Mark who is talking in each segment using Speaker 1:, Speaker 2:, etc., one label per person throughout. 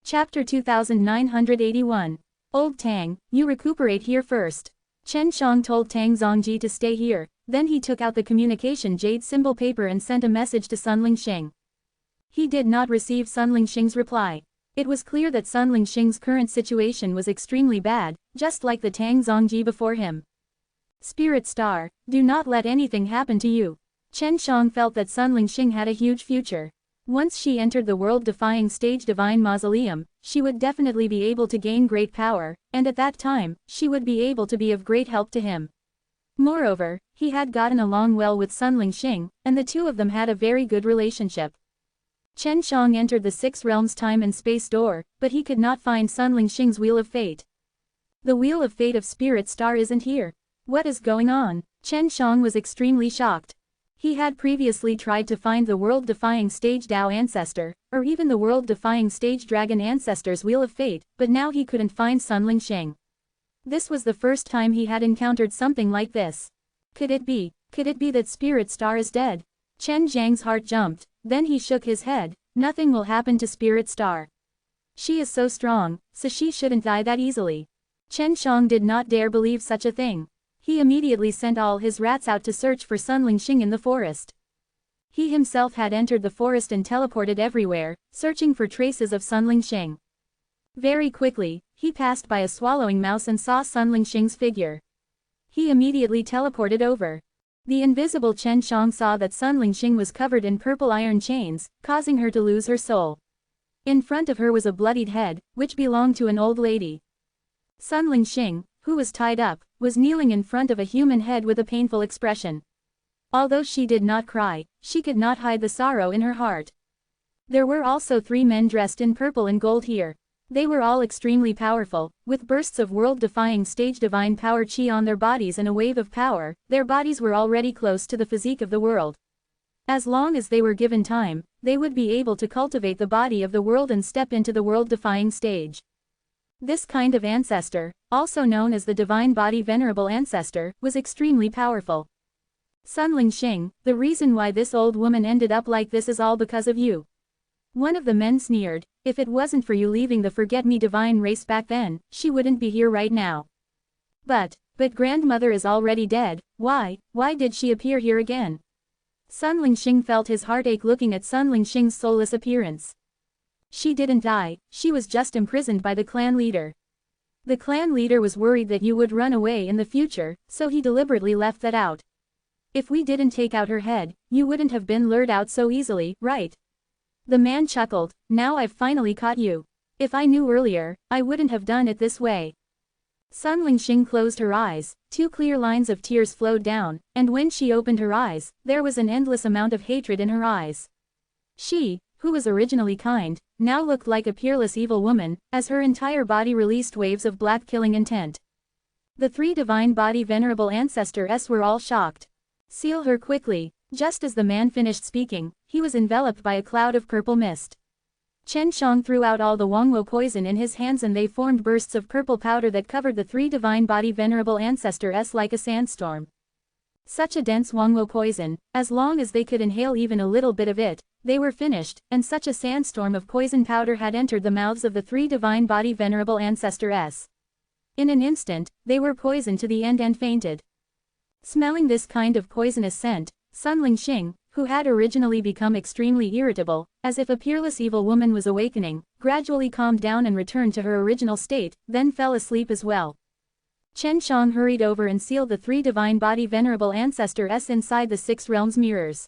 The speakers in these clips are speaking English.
Speaker 1: Chapter 2981. Old Tang, you recuperate here first. Chen Shang told Tang Zongji to stay here, then he took out the communication jade symbol paper and sent a message to Sun Lingxing. He did not receive Sun Lingxing's reply. It was clear that Sun Lingxing's current situation was extremely bad, just like the Tang Zongji before him. Spirit Star, do not let anything happen to you. Chen Shang felt that Sun Lingxing had a huge future. Once she entered the world-defying stage Divine Mausoleum, she would definitely be able to gain great power, and at that time, she would be able to be of great help to him. Moreover, he had gotten along well with Sun Lingxing, and the two of them had a very good relationship. Chen Shang entered the Six Realms time and space door, but he could not find Sun Lingxing's Wheel of Fate. The Wheel of Fate of Spirit Star isn't here. What is going on? Chen Shang was extremely shocked. He had previously tried to find the world-defying stage Dao Ancestor, or even the world-defying stage Dragon Ancestor's Wheel of Fate, but now he couldn't find Sun Lingxing. This was the first time he had encountered something like this. Could it be that Spirit Star is dead? Chen Zhang's heart jumped, then he shook his head. Nothing will happen to Spirit Star. She is so strong, so she shouldn't die that easily. Chen Shang did not dare believe such a thing. He immediately sent all his rats out to search for Sun Lingxing in the forest. He himself had entered the forest and teleported everywhere, searching for traces of Sun Lingxing. Very quickly, he passed by a swallowing mouse and saw Sun Lingxing's figure. He immediately teleported over. The invisible Chen Shang saw that Sun Lingxing was covered in purple iron chains, causing her to lose her soul. In front of her was a bloodied head, which belonged to an old lady. Sun Lingxing, who was tied up, was kneeling in front of a human head with a painful expression. Although she did not cry, she could not hide the sorrow in her heart. There were also 3 men dressed in purple and gold here. They were all extremely powerful, with bursts of world-defying stage divine power chi on their bodies and a wave of power. Their bodies were already close to the physique of the world. As long as they were given time, they would be able to cultivate the body of the world and step into the world-defying stage. This kind of ancestor, also known as the Divine Body Venerable Ancestor, was extremely powerful. Sun Lingxing, the reason why this old woman ended up like this is all because of you. One of the men sneered, if it wasn't for you leaving the Forget-Me divine race back then, she wouldn't be here right now. But grandmother is already dead, why did she appear here again? Sun Lingxing felt his heartache looking at Sun Lingxing's soulless appearance. She didn't die, she was just imprisoned by the clan leader. The clan leader was worried that you would run away in the future, so he deliberately left that out. If we didn't take out her head, you wouldn't have been lured out so easily, right? The man chuckled, now I've finally caught you. If I knew earlier, I wouldn't have done it this way. Sun Lingxing closed her eyes, 2 clear lines of tears flowed down, and when she opened her eyes, there was an endless amount of hatred in her eyes. She, who was originally kind, now looked like a peerless evil woman, as her entire body released waves of black killing intent. The 3 Divine Body Venerable Ancestors were all shocked. Seal her quickly. Just as the man finished speaking, he was enveloped by a cloud of purple mist. Chen Shang threw out all the Wangwo poison in his hands and they formed bursts of purple powder that covered the 3 Divine Body Venerable Ancestors like a sandstorm. Such a dense Wangwo poison, as long as they could inhale even a little bit of it, they were finished, and such a sandstorm of poison powder had entered the mouths of the 3 Divine Body Venerable Ancestors. In an instant, they were poisoned to the end and fainted. Smelling this kind of poisonous scent, Sun Lingxing, who had originally become extremely irritable, as if a peerless evil woman was awakening, gradually calmed down and returned to her original state, then fell asleep as well. Chen Shang hurried over and sealed the 3 Divine Body Venerable Ancestors inside the 6 Realms mirrors.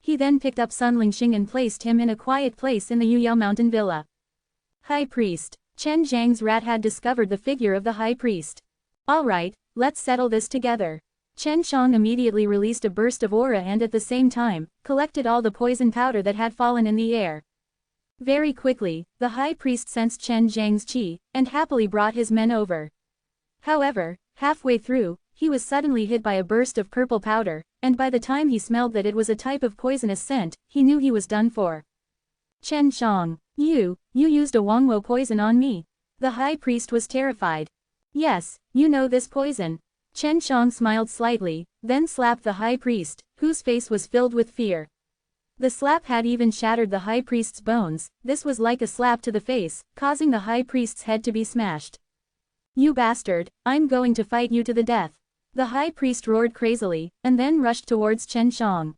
Speaker 1: He then picked up Sun Lingxing and placed him in a quiet place in the Yuyao Mountain Villa. High Priest. Chen Zhang's rat had discovered the figure of the High Priest. Alright, let's settle this together. Chen Shang immediately released a burst of aura and at the same time, collected all the poison powder that had fallen in the air. Very quickly, the High Priest sensed Chen Zhang's qi, and happily brought his men over. However, halfway through, he was suddenly hit by a burst of purple powder, and by the time he smelled that it was a type of poisonous scent, he knew he was done for. Chen Shang, you used a Wangwo poison on me. The High Priest was terrified. Yes, you know this poison. Chen Shang smiled slightly, then slapped the High Priest, whose face was filled with fear. The slap had even shattered the high priest's bones. This was like a slap to the face, causing the high priest's head to be smashed. "You bastard, I'm going to fight you to the death." The high priest roared crazily, and then rushed towards Chen Shang.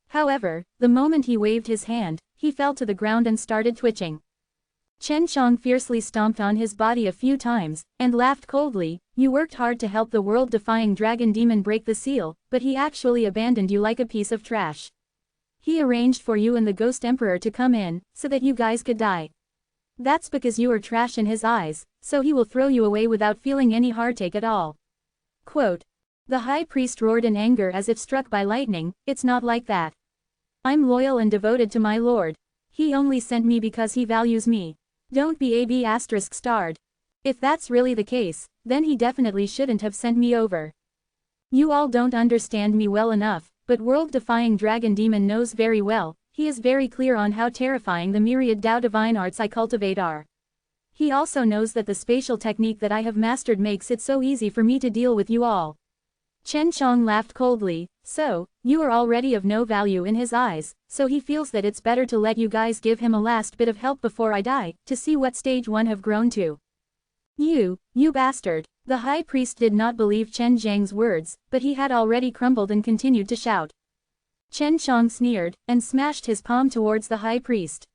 Speaker 1: However, the moment he waved his hand, he fell to the ground and started twitching. Chen Shang fiercely stomped on his body a few times, and laughed coldly. "You worked hard to help the world-defying dragon demon break the seal, but he actually abandoned you like a piece of trash. He arranged for you and the Ghost Emperor to come in, so that you guys could die. That's because you are trash in his eyes, so he will throw you away without feeling any heartache at all." Quote. The high priest roared in anger as if struck by lightning. "It's not like that. I'm loyal and devoted to my lord. He only sent me because he values me. Don't be *****. If that's really the case, then he definitely shouldn't have sent me over. You all don't understand me well enough, but world-defying dragon demon knows very well. He is very clear on how terrifying the myriad Tao divine arts I cultivate are. He also knows that the spatial technique that I have mastered makes it so easy for me to deal with you all." Chen Shang laughed coldly. "So, you are already of no value in his eyes, so he feels that it's better to let you guys give him a last bit of help before I die, to see what stage one have grown to. You bastard." The high priest did not believe Chen Zhang's words, but he had already crumbled and continued to shout. Chen Shang sneered, and smashed his palm towards the high priest.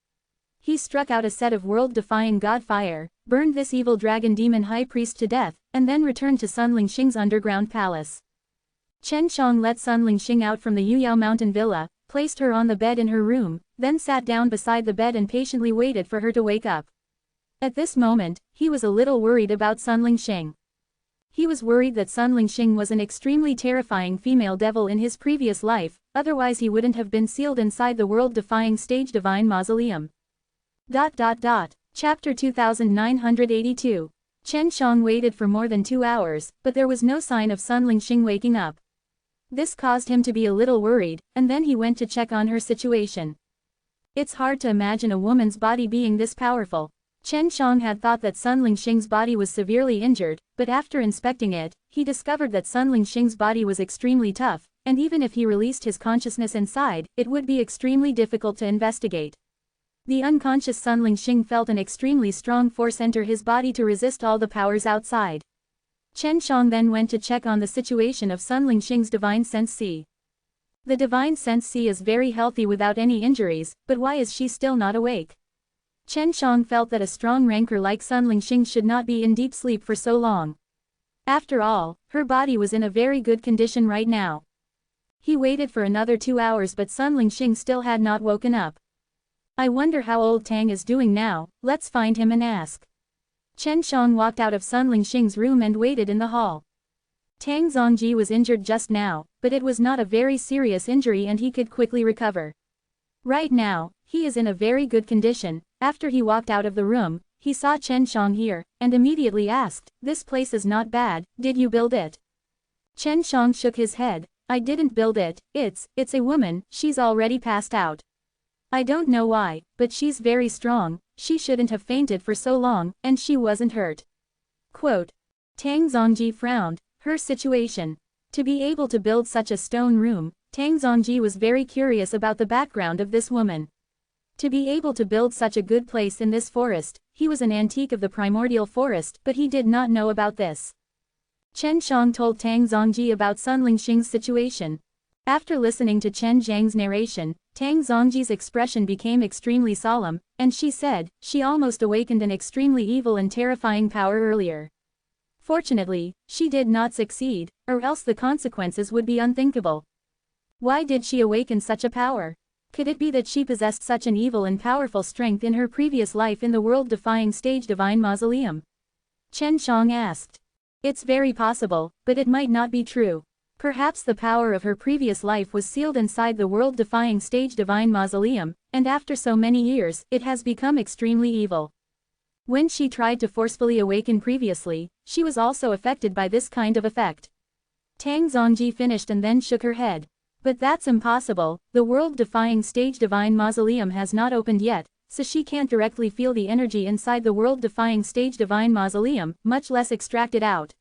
Speaker 1: He struck out a set of world-defying god fire, burned this evil dragon demon high priest to death, and then returned to Sun Lingxing's underground palace. Chen Shang let Sun Lingxing out from the Yuyao mountain villa, placed her on the bed in her room, then sat down beside the bed and patiently waited for her to wake up. At this moment, he was a little worried about Sun Lingxing. He was worried that Sun Lingxing was an extremely terrifying female devil in his previous life, otherwise he wouldn't have been sealed inside the world-defying stage divine mausoleum. Chapter 2982. Chen Shang waited for more than 2 hours, but there was no sign of Sun Lingxing waking up. This caused him to be a little worried, and then he went to check on her situation. It's hard to imagine a woman's body being this powerful. Chen Shang had thought that Sun Lingxing's body was severely injured, but after inspecting it, he discovered that Sun Lingxing's body was extremely tough, and even if he released his consciousness inside, it would be extremely difficult to investigate. The unconscious Sun Lingxing felt an extremely strong force enter his body to resist all the powers outside. Chen Shang then went to check on the situation of Sun Lingxing's divine sense C. The divine sense C is very healthy without any injuries, but why is she still not awake? Chen Shang felt that a strong rancor like Sun Lingxing should not be in deep sleep for so long. After all, her body was in a very good condition right now. He waited for another 2 hours but Sun Lingxing still had not woken up. I wonder how old Tang is doing now. Let's find him and ask. Chen Shang walked out of Sun Lingxing's room and waited in the hall. Tang Zongji was injured just now, but it was not a very serious injury and he could quickly recover. Right now, he is in a very good condition. After he walked out of the room, he saw Chen Shang here, and immediately asked, "This place is not bad, did you build it?" Chen Shang shook his head. "I didn't build it, it's a woman, she's already passed out. I don't know why, but she's very strong, she shouldn't have fainted for so long, and she wasn't hurt." Quote. Tang Zongji frowned. Her situation. To be able to build such a stone room, Tang Zongji was very curious about the background of this woman. To be able to build such a good place in this forest, he was an antique of the primordial forest, but he did not know about this. Chen Shang told Tang Zongji about Sun Lingxing's situation. After listening to Chen Zhang's narration, Tang Zongji's expression became extremely solemn, and she said, she almost awakened an extremely evil and terrifying power earlier. Fortunately, she did not succeed, or else the consequences would be unthinkable. Why did she awaken such a power? Could it be that she possessed such an evil and powerful strength in her previous life in the world-defying stage divine mausoleum? Chen Shang asked. It's very possible, but it might not be true. Perhaps the power of her previous life was sealed inside the world-defying stage divine mausoleum, and after so many years, it has become extremely evil. When she tried to forcefully awaken previously, she was also affected by this kind of effect. Tang Zongji finished and then shook her head. But that's impossible, the world-defying stage divine mausoleum has not opened yet, so she can't directly feel the energy inside the world-defying stage divine mausoleum, much less extract it out.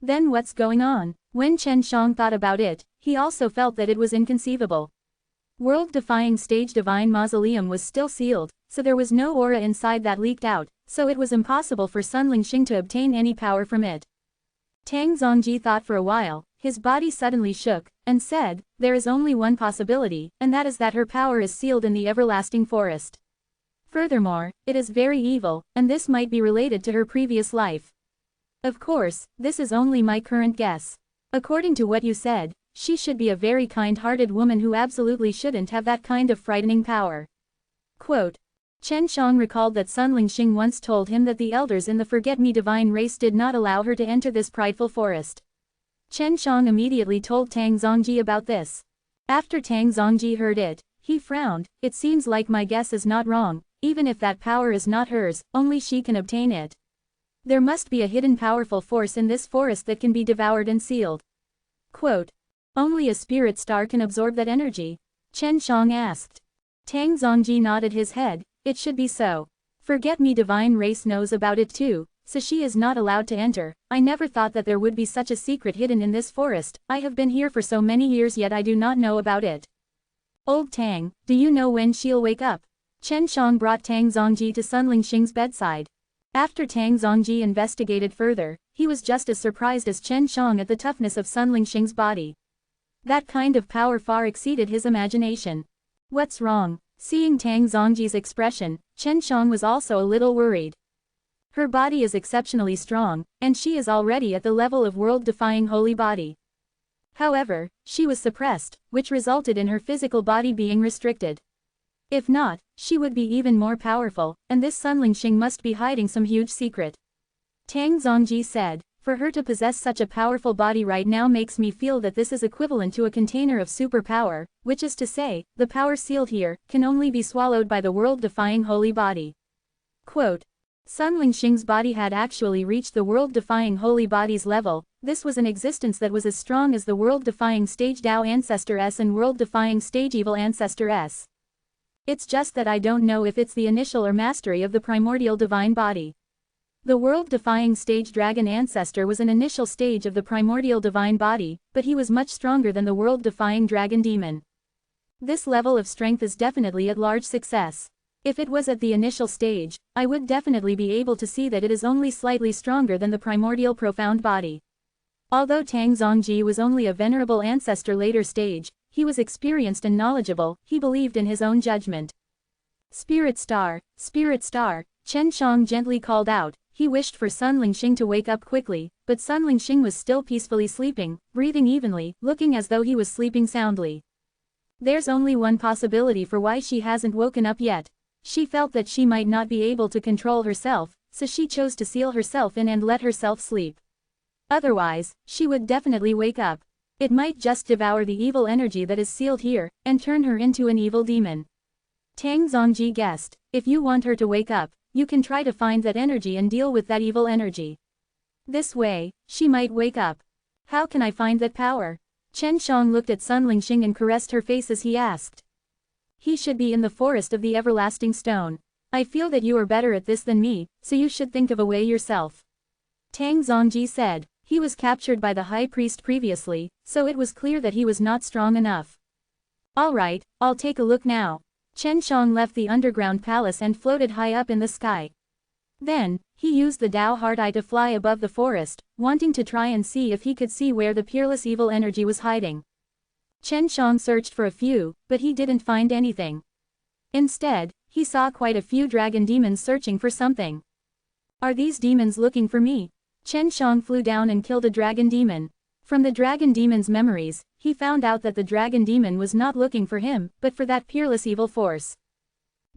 Speaker 1: Then what's going on? When Chen Shang thought about it, he also felt that it was inconceivable. World-defying stage Divine Mausoleum was still sealed, so there was no aura inside that leaked out, so it was impossible for Sun Lingxing to obtain any power from it. Tang Zongji thought for a while, his body suddenly shook, and said, "There is only one possibility, and that is that her power is sealed in the everlasting forest. Furthermore, it is very evil, and this might be related to her previous life. Of course, this is only my current guess. According to what you said, she should be a very kind-hearted woman who absolutely shouldn't have that kind of frightening power." Quote. Chen Shang recalled that Sun Lingxing once told him that the elders in the Forget-Me divine race did not allow her to enter this prideful forest. Chen Shang immediately told Tang Zongji about this. After Tang Zongji heard it, he frowned. "It seems like my guess is not wrong, even if that power is not hers, only she can obtain it. There must be a hidden powerful force in this forest that can be devoured and sealed." Quote. "Only a spirit star can absorb that energy?" Chen Shang asked. Tang Zongji nodded his head. "It should be so. Forget-Me divine race knows about it too, so she is not allowed to enter. I never thought that there would be such a secret hidden in this forest. I have been here for so many years yet I do not know about it. Old Tang, do you know when she'll wake up?" Chen Shang brought Tang Zongji to Sun Lingxing's bedside. After Tang Zongji investigated further, he was just as surprised as Chen Shang at the toughness of Sun Lingxing's body. That kind of power far exceeded his imagination. "What's wrong?" Seeing Tang Zongji's expression, Chen Shang was also a little worried. Her body is exceptionally strong, and she is already at the level of world-defying holy body. However, she was suppressed, which resulted in her physical body being restricted. If not, she would be even more powerful, and this Sun Lingxing must be hiding some huge secret. Tang Zongji said, "For her to possess such a powerful body right now makes me feel that this is equivalent to a container of superpower, which is to say, the power sealed here can only be swallowed by the world-defying holy body." Quote. Sun Lingxing's body had actually reached the world-defying holy body's level. This was an existence that was as strong as the world-defying stage Dao Ancestor S and world-defying stage Evil Ancestor S. It's just that I don't know if it's the initial or mastery of the primordial divine body. The world-defying stage Dragon Ancestor was an initial stage of the primordial divine body, but he was much stronger than the world-defying Dragon Demon. This level of strength is definitely at large success. If it was at the initial stage, I would definitely be able to see that it is only slightly stronger than the primordial profound body. Although Tang Zongji was only a Venerable Ancestor later stage, he was experienced and knowledgeable, he believed in his own judgment. Spirit Star, Chen Shang gently called out. He wished for Sun Lingxing to wake up quickly, but Sun Lingxing was still peacefully sleeping, breathing evenly, looking as though he was sleeping soundly. There's only one possibility for why she hasn't woken up yet. She felt that she might not be able to control herself, so she chose to seal herself in and let herself sleep. Otherwise, she would definitely wake up. It might just devour the evil energy that is sealed here, and turn her into an evil demon. Tang Zongji guessed, if you want her to wake up, you can try to find that energy and deal with that evil energy. This way, she might wake up. How can I find that power? Chen Shang looked at Sun Lingxing and caressed her face as he asked. He should be in the forest of the everlasting stone. I feel that you are better at this than me, so you should think of a way yourself. Tang Zongji said. He was captured by the high priest previously, so it was clear that he was not strong enough. Alright, I'll take a look now. Chen Shang left the underground palace and floated high up in the sky. Then, he used the Dao Heart Eye to fly above the forest, wanting to try and see if he could see where the peerless evil energy was hiding. Chen Shang searched for a few, but he didn't find anything. Instead, he saw quite a few dragon demons searching for something. Are these demons looking for me? Chen Shang flew down and killed a dragon demon. From the dragon demon's memories, he found out that the dragon demon was not looking for him, but for that peerless evil force.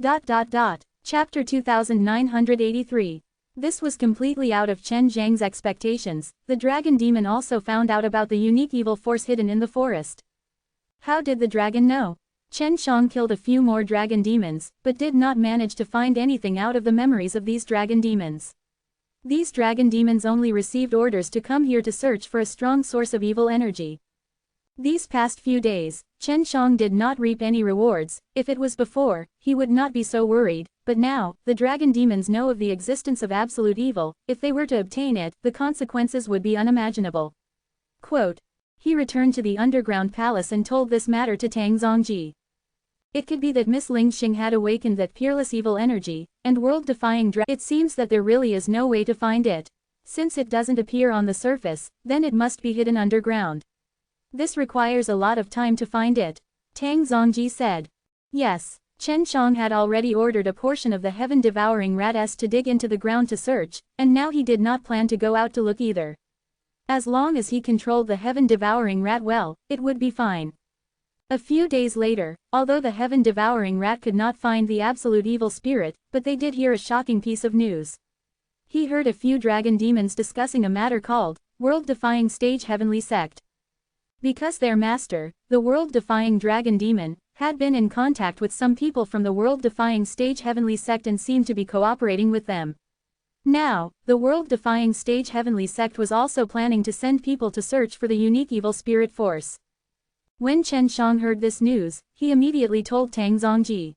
Speaker 1: Chapter 2983. This was completely out of Chen Zhang's expectations. The dragon demon also found out about the unique evil force hidden in the forest. How did the dragon know? Chen Shang killed a few more dragon demons, but did not manage to find anything out of the memories of these dragon demons. These dragon demons only received orders to come here to search for a strong source of evil energy. These past few days, Chen Shang did not reap any rewards. If it was before, he would not be so worried, but now, the dragon demons know of the existence of absolute evil. If they were to obtain it, the consequences would be unimaginable. Quote. He returned to the underground palace and told this matter to Tang Zongji. It could be that Miss Ling Xing had awakened that peerless evil energy, and world-defying It seems that there really is no way to find it. Since it doesn't appear on the surface, then it must be hidden underground. This requires a lot of time to find it. Tang Zongji said. Yes, Chen Shang had already ordered a portion of the heaven-devouring rat to dig into the ground to search, and now he did not plan to go out to look either. As long as he controlled the heaven-devouring rat well, it would be fine. A few days later, although the heaven-devouring rat could not find the absolute evil spirit, but they did hear a shocking piece of news. He heard a few dragon demons discussing a matter called world-defying stage heavenly sect. Because their master, the world-defying dragon demon, had been in contact with some people from the world-defying stage heavenly sect and seemed to be cooperating with them. Now, the world-defying stage heavenly sect was also planning to send people to search for the unique evil spirit force. When Chen Shang heard this news, he immediately told Tang Zongji.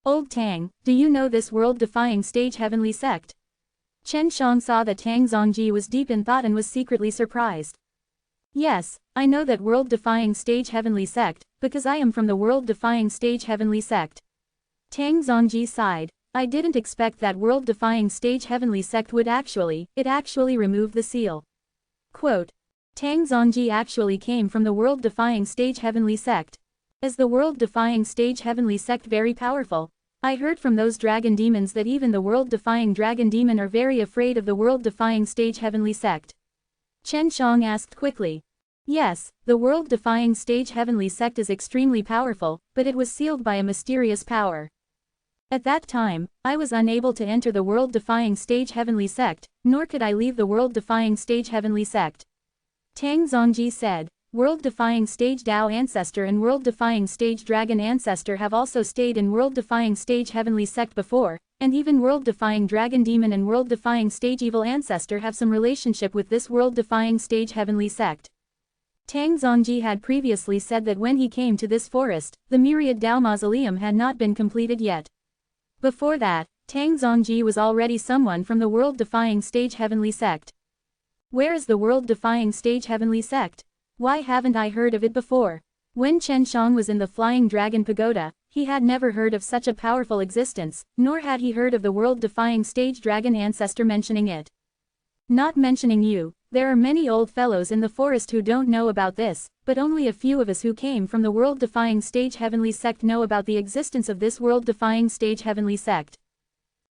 Speaker 1: Old Tang, do you know this world-defying stage heavenly sect? Chen Shang saw that Tang Zongji was deep in thought and was secretly surprised. Yes, I know that world-defying stage heavenly sect, because I am from the world-defying stage heavenly sect. Tang Zongji sighed. I didn't expect that world-defying stage heavenly sect would actually remove the seal. Quote. Tang Zongji actually came from the world-defying stage heavenly sect. Is the world-defying stage heavenly sect very powerful? I heard from those dragon demons that even the world-defying dragon demon are very afraid of the world-defying stage heavenly sect. Chen Shang asked quickly. Yes, the world-defying stage heavenly sect is extremely powerful, but it was sealed by a mysterious power. At that time, I was unable to enter the world-defying stage heavenly sect, nor could I leave the world-defying stage heavenly sect. Tang Zongji said, world-defying stage Dao ancestor and world-defying stage dragon ancestor have also stayed in world-defying stage heavenly sect before, and even world-defying dragon demon and world-defying stage evil ancestor have some relationship with this world-defying stage heavenly sect. Tang Zongji had previously said that when he came to this forest, the myriad Dao mausoleum had not been completed yet. Before that, Tang Zongji was already someone from the world-defying stage heavenly sect. Where is the world-defying stage heavenly sect? Why haven't I heard of it before? When Chen Shang was in the Flying Dragon Pagoda, he had never heard of such a powerful existence, nor had he heard of the world-defying stage dragon ancestor mentioning it. Not mentioning you, there are many old fellows in the forest who don't know about this, but only a few of us who came from the world-defying stage heavenly sect know about the existence of this world-defying stage heavenly sect.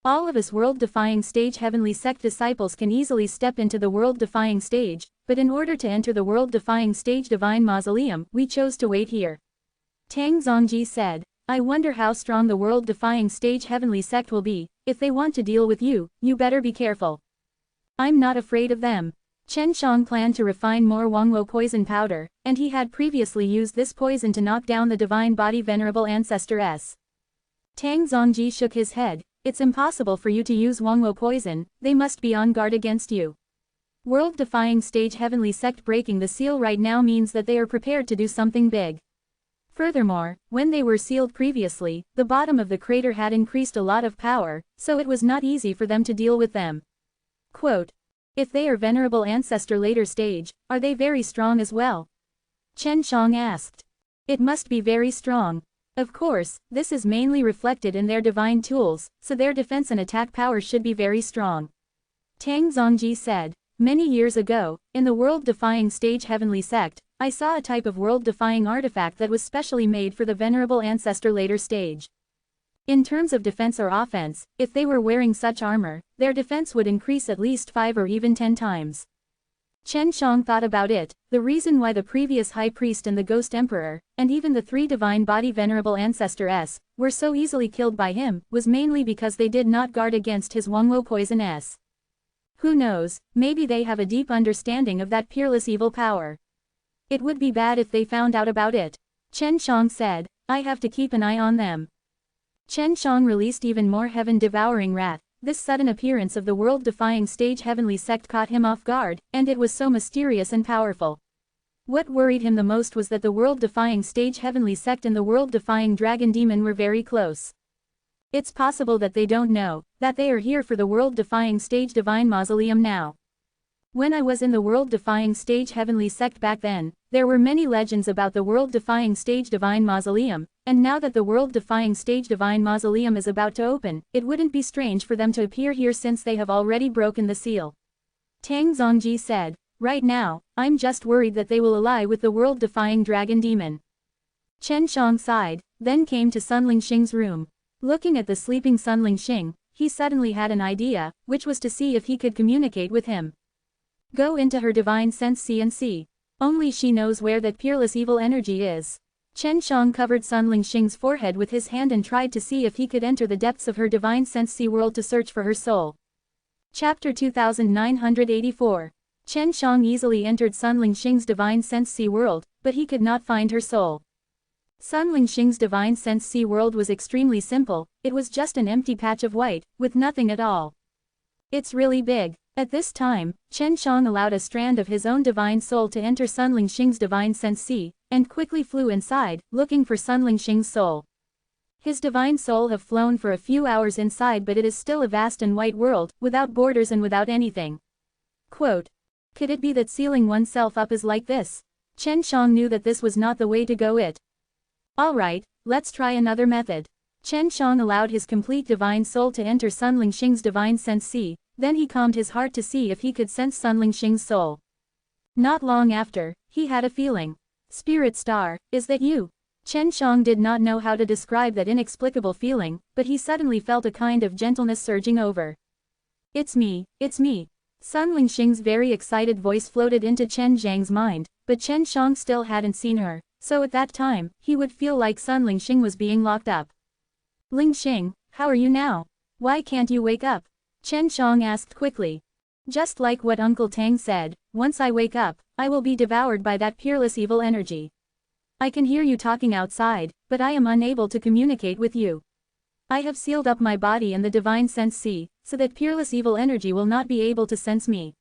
Speaker 1: All of us world-defying stage heavenly sect disciples can easily step into the world-defying stage, but in order to enter the world-defying stage divine mausoleum, we chose to wait here. Tang Zongji said, I wonder how strong the world-defying stage heavenly sect will be. If they want to deal with you, you better be careful. I'm not afraid of them. Chen Shang planned to refine more Wangwo poison powder, and he had previously used this poison to knock down the divine body Venerable Ancestor S. Tang Zongji shook his head. It's impossible for you to use Wangwo poison, they must be on guard against you. World-defying stage heavenly sect breaking the seal right now means that they are prepared to do something big. Furthermore, when they were sealed previously, the bottom of the crater had increased a lot of power, so it was not easy for them to deal with them. Quote. If they are Venerable Ancestor later stage, are they very strong as well? Chen Shang asked. It must be very strong. Of course, this is mainly reflected in their divine tools, so their defense and attack power should be very strong. Tang Zongji said, many years ago, in the world-defying stage heavenly sect, I saw a type of world-defying artifact that was specially made for the Venerable Ancestor later stage. In terms of defense or offense, if they were wearing such armor, their defense would increase at least 5 or even 10 times. Chen Shang thought about it. The reason why the previous High Priest and the Ghost Emperor, and even the 3 Divine Body Venerable Ancestor S, were so easily killed by him, was mainly because they did not guard against his Wangwo poison S. Who knows, maybe they have a deep understanding of that peerless evil power. It would be bad if they found out about it. Chen Shang said, I have to keep an eye on them. Chen Shang released even more heaven-devouring wrath. This sudden appearance of the world-defying stage heavenly sect caught him off guard, and it was so mysterious and powerful. What worried him the most was that the world-defying stage heavenly sect and the world-defying dragon demon were very close. It's possible that they don't know that they are here for the world-defying stage divine mausoleum now. When I was in the world-defying stage heavenly sect back then, there were many legends about the world-defying stage divine mausoleum, And now that the world-defying stage Divine Mausoleum is about to open, it wouldn't be strange for them to appear here since they have already broken the seal. Tang Zongji said, right now, I'm just worried that they will ally with the world-defying dragon demon. Chen Shang sighed, then came to Sun Lingxing's room. Looking at the sleeping Sun Lingxing, he suddenly had an idea, which was to see if he could communicate with him. Go into her divine sense see. Only she knows where that peerless evil energy is. Chen Shang covered Sun Lingxing's forehead with his hand and tried to see if he could enter the depths of her divine sense world to search for her soul. Chapter 2984. Chen Shang easily entered Sun Lingxing's divine sense world, but he could not find her soul. Sun Lingxing's divine sense world was extremely simple, it was just an empty patch of white, with nothing at all. It's really big. At this time, Chen Shang allowed a strand of his own divine soul to enter Sun Lingxing's divine sense, and quickly flew inside, looking for Sun Lingxing's soul. His divine soul have flown for a few hours inside, but it is still a vast and white world, without borders and without anything. Quote, could it be that sealing oneself up is like this? Chen Shang knew that this was not the way to go it. Alright, let's try another method. Chen Shang allowed his complete divine soul to enter Sun Lingxing's divine sense, then he calmed his heart to see if he could sense Sun Lingxing's soul. Not long after, he had a feeling. Spirit Star, is that you? Chen Shang did not know how to describe that inexplicable feeling, but he suddenly felt a kind of gentleness surging over. It's me, it's me. Sun Lingxing's very excited voice floated into Chen Zhang's mind, but Chen Shang still hadn't seen her, so at that time, he would feel like Sun Lingxing was being locked up. Lingxing, how are you now? Why can't you wake up? Chen Shang asked quickly. Just like what Uncle Tang said, once I wake up, I will be devoured by that peerless evil energy. I can hear you talking outside, but I am unable to communicate with you. I have sealed up my body in the divine sense, so that peerless evil energy will not be able to sense me.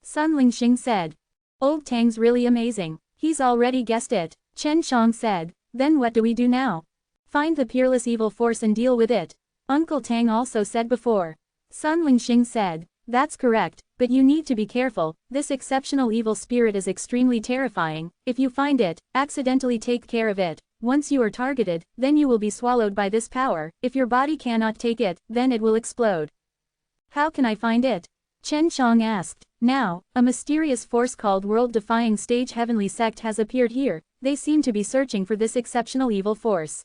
Speaker 1: Sun Lingxing said. Old Tang's really amazing, he's already guessed it, Chen Shang said. Then what do we do now? Find the peerless evil force and deal with it. Uncle Tang also said before. Sun Lingxing said. That's correct, but you need to be careful, this exceptional evil spirit is extremely terrifying, if you find it, accidentally take care of it. Once you are targeted, then you will be swallowed by this power, if your body cannot take it, then it will explode. How can I find it? Chen Shang asked. Now, a mysterious force called World-Defying Stage Heavenly Sect has appeared here, they seem to be searching for this exceptional evil force.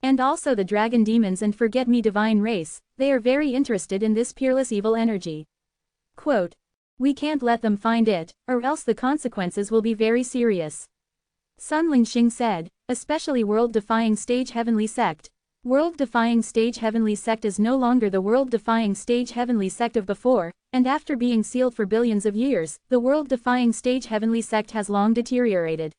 Speaker 1: And also the dragon demons and forget-me divine race, they are very interested in this peerless evil energy. Quote, we can't let them find it, or else the consequences will be very serious. Sun Lingxing said, especially World-Defying Stage Heavenly Sect. World-Defying Stage Heavenly Sect is no longer the World-Defying Stage Heavenly Sect of before, and after being sealed for billions of years, the World-Defying Stage Heavenly Sect has long deteriorated.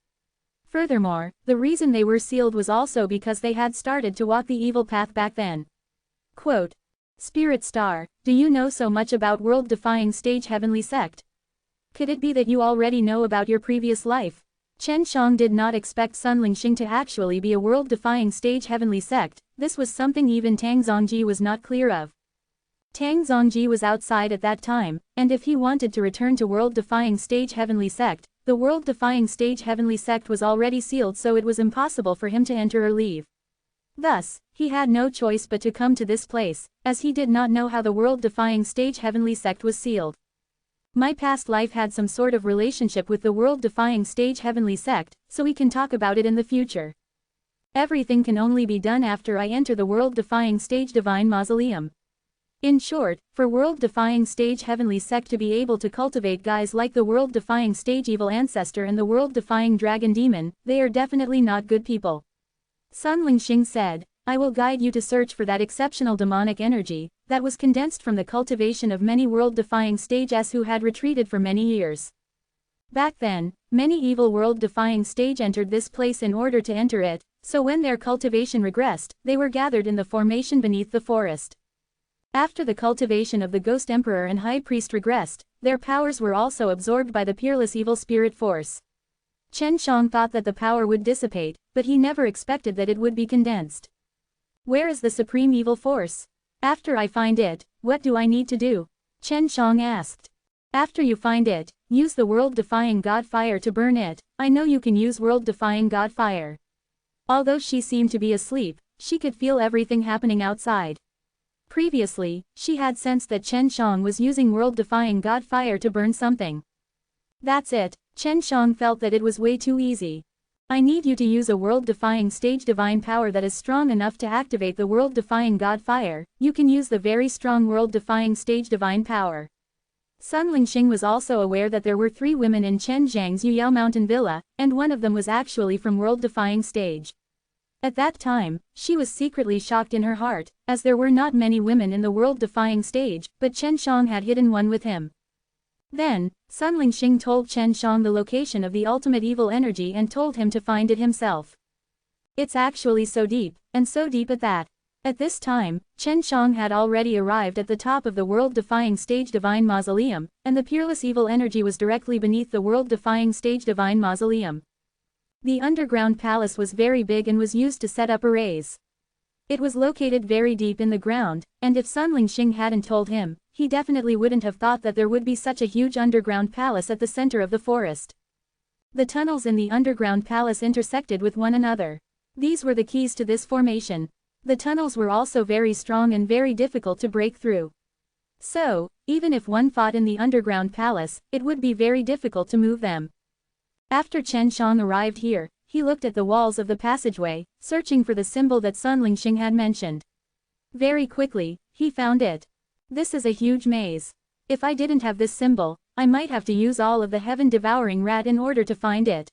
Speaker 1: Furthermore, the reason they were sealed was also because they had started to walk the evil path back then. Quote, Spirit Star, do you know so much about World-Defying Stage Heavenly Sect? Could it be that you already know about your previous life? Chen Shang did not expect Sun Lingxing to actually be a World-Defying Stage Heavenly Sect, this was something even Tang Zongji was not clear of. Tang Zongji was outside at that time, and if he wanted to return to World-Defying Stage Heavenly Sect, the World-Defying Stage Heavenly Sect was already sealed, so it was impossible for him to enter or leave. Thus, he had no choice but to come to this place, as he did not know how the World-Defying Stage Heavenly Sect was sealed. My past life had some sort of relationship with the World-Defying Stage Heavenly Sect, so we can talk about it in the future. Everything can only be done after I enter the World-Defying Stage Divine Mausoleum. In short, for World-Defying Stage Heavenly Sect to be able to cultivate guys like the World-Defying Stage Evil Ancestor and the World-Defying Dragon Demon, they are definitely not good people. Sun Lingxing said, I will guide you to search for that exceptional demonic energy, that was condensed from the cultivation of many World-Defying Stages who had retreated for many years. Back then, many evil World-Defying Stage entered this place in order to enter it, so when their cultivation regressed, they were gathered in the formation beneath the forest. After the cultivation of the Ghost Emperor and High Priest regressed, their powers were also absorbed by the peerless evil spirit force. Chen Shang thought that the power would dissipate, but he never expected that it would be condensed. Where is the supreme evil force? After I find it, what do I need to do? Chen Shang asked. After you find it, use the World-Defying God Fire to burn it. I know you can use World-Defying God Fire. Although she seemed to be asleep, she could feel everything happening outside. Previously, she had sensed that Chen Shang was using world-defying God fire to burn something. That's it, Chen Shang felt that it was way too easy. I need you to use a world-defying stage divine power that is strong enough to activate the world-defying God fire. You can use the very strong world-defying stage divine power. Sun Lingxing was also aware that there were 3 women in Chen Zhang's Yuyao Mountain Villa, and one of them was actually from world-defying stage. At that time, she was secretly shocked in her heart, as there were not many women in the world-defying stage, but Chen Shang had hidden one with him. Then, Sun Lingxing told Chen Shang the location of the ultimate evil energy and told him to find it himself. It's actually so deep, and so deep at that. At this time, Chen Shang had already arrived at the top of the world-defying stage divine mausoleum, and the peerless evil energy was directly beneath the world-defying stage divine mausoleum. The underground palace was very big and was used to set up arrays. It was located very deep in the ground, and if Sun Lingxing hadn't told him, he definitely wouldn't have thought that there would be such a huge underground palace at the center of the forest. The tunnels in the underground palace intersected with one another. These were the keys to this formation. The tunnels were also very strong and very difficult to break through. So, even if one fought in the underground palace, it would be very difficult to move them. After Chen Shang arrived here, he looked at the walls of the passageway, searching for the symbol that Sun Lingxing had mentioned. Very quickly, he found it. This is a huge maze. If I didn't have this symbol, I might have to use all of the heaven-devouring rat in order to find it.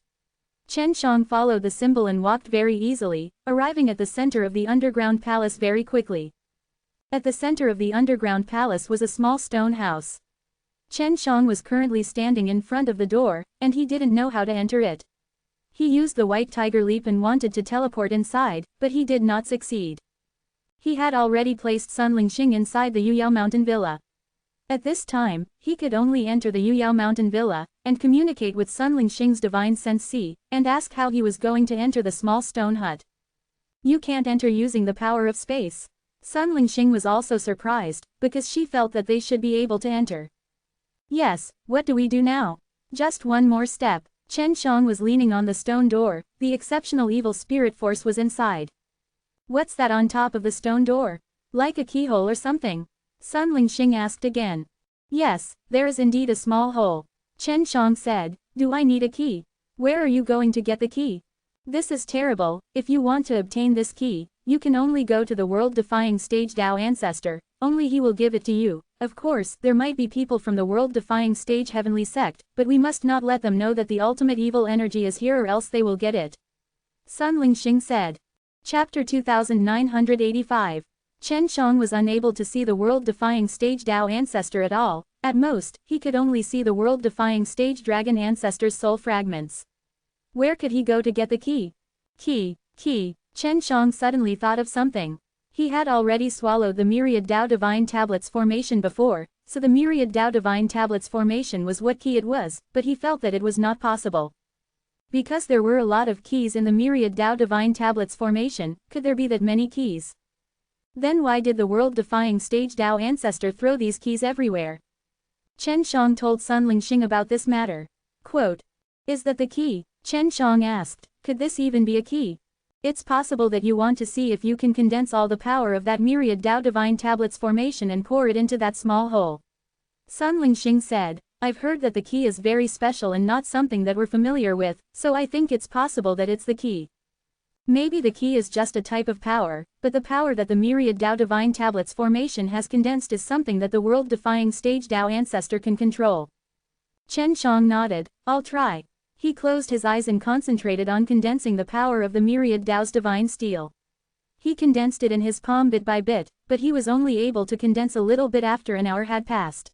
Speaker 1: Chen Shang followed the symbol and walked very easily, arriving at the center of the underground palace very quickly. At the center of the underground palace was a small stone house. Chen Shang was currently standing in front of the door, and he didn't know how to enter it. He used the white tiger leap and wanted to teleport inside, but he did not succeed. He had already placed Sun Lingxing inside the Yuyao Mountain Villa. At this time, he could only enter the Yuyao Mountain Villa, and communicate with Sun Lingxing's divine sense, and ask how he was going to enter the small stone hut. You can't enter using the power of space. Sun Lingxing was also surprised, because she felt that they should be able to enter. Yes, what do we do now? Just one more step. Chen Shang was leaning on the stone door, the exceptional evil spirit force was inside. What's that on top of the stone door? Like a keyhole or something? Sun Lingxing asked again. Yes, there is indeed a small hole. Chen Shang said, do I need a key? Where are you going to get the key? This is terrible. If you want to obtain this key, you can only go to the world-defying stage Dao ancestor, only he will give it to you. Of course, there might be people from the world-defying stage heavenly sect, but we must not let them know that the ultimate evil energy is here or else they will get it. Sun Lingxing said. Chapter 2985. Chen Shang was unable to see the world-defying stage Dao ancestor at all. At most, he could only see the world-defying stage dragon ancestor's soul fragments. Where could he go to get the key? Key. Chen Shang suddenly thought of something. He had already swallowed the myriad Dao Divine Tablets formation before, so the myriad Dao Divine Tablets formation was what key it was, but he felt that it was not possible. Because there were a lot of keys in the myriad Dao Divine Tablets formation, could there be that many keys? Then why did the world-defying stage Dao ancestor throw these keys everywhere? Chen Shang told Sun Lingxing about this matter. Quote, is that the key? Chen Shang asked, could this even be a key? It's possible that you want to see if you can condense all the power of that myriad Dao Divine Tablets formation and pour it into that small hole. Sun Lingxing said, I've heard that the key is very special and not something that we're familiar with, so I think it's possible that it's the key. Maybe the key is just a type of power, but the power that the myriad Dao Divine Tablets formation has condensed is something that the world-defying stage Dao ancestor can control. Chen Shang nodded, I'll try. He closed his eyes and concentrated on condensing the power of the myriad Dao's divine steel. He condensed it in his palm bit by bit, but he was only able to condense a little bit after an hour had passed.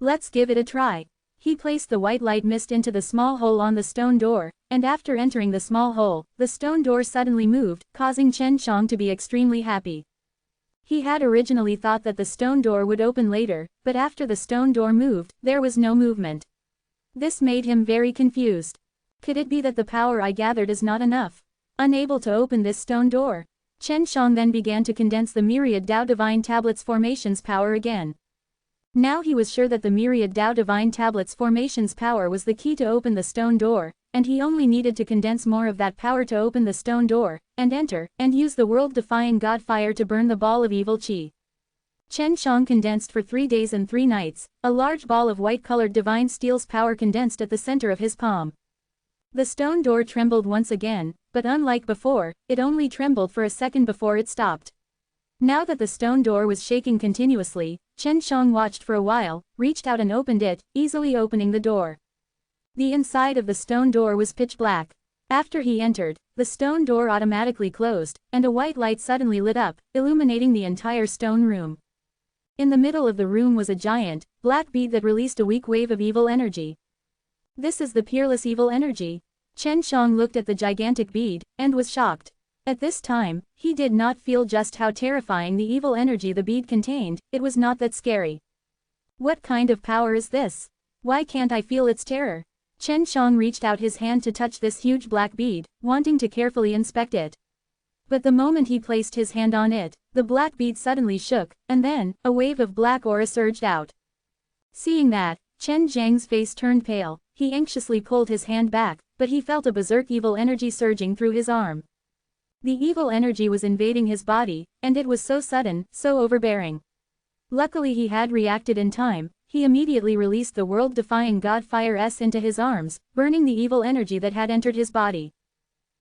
Speaker 1: Let's give it a try. He placed the white light mist into the small hole on the stone door, and after entering the small hole, the stone door suddenly moved, causing Chen Shang to be extremely happy. He had originally thought that the stone door would open later, but after the stone door moved, there was no movement. This made him very confused. Could it be that the power I gathered is not enough? Unable to open this stone door. Chen Shang then began to condense the myriad Dao Divine Tablets formation's power again. Now he was sure that the myriad Tao Divine Tablets formation's power was the key to open the stone door, and he only needed to condense more of that power to open the stone door, and enter, and use the world-defying God Fire to burn the ball of evil Qi. Chen Shang condensed for 3 days and 3 nights, a large ball of white-colored divine steel's power condensed at the center of his palm. The stone door trembled once again, but unlike before, it only trembled for a second before it stopped. Now that the stone door was shaking continuously, Chen Shang watched for a while, reached out and opened it, easily opening the door. The inside of the stone door was pitch black. After he entered, the stone door automatically closed, and a white light suddenly lit up, illuminating the entire stone room. In the middle of the room was a giant, black bead that released a weak wave of evil energy. This is the peerless evil energy. Chen Shang looked at the gigantic bead, and was shocked. At this time, he did not feel just how terrifying the evil energy the bead contained, it was not that scary. What kind of power is this? Why can't I feel its terror? Chen Shang reached out his hand to touch this huge black bead, wanting to carefully inspect it. But the moment he placed his hand on it, the black bead suddenly shook, and then, a wave of black aura surged out. Seeing that, Chen Zhang's face turned pale, he anxiously pulled his hand back, but he felt a berserk evil energy surging through his arm. The evil energy was invading his body, and it was so sudden, so overbearing. Luckily he had reacted in time, he immediately released the world-defying God Fire S into his arms, burning the evil energy that had entered his body.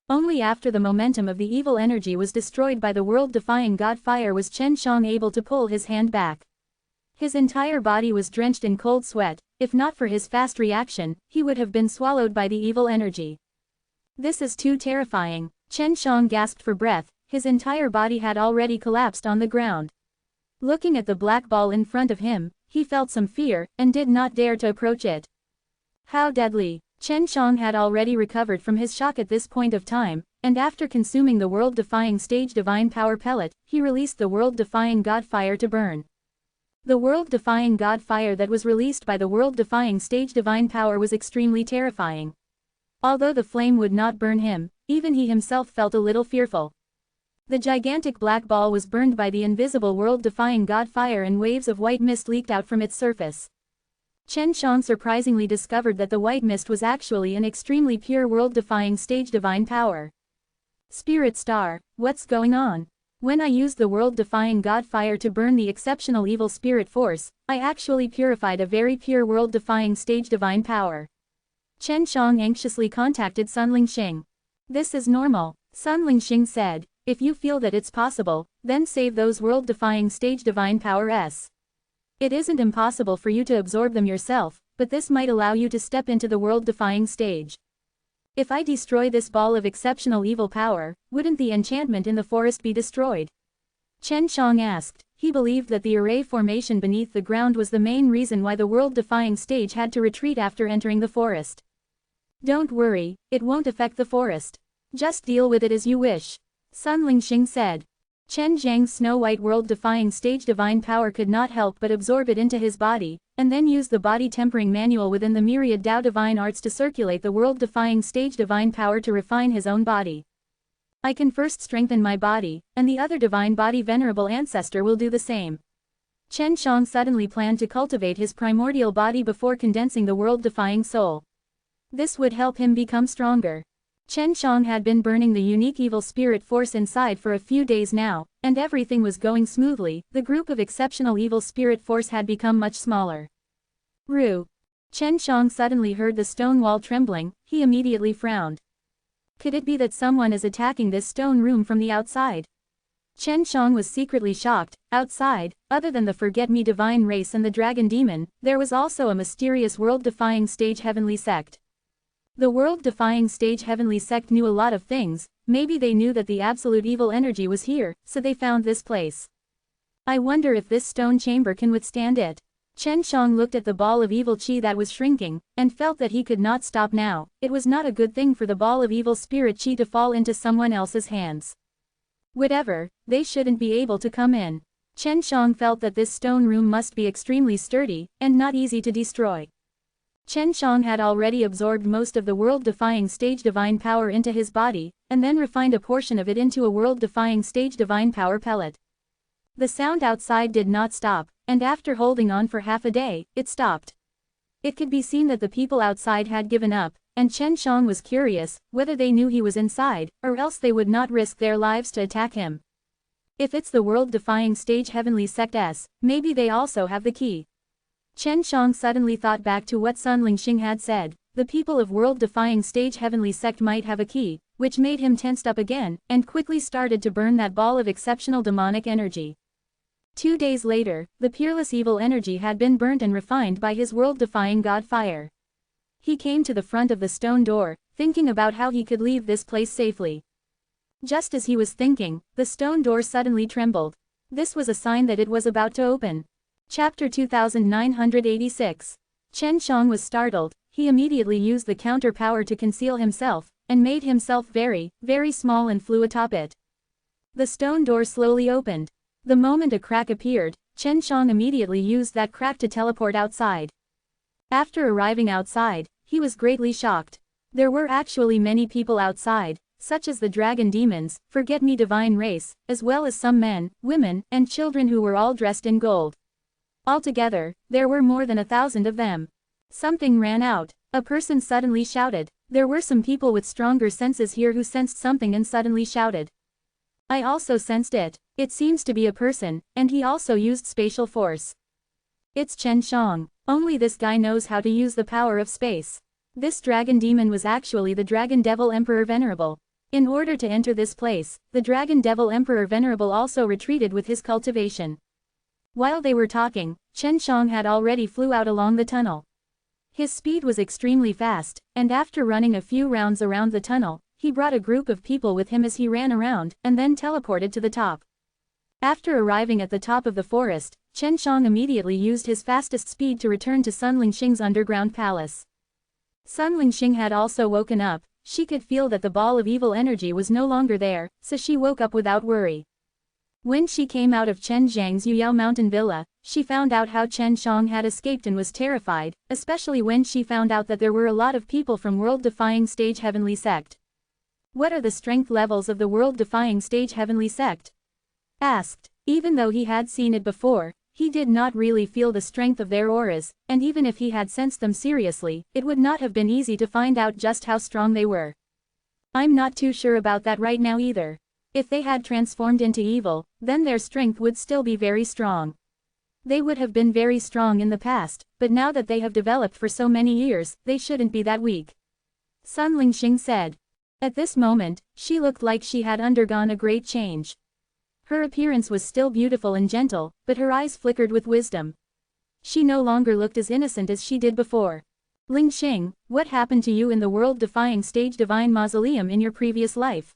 Speaker 1: Only after the momentum of the evil energy was destroyed by the world-defying God Fire was Chen Shang able to pull his hand back. His entire body was drenched in cold sweat, if not for his fast reaction, he would have been swallowed by the evil energy. This is too terrifying. Chen Shang gasped for breath, his entire body had already collapsed on the ground. Looking at the black ball in front of him, he felt some fear, and did not dare to approach it. How deadly! Chen Shang had already recovered from his shock at this point of time, and after consuming the world-defying stage divine power pellet, he released the world-defying God Fire to burn. The world-defying God Fire that was released by the world-defying stage divine power was extremely terrifying. Although the flame would not burn him, even he himself felt a little fearful. The gigantic black ball was burned by the invisible world-defying God Fire and waves of white mist leaked out from its surface. Chen Shang surprisingly discovered that the white mist was actually an extremely pure world-defying stage divine power. Spirit Star, what's going on? When I used the world-defying God Fire to burn the exceptional evil spirit force, I actually purified a very pure world-defying stage divine power. Chen Shang anxiously contacted Sun Lingxing. This is normal, Sun Lingxing said. If you feel that it's possible, then save those world-defying stage divine power S. It isn't impossible for you to absorb them yourself, but this might allow you to step into the world-defying stage. If I destroy this ball of exceptional evil power, wouldn't the enchantment in the forest be destroyed? Chen Shang asked. He believed that the array formation beneath the ground was the main reason why the world-defying stage had to retreat after entering the forest. Don't worry, it won't affect the forest. Just deal with it as you wish. Sun Lingxing said. Chen Zhang's snow-white world-defying stage divine power could not help but absorb it into his body, and then use the body tempering manual within the myriad Tao divine arts to circulate the world-defying stage divine power to refine his own body. I can first strengthen my body, and the other divine body Venerable Ancestor will do the same. Chen Shang suddenly planned to cultivate his primordial body before condensing the world-defying soul. This would help him become stronger. Chen Shang had been burning the unique evil spirit force inside for a few days now, and everything was going smoothly. The group of exceptional evil spirit force had become much smaller. Ru. Chen Shang suddenly heard the stone wall trembling, he immediately frowned. Could it be that someone is attacking this stone room from the outside? Chen Shang was secretly shocked. Outside, other than the forget-me divine race and the dragon demon, there was also a mysterious world-defying stage heavenly sect. The world-defying stage heavenly sect knew a lot of things, maybe they knew that the absolute evil energy was here, so they found this place. I wonder if this stone chamber can withstand it. Chen Shang looked at the ball of evil Qi that was shrinking, and felt that he could not stop now. It was not a good thing for the ball of evil spirit Qi to fall into someone else's hands. Whatever, they shouldn't be able to come in. Chen Shang felt that this stone room must be extremely sturdy, and not easy to destroy. Chen Shang had already absorbed most of the world-defying stage divine power into his body, and then refined a portion of it into a world-defying stage divine power pellet. The sound outside did not stop, and after holding on for half a day, it stopped. It could be seen that the people outside had given up, and Chen Shang was curious whether they knew he was inside, or else they would not risk their lives to attack him. If it's the world-defying stage heavenly sect S, maybe they also have the key. Chen Shang suddenly thought back to what Sun Lingxing had said. The people of world-defying stage heavenly sect might have a key, which made him tensed up again, and quickly started to burn that ball of exceptional demonic energy. 2 days later, the peerless evil energy had been burnt and refined by his world-defying god fire. He came to the front of the stone door, thinking about how he could leave this place safely. Just as he was thinking, the stone door suddenly trembled. This was a sign that it was about to open. Chapter 2986. Chen Shang was startled. He immediately used the counter power to conceal himself, and made himself very, very small and flew atop it. The stone door slowly opened. The moment a crack appeared, Chen Shang immediately used that crack to teleport outside. After arriving outside, he was greatly shocked. There were actually many people outside, such as the dragon demons, forget-me divine race, as well as some men, women, and children who were all dressed in gold. Altogether, there were more than 1,000 of them. Something ran out. A person suddenly shouted. There were some people with stronger senses here who sensed something and suddenly shouted. I also sensed it. It seems to be a person, and he also used spatial force. It's Chen Shang. Only this guy knows how to use the power of space. This dragon demon was actually the Dragon Devil Emperor Venerable. In order to enter this place, the Dragon Devil Emperor Venerable also retreated with his cultivation. While they were talking, Chen Shang had already flew out along the tunnel. His speed was extremely fast, and after running a few rounds around the tunnel, he brought a group of people with him as he ran around, and then teleported to the top. After arriving at the top of the forest, Chen Shang immediately used his fastest speed to return to Sun Lingxing's underground palace. Sun Lingxing had also woken up. She could feel that the ball of evil energy was no longer there, so she woke up without worry. When she came out of Chen Zhang's Yuyao Mountain Villa, she found out how Chen Shang had escaped and was terrified, especially when she found out that there were a lot of people from world-defying stage heavenly sect. What are the strength levels of the world-defying stage heavenly sect? Asked. Even though he had seen it before, he did not really feel the strength of their auras, and even if he had sensed them seriously, it would not have been easy to find out just how strong they were. I'm not too sure about that right now either. If they had transformed into evil, then their strength would still be very strong. They would have been very strong in the past, but now that they have developed for so many years, they shouldn't be that weak. Sun Lingxing said. At this moment, she looked like she had undergone a great change. Her appearance was still beautiful and gentle, but her eyes flickered with wisdom. She no longer looked as innocent as she did before. Lingxing, what happened to you in the world-defying stage divine mausoleum in your previous life?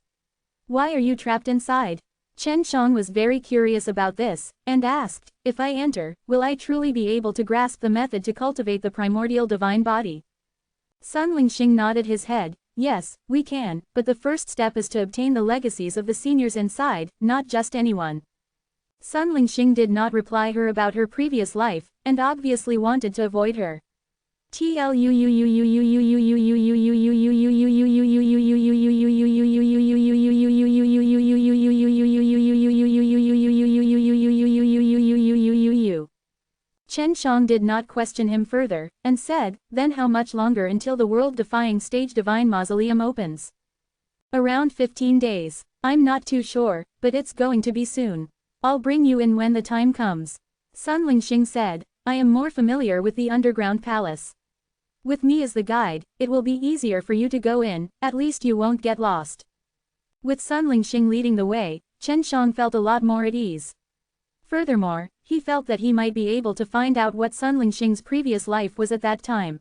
Speaker 1: Why are you trapped inside? Chen Shang was very curious about this, and asked, if I enter, will I truly be able to grasp the method to cultivate the primordial divine body? Sun Lingxing nodded his head. Yes, we can, but the first step is to obtain the legacies of the seniors inside, not just anyone. Sun Lingxing did not reply her about her previous life, and obviously wanted to avoid her. Chen Shang did not question him further, and said, then how much longer until the world-defying stage divine mausoleum opens? Around 15 days. I'm not too sure, but it's going to be soon. I'll bring you in when the time comes. Sun Lingxing said, I am more familiar with the underground palace. With me as the guide, it will be easier for you to go in, at least you won't get lost. With Sun Lingxing leading the way, Chen Shang felt a lot more at ease. Furthermore, he felt that he might be able to find out what Sun Lingxing's previous life was at that time.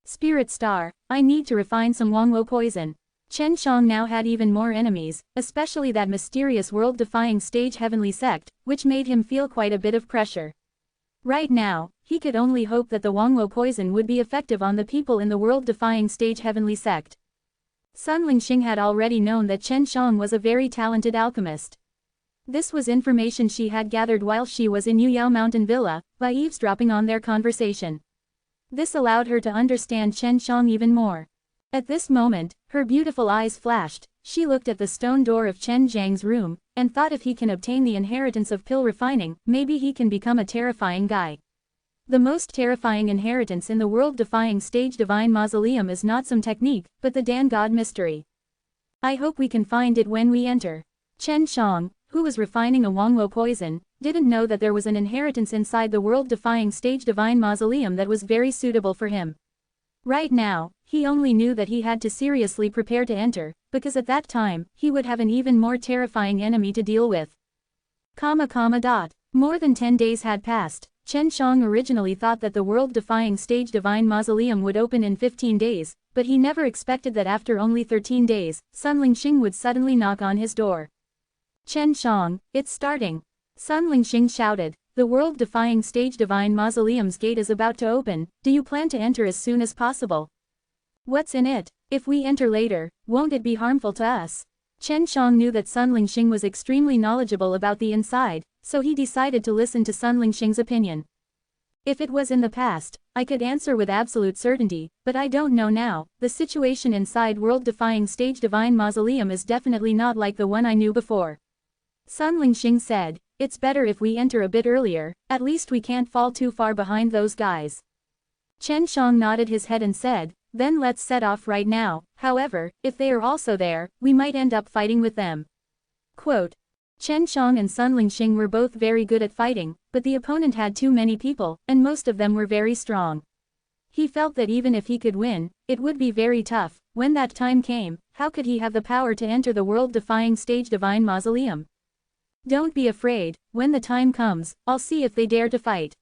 Speaker 1: Spirit Star, I need to refine some Wangwo poison. Chen Shang now had even more enemies, especially that mysterious world-defying stage heavenly sect, which made him feel quite a bit of pressure. Right now, he could only hope that the Wangwo poison would be effective on the people in the world-defying stage heavenly sect. Sun Lingxing had already known that Chen Shang was a very talented alchemist. This was information she had gathered while she was in Yuyao Mountain Villa, by eavesdropping on their conversation. This allowed her to understand Chen Shang even more. At this moment, her beautiful eyes flashed. She looked at the stone door of Chen Zhang's room, and thought if he can obtain the inheritance of pill refining, maybe he can become a terrifying guy. The most terrifying inheritance in the world-defying stage divine mausoleum is not some technique, but the Dan God mystery. I hope we can find it when we enter. Chen Shang, who was refining a Wangwo poison, didn't know that there was an inheritance inside the world-defying stage divine mausoleum that was very suitable for him. Right now, he only knew that he had to seriously prepare to enter, because at that time, he would have an even more terrifying enemy to deal with. More than 10 days had passed. Chen Shang originally thought that the world-defying stage divine mausoleum would open in 15 days, but he never expected that after only 13 days, Sun Lingxing would suddenly knock on his door. Chen Shang, it's starting. Sun Lingxing shouted. The world-defying stage divine mausoleum's gate is about to open. Do you plan to enter as soon as possible? What's in it? If we enter later, won't it be harmful to us? Chen Shang knew that Sun Lingxing was extremely knowledgeable about the inside, so he decided to listen to Sun Lingxing's opinion. If it was in the past, I could answer with absolute certainty, but I don't know now. The situation inside world-defying stage divine mausoleum is definitely not like the one I knew before. Sun Lingxing said, it's better if we enter a bit earlier, at least we can't fall too far behind those guys. Chen Shang nodded his head and said, then let's set off right now. However, if they are also there, we might end up fighting with them. Quote. Chen Shang and Sun Lingxing were both very good at fighting, but the opponent had too many people, and most of them were very strong. He felt that even if he could win, it would be very tough. When that time came, how could he have the power to enter the world-defying stage divine mausoleum? Don't be afraid, when the time comes, I'll see if they dare to fight.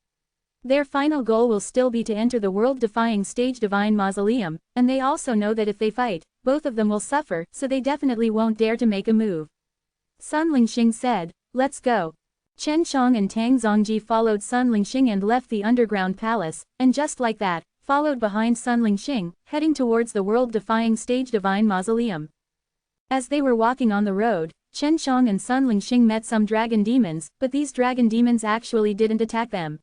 Speaker 1: Their final goal will still be to enter the world-defying stage divine mausoleum, and they also know that if they fight, both of them will suffer, so they definitely won't dare to make a move. Sun Lingxing said, let's go. Chen Shang and Tang Zongji followed Sun Lingxing and left the underground palace, and just like that, followed behind Sun Lingxing, heading towards the world-defying stage divine mausoleum. As they were walking on the road, Chen Shang and Sun Lingxing met some dragon demons, but these dragon demons actually didn't attack them.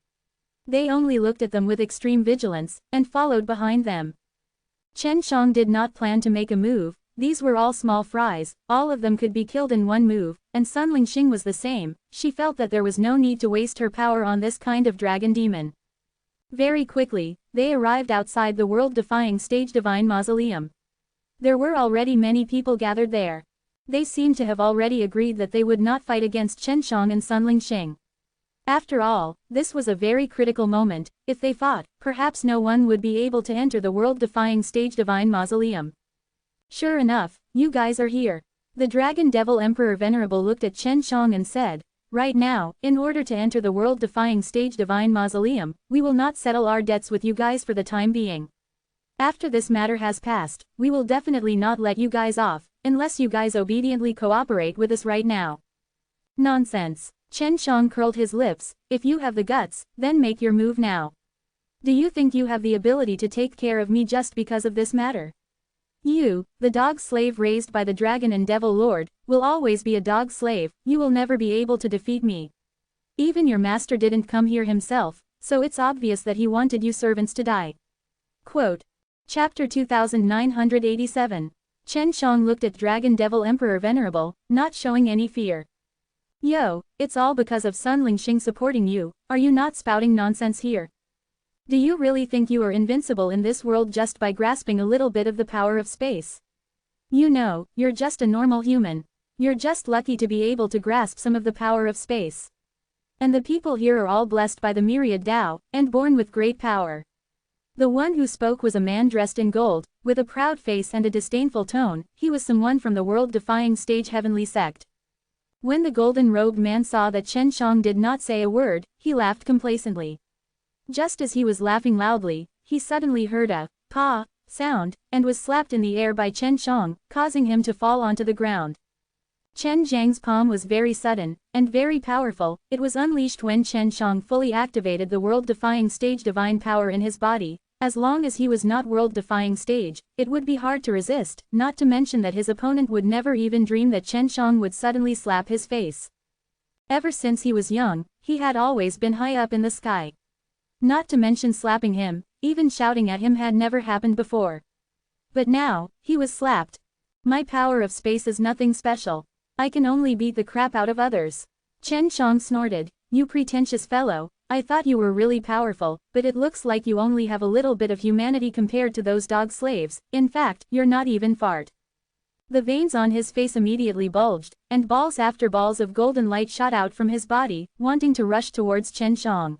Speaker 1: They only looked at them with extreme vigilance, and followed behind them. Chen Shang did not plan to make a move. These were all small fries, all of them could be killed in one move, and Sun Lingxing was the same. She felt that there was no need to waste her power on this kind of dragon demon. Very quickly, they arrived outside the world-defying stage divine mausoleum. There were already many people gathered there. They seemed to have already agreed that they would not fight against Chen Shang and Sun Lingxing. After all, this was a very critical moment. If they fought, perhaps no one would be able to enter the world-defying stage divine mausoleum. Sure enough, you guys are here. The Dragon Devil Emperor Venerable looked at Chen Shang and said, right now, in order to enter the world-defying stage divine mausoleum, we will not settle our debts with you guys for the time being. After this matter has passed, we will definitely not let you guys off, unless you guys obediently cooperate with us right now. Nonsense. Chen Shang curled his lips. If you have the guts, then make your move now. Do you think you have the ability to take care of me just because of this matter? You, the dog slave raised by the dragon and devil lord, will always be a dog slave. You will never be able to defeat me. Even your master didn't come here himself, so it's obvious that he wanted you servants to die. Quote. Chapter 2987. Chen Shang looked at Dragon Devil Emperor Venerable, not showing any fear. Yo, it's all because of Sun Lingxing supporting you. Are you not spouting nonsense here? Do you really think you are invincible in this world just by grasping a little bit of the power of space? You know, you're just a normal human. You're just lucky to be able to grasp some of the power of space. And the people here are all blessed by the myriad Tao, and born with great power. The one who spoke was a man dressed in gold, with a proud face and a disdainful tone. He was someone from the world-defying stage heavenly sect. When the golden-robed man saw that Chen Shang did not say a word, he laughed complacently. Just as he was laughing loudly, he suddenly heard a "pa" sound, and was slapped in the air by Chen Shang, causing him to fall onto the ground. Chen Zhang's palm was very sudden, and very powerful. It was unleashed when Chen Shang fully activated the world-defying stage divine power in his body. As long as he was not world-defying stage, it would be hard to resist, not to mention that his opponent would never even dream that Chen Shang would suddenly slap his face. Ever since he was young, he had always been high up in the sky. Not to mention slapping him, even shouting at him had never happened before. But now, he was slapped. My power of space is nothing special. I can only beat the crap out of others. Chen Shang snorted, you pretentious fellow, I thought you were really powerful, but it looks like you only have a little bit of humanity compared to those dog slaves, in fact, you're not even fart. The veins on his face immediately bulged, and balls after balls of golden light shot out from his body, wanting to rush towards Chen Shang.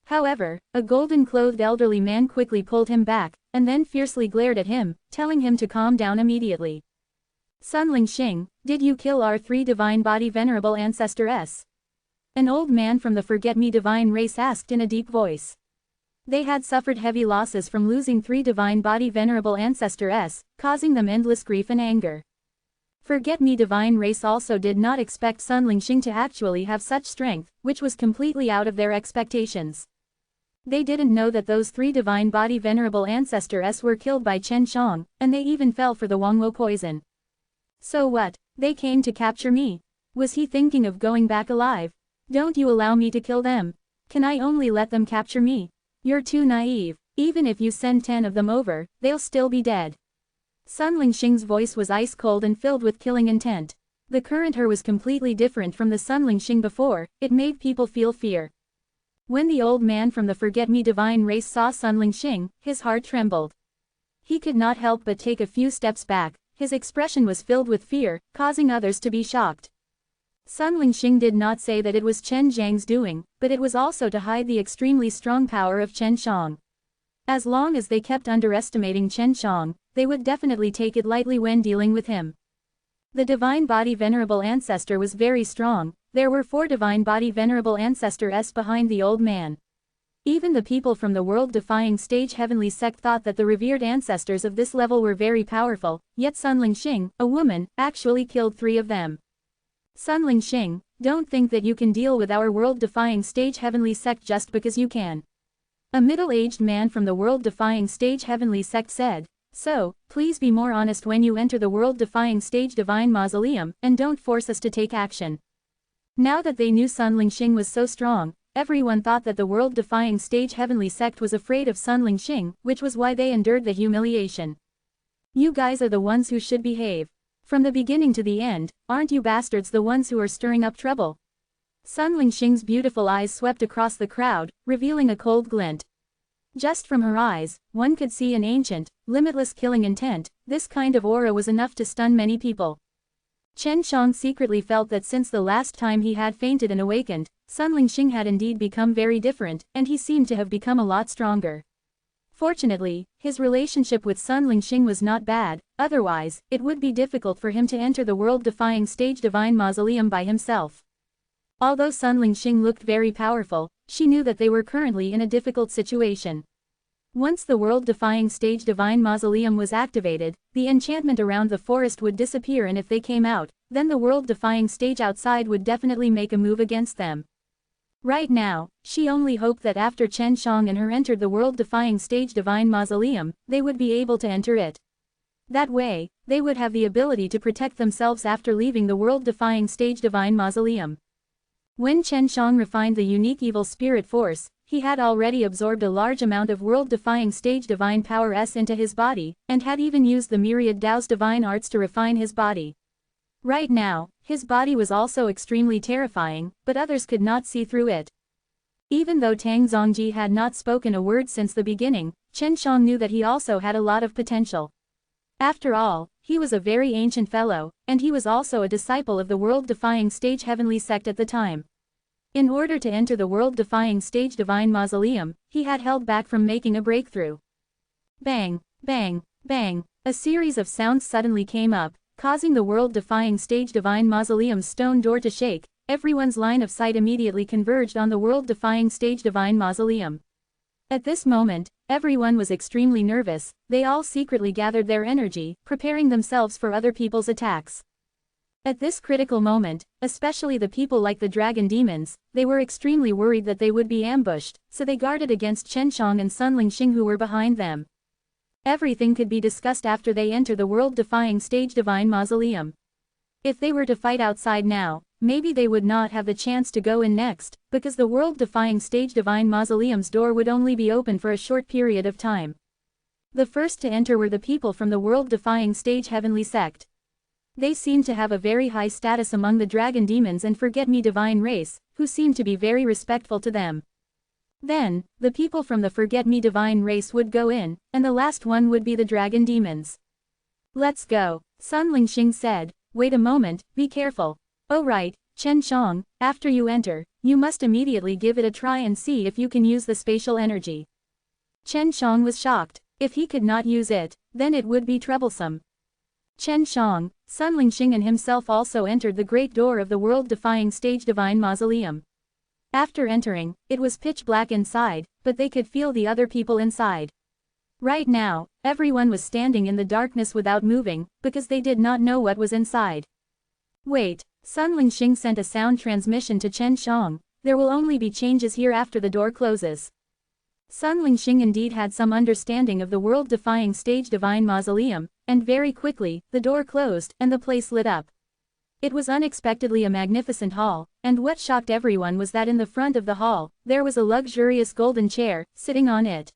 Speaker 1: However, a golden-clothed elderly man quickly pulled him back, and then fiercely glared at him, telling him to calm down immediately. Sun Lingxing, did you kill our 3 divine body venerable ancestors? An old man from the Forget-Me divine race asked in a deep voice. They had suffered heavy losses from losing 3 divine body venerable ancestors, causing them endless grief and anger. Forget-Me divine race also did not expect Sun Lingxing to actually have such strength, which was completely out of their expectations. They didn't know that those 3 divine body venerable ancestors were killed by Chen Shang, and they even fell for the Wangwo poison. So what? They came to capture me. Was he thinking of going back alive? Don't you allow me to kill them. Can I only let them capture me? You're too naive. Even if you send 10 of them over, they'll still be dead. Sun Lingxing's voice was ice cold and filled with killing intent. The current her was completely different from the Sun Lingxing before, it made people feel fear. When the old man from the Forget-Me divine race saw Sun Lingxing, his heart trembled. He could not help but take a few steps back, his expression was filled with fear, causing others to be shocked. Sun Lingxing did not say that it was Chen Zhang's doing, but it was also to hide the extremely strong power of Chen Shang. As long as they kept underestimating Chen Shang, they would definitely take it lightly when dealing with him. The Divine Body Venerable Ancestor was very strong, there were 4 Divine Body Venerable Ancestors behind the old man. Even the people from the world-defying stage heavenly sect thought that the revered ancestors of this level were very powerful, yet Sun Lingxing, a woman, actually killed 3 of them. Sun Lingxing, don't think that you can deal with our world-defying stage heavenly sect just because you can. A middle-aged man from the world-defying stage heavenly sect said, so, please be more honest when you enter the world-defying stage divine mausoleum, and don't force us to take action. Now that they knew Sun Lingxing was so strong, everyone thought that the world-defying stage heavenly sect was afraid of Sun Lingxing, which was why they endured the humiliation. You guys are the ones who should behave. From the beginning to the end, aren't you bastards the ones who are stirring up trouble? Sun Lingxing's beautiful eyes swept across the crowd, revealing a cold glint. Just from her eyes, one could see an ancient, limitless killing intent. This kind of aura was enough to stun many people. Chen Shang secretly felt that since the last time he had fainted and awakened, Sun Lingxing had indeed become very different, and he seemed to have become a lot stronger. Fortunately, his relationship with Sun Lingxing was not bad, otherwise, it would be difficult for him to enter the world-defying stage divine mausoleum by himself. Although Sun Lingxing looked very powerful, she knew that they were currently in a difficult situation. Once the world-defying stage divine mausoleum was activated, the enchantment around the forest would disappear, and if they came out, then the world-defying stage outside would definitely make a move against them. Right now, she only hoped that after Chen Shang and her entered the world-defying stage divine mausoleum, they would be able to enter it. That way, they would have the ability to protect themselves after leaving the world-defying stage divine mausoleum. When Chen Shang refined the unique evil spirit force, he had already absorbed a large amount of world-defying stage divine power into his body, and had even used the myriad Tao's divine arts to refine his body. Right now, his body was also extremely terrifying, but others could not see through it. Even though Tang Zongji had not spoken a word since the beginning, Chen Shang knew that he also had a lot of potential. After all, he was a very ancient fellow, and he was also a disciple of the world-defying stage heavenly sect at the time. In order to enter the world-defying stage divine mausoleum, he had held back from making a breakthrough. Bang, bang, bang, a series of sounds suddenly came up, causing the world-defying stage divine mausoleum's stone door to shake. Everyone's line of sight immediately converged on the world-defying stage divine mausoleum. At this moment, everyone was extremely nervous. They all secretly gathered their energy, preparing themselves for other people's attacks. At this critical moment, especially the people like the dragon demons, they were extremely worried that they would be ambushed, so they guarded against Chen Shang and Sun Lingxing who were behind them. Everything could be discussed after they enter the world-defying stage divine mausoleum. If they were to fight outside now, maybe they would not have the chance to go in next, because the world-defying stage divine mausoleum's door would only be open for a short period of time. The first to enter were the people from the world-defying stage heavenly sect. They seemed to have a very high status among the dragon demons and forget-me divine race, who seemed to be very respectful to them. Then, the people from the forget-me divine race would go in, and the last one would be the dragon demons. Let's go, Sun Lingxing said. Wait a moment, be careful. Oh right, Chen Shang, after you enter, you must immediately give it a try and see if you can use the spatial energy. Chen Shang was shocked. If he could not use it, then it would be troublesome. Chen Shang, Sun Lingxing and himself also entered the great door of the world-defying stage divine mausoleum. After entering, it was pitch black inside, but they could feel the other people inside. Right now, everyone was standing in the darkness without moving, because they did not know what was inside. Wait, Sun Lingxing sent a sound transmission to Chen Shang. There will only be changes here after the door closes. Sun Lingxing indeed had some understanding of the world-defying stage divine mausoleum, and very quickly, the door closed, and the place lit up. It was unexpectedly a magnificent hall, and what shocked everyone was that in the front of the hall, there was a luxurious golden chair, sitting on it.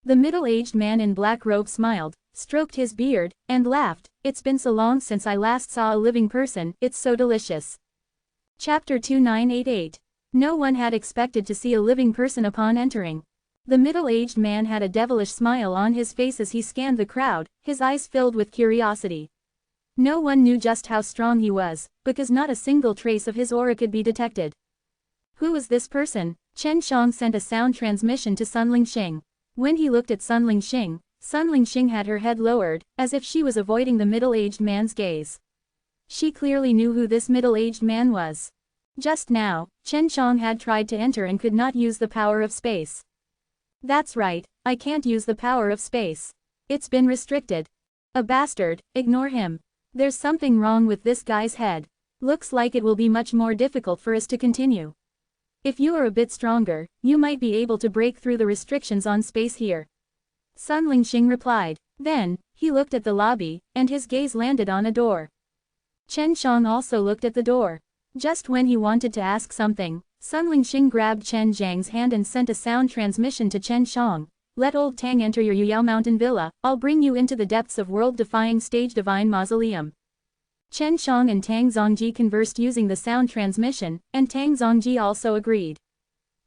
Speaker 1: The middle-aged man in black robe smiled, stroked his beard, and laughed. It's been so long since I last saw a living person, it's so delicious. Chapter 2988. No one had expected to see a living person upon entering. The middle-aged man had a devilish smile on his face as he scanned the crowd, his eyes filled with curiosity. No one knew just how strong he was, because not a single trace of his aura could be detected. Who is this person? Chen Shang sent a sound transmission to Sun Lingxing. When he looked at Sun Lingxing had her head lowered, as if she was avoiding the middle-aged man's gaze. She clearly knew who this middle-aged man was. Just now, Chen Shang had tried to enter and could not use the power of space. That's right, I can't use the power of space. It's been restricted. A bastard, ignore him. There's something wrong with this guy's head. Looks like it will be much more difficult for us to continue. If you are a bit stronger, you might be able to break through the restrictions on space here. Sun Lingxing replied. Then, he looked at the lobby, and his gaze landed on a door. Chen Shang also looked at the door. Just when he wanted to ask something, Sun Lingxing grabbed Chen Zhang's hand and sent a sound transmission to Chen Shang. Let old Tang enter your Yuyao Mountain Villa, I'll bring you into the depths of world-defying stage divine mausoleum. Chen Shang and Tang Zongji conversed using the sound transmission, and Tang Zongji also agreed.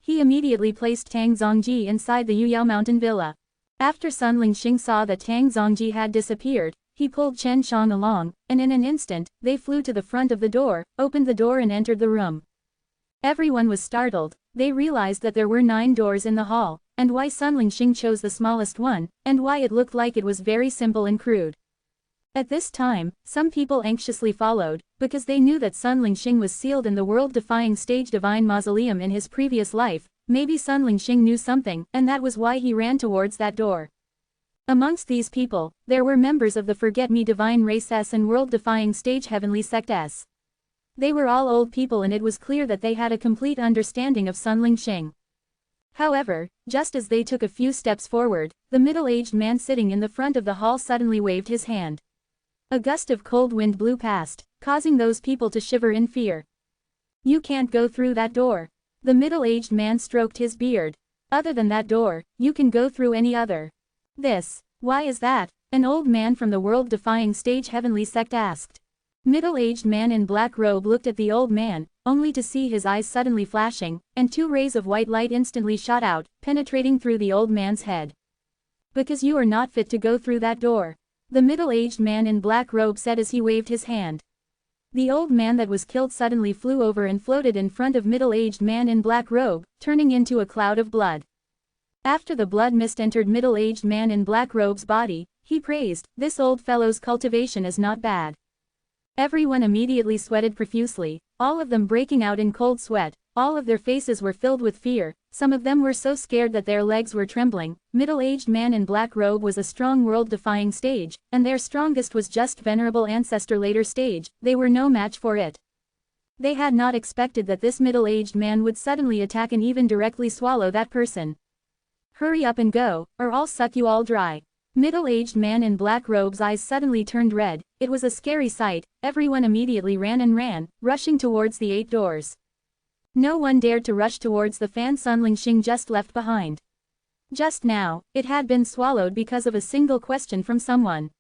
Speaker 1: He immediately placed Tang Zongji inside the Yuyao Mountain Villa. After Sun Lingxing saw that Tang Zongji had disappeared, he pulled Chen Shang along, and in an instant, they flew to the front of the door, opened the door and entered the room. Everyone was startled. They realized that there were 9 doors in the hall, and why Sun Lingxing chose the smallest one, and why it looked like it was very simple and crude. At this time, some people anxiously followed, because they knew that Sun Lingxing was sealed in the world-defying stage divine mausoleum in his previous life. Maybe Sun Lingxing knew something, and that was why he ran towards that door. Amongst these people, there were members of the Forget-Me Divine Race S and World-Defying Stage Heavenly Sect S. They were all old people and it was clear that they had a complete understanding of Sun Lingxing. However, just as they took a few steps forward, the middle-aged man sitting in the front of the hall suddenly waved his hand. A gust of cold wind blew past, causing those people to shiver in fear. You can't go through that door. The middle-aged man stroked his beard. Other than that door, you can go through any other. Why is that? An old man from the world-defying stage heavenly sect asked. Middle-aged man in black robe looked at the old man, only to see his eyes suddenly flashing, and 2 rays of white light instantly shot out, penetrating through the old man's head. Because you are not fit to go through that door. The middle-aged man in black robe said as he waved his hand. The old man that was killed suddenly flew over and floated in front of middle-aged man in black robe, turning into a cloud of blood. After the blood mist entered middle-aged man in black robe's body, he praised, "This old fellow's cultivation is not bad." Everyone immediately sweated profusely, all of them breaking out in cold sweat. All of their faces were filled with fear, some of them were so scared that their legs were trembling. Middle-aged man in black robe was a strong world-defying stage, and their strongest was just Venerable Ancestor later stage. They were no match for it. They had not expected that this middle-aged man would suddenly attack and even directly swallow that person. Hurry up and go, or I'll suck you all dry. Middle-aged man in black robe's eyes suddenly turned red. It was a scary sight. Everyone immediately ran, rushing towards the 8 doors. No one dared to rush towards the fan Sun Lingxing just left behind. Just now, it had been swallowed because of a single question from someone. ...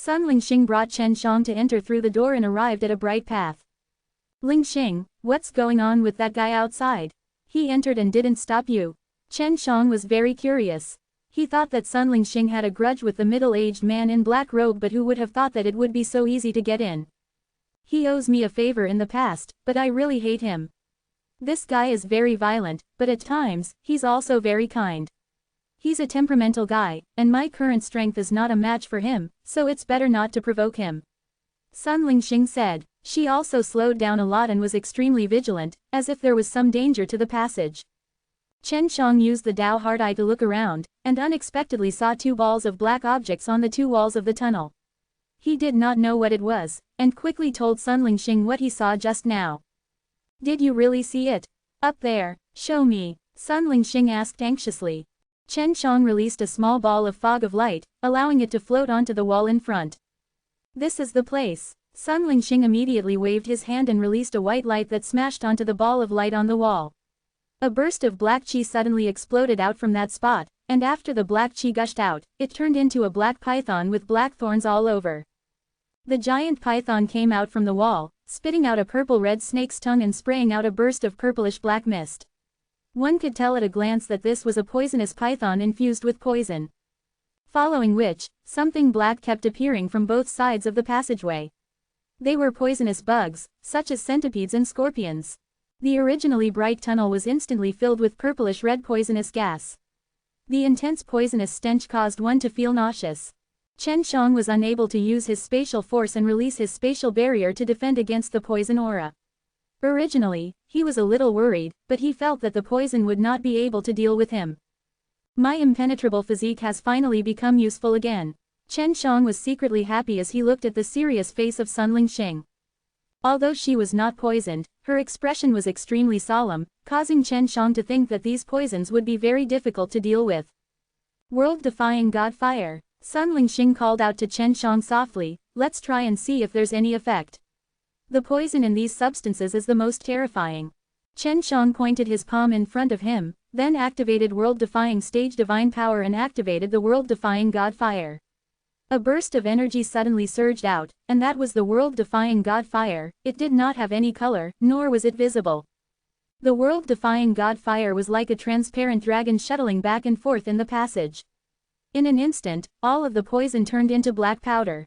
Speaker 1: Sun Lingxing brought Chen Shang to enter through the door and arrived at a bright path. Lingxing, what's going on with that guy outside? He entered and didn't stop you. Chen Shang was very curious. He thought that Sun Lingxing had a grudge with the middle-aged man in black robe, but who would have thought that it would be so easy to get in? He owes me a favor in the past, but I really hate him. This guy is very violent, but at times, he's also very kind. He's a temperamental guy, and my current strength is not a match for him, so it's better not to provoke him. Sun Lingxing said. She also slowed down a lot and was extremely vigilant, as if there was some danger to the passage. Chen Shang used the Dao Heart Eye to look around, and unexpectedly saw two balls of black objects on the two walls of the tunnel. He did not know what it was, and quickly told Sun Lingxing what he saw just now. Did you really see it? Up there, show me, Sun Lingxing asked anxiously. Chen Shang released a small ball of fog of light, allowing it to float onto the wall in front. This is the place. Sun Lingxing immediately waved his hand and released a white light that smashed onto the ball of light on the wall. A burst of black chi suddenly exploded out from that spot, and after the black chi gushed out, it turned into a black python with black thorns all over. The giant python came out from the wall, spitting out a purple-red snake's tongue and spraying out a burst of purplish-black mist. One could tell at a glance that this was a poisonous python infused with poison. Following which, something black kept appearing from both sides of the passageway. They were poisonous bugs, such as centipedes and scorpions. The originally bright tunnel was instantly filled with purplish-red poisonous gas. The intense poisonous stench caused one to feel nauseous. Chen Shang was unable to use his spatial force and release his spatial barrier to defend against the poison aura. Originally, he was a little worried, but he felt that the poison would not be able to deal with him. My impenetrable physique has finally become useful again. Chen Shang was secretly happy as he looked at the serious face of Sun Lingxing. Although she was not poisoned, her expression was extremely solemn, causing Chen Shang to think that these poisons would be very difficult to deal with. World-defying God Fire. Sun Lingxing called out to Chen Shang softly, let's try and see if there's any effect. The poison in these substances is the most terrifying. Chen Shang pointed his palm in front of him, then activated World-defying Stage Divine Power and activated the World-defying God Fire. A burst of energy suddenly surged out, and that was the world-defying God Fire. It did not have any color, nor was it visible. The world-defying God Fire was like a transparent dragon shuttling back and forth in the passage. In an instant, all of the poison turned into black powder.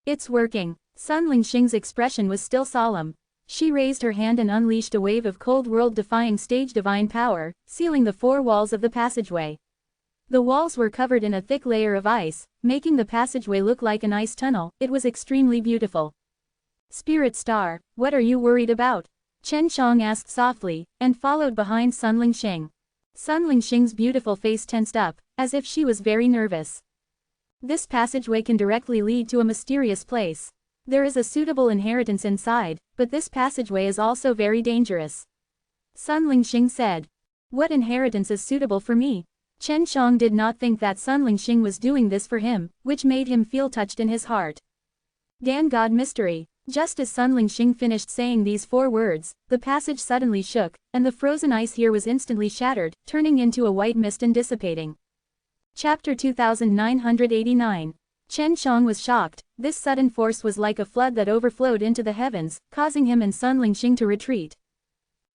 Speaker 1: It's working. Sun Lingxing's expression was still solemn. She raised her hand and unleashed a wave of cold world-defying Stage Divine Power, sealing the four walls of the passageway. The walls were covered in a thick layer of ice, making the passageway look like an ice tunnel. It was extremely beautiful. Spirit Star, what are you worried about? Chen Shang asked softly, and followed behind Sun Lingxing. Sun Lingxing's beautiful face tensed up, as if she was very nervous. This passageway can directly lead to a mysterious place. There is a suitable inheritance inside, but this passageway is also very dangerous. Sun Lingxing said. What inheritance is suitable for me? Chen Shang did not think that Sun Lingxing was doing this for him, which made him feel touched in his heart. Dan God Mystery. Just as Sun Lingxing finished saying these four words, the passage suddenly shook, and the frozen ice here was instantly shattered, turning into a white mist and dissipating. Chapter 2989. Chen Shang was shocked. This sudden force was like a flood that overflowed into the heavens, causing him and Sun Lingxing to retreat.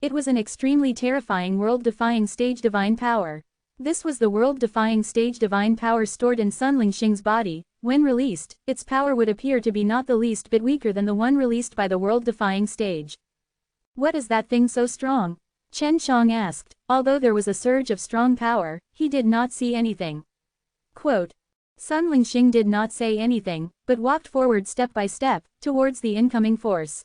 Speaker 1: It was an extremely terrifying world-defying Stage Divine Power. This was the world-defying Stage Divine Power stored in Sun Lingxing's body. When released, its power would appear to be not the least bit weaker than the one released by the world-defying stage. What is that thing so strong? Chen Shang asked. Although there was a surge of strong power, he did not see anything. Quote. Sun Lingxing did not say anything, but walked forward step by step, towards the incoming force.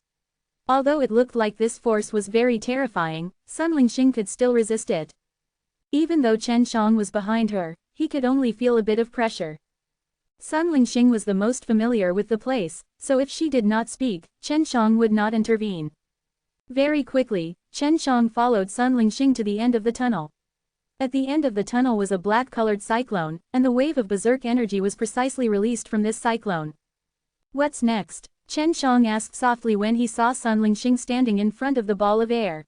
Speaker 1: Although it looked like this force was very terrifying, Sun Lingxing could still resist it. Even though Chen Shang was behind her, he could only feel a bit of pressure. Sun Lingxing was the most familiar with the place, so if she did not speak, Chen Shang would not intervene. Very quickly, Chen Shang followed Sun Lingxing to the end of the tunnel. At the end of the tunnel was a black-colored cyclone, and the wave of berserk energy was precisely released from this cyclone. What's next? Chen Shang asked softly when he saw Sun Lingxing standing in front of the ball of air.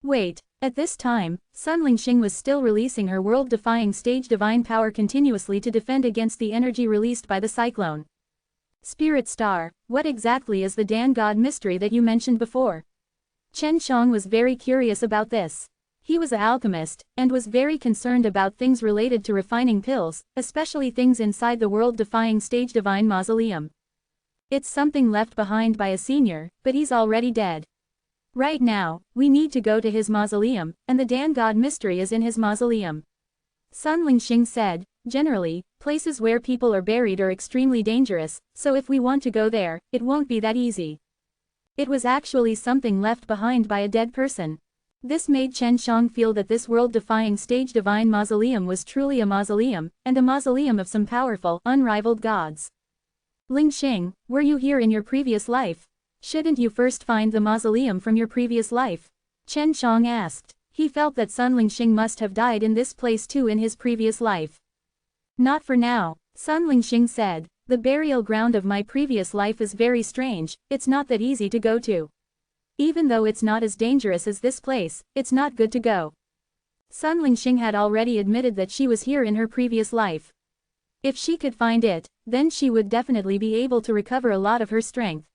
Speaker 1: Wait. At this time, Sun Lingxing was still releasing her world-defying Stage Divine Power continuously to defend against the energy released by the cyclone. Spirit Star, what exactly is the Dan God mystery that you mentioned before? Chen Shang was very curious about this. He was an alchemist, and was very concerned about things related to refining pills, especially things inside the world-defying stage Divine Mausoleum. It's something left behind by a senior, but he's already dead. Right now, we need to go to his mausoleum, and the Dan God mystery is in his mausoleum. Sun Lingxing said, generally, places where people are buried are extremely dangerous, so if we want to go there, it won't be that easy. It was actually something left behind by a dead person. This made Chen Shang feel that this world-defying stage Divine Mausoleum was truly a mausoleum, and a mausoleum of some powerful, unrivaled gods. Lingxing, were you here in your previous life? Shouldn't you first find the mausoleum from your previous life? Chen Shang asked. He felt that Sun Lingxing must have died in this place too in his previous life. Not for now, Sun Lingxing said. The burial ground of my previous life is very strange, it's not that easy to go to. Even though it's not as dangerous as this place, it's not good to go. Sun Lingxing had already admitted that she was here in her previous life. If she could find it, then she would definitely be able to recover a lot of her strength.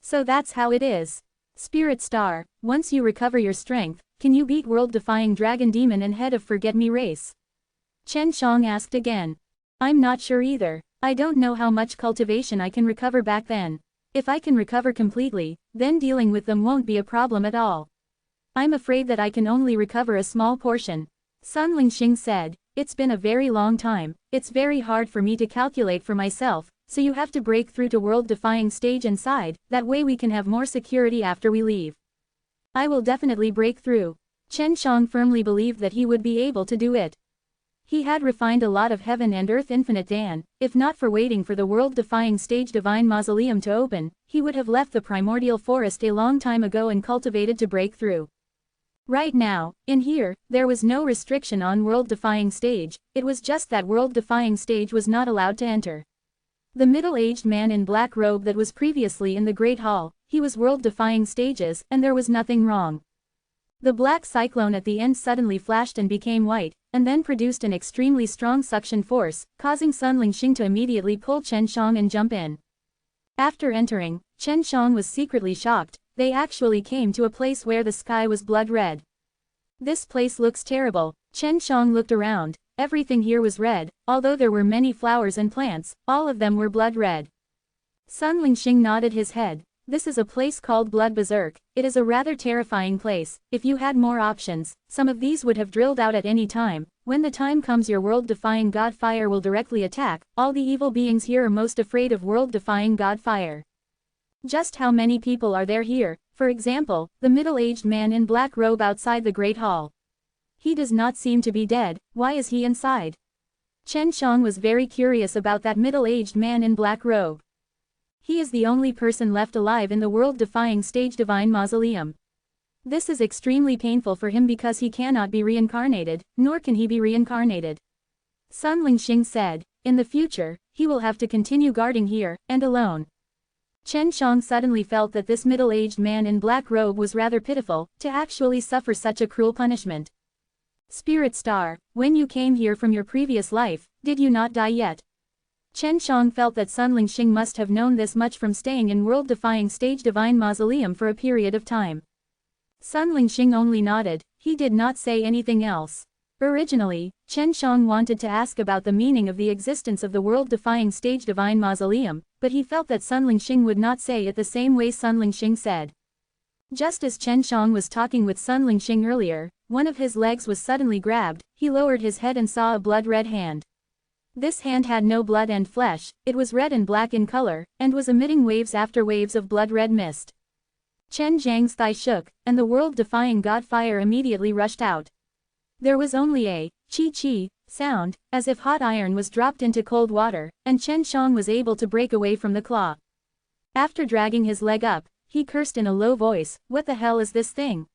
Speaker 1: So that's how it is. Spirit Star, once you recover your strength, can you beat world-defying dragon demon and head of Forget-Me race? Chen Shang asked again. I'm not sure either. I don't know how much cultivation I can recover back then. If I can recover completely, then dealing with them won't be a problem at all. I'm afraid that I can only recover a small portion. Sun Lingxing said, it's been a very long time, it's very hard for me to calculate for myself, so you have to break through to world-defying stage inside, that way we can have more security after we leave. I will definitely break through. Chen Shang firmly believed that he would be able to do it. He had refined a lot of heaven and earth infinite Dan, if not for waiting for the world-defying stage Divine Mausoleum to open, he would have left the primordial forest a long time ago and cultivated to break through. Right now, in here, there was no restriction on world-defying stage, it was just that world-defying stage was not allowed to enter. The middle-aged man in black robe that was previously in the Great Hall, he was world-defying stages, and there was nothing wrong. The black cyclone at the end suddenly flashed and became white, and then produced an extremely strong suction force, causing Sun Lingxing to immediately pull Chen Shang and jump in. After entering, Chen Shang was secretly shocked. They actually came to a place where the sky was blood red. This place looks terrible. Chen Shang looked around. Everything here was red, although there were many flowers and plants, all of them were blood red. Sun Lingxing nodded his head. This is a place called Blood Berserk. It is a rather terrifying place. If you had more options, some of these would have drilled out at any time. When the time comes, your world-defying god fire will directly attack. All the evil beings here are most afraid of world-defying god fire. Just how many people are there here? For example, the middle-aged man in black robe outside the Great Hall. He does not seem to be dead. Why is he inside? Chen Shang was very curious about that middle-aged man in black robe. He is the only person left alive in the world-defying stage Divine Mausoleum. This is extremely painful for him because he cannot be reincarnated, nor can he be reincarnated. Sun Lingxing said, in the future, he will have to continue guarding here, and alone. Chen Shang suddenly felt that this middle-aged man in black robe was rather pitiful, to actually suffer such a cruel punishment. Spirit Star, when you came here from your previous life, did you not die yet? Chen Shang felt that Sun Lingxing must have known this much from staying in world-defying stage Divine Mausoleum for a period of time. Sun Lingxing only nodded, he did not say anything else. Originally, Chen Shang wanted to ask about the meaning of the existence of the world-defying stage Divine Mausoleum, but he felt that Sun Lingxing would not say it the same way Sun Lingxing said. Just as Chen Shang was talking with Sun Lingxing earlier, one of his legs was suddenly grabbed, he lowered his head and saw a blood-red hand. This hand had no blood and flesh, it was red and black in color, and was emitting waves after waves of blood-red mist. Chen Zhang's thigh shook, and the world-defying god fire immediately rushed out. There was only a chi-chi sound, as if hot iron was dropped into cold water, and Chen Shang was able to break away from the claw. After dragging his leg up, he cursed in a low voice, "What the hell is this thing?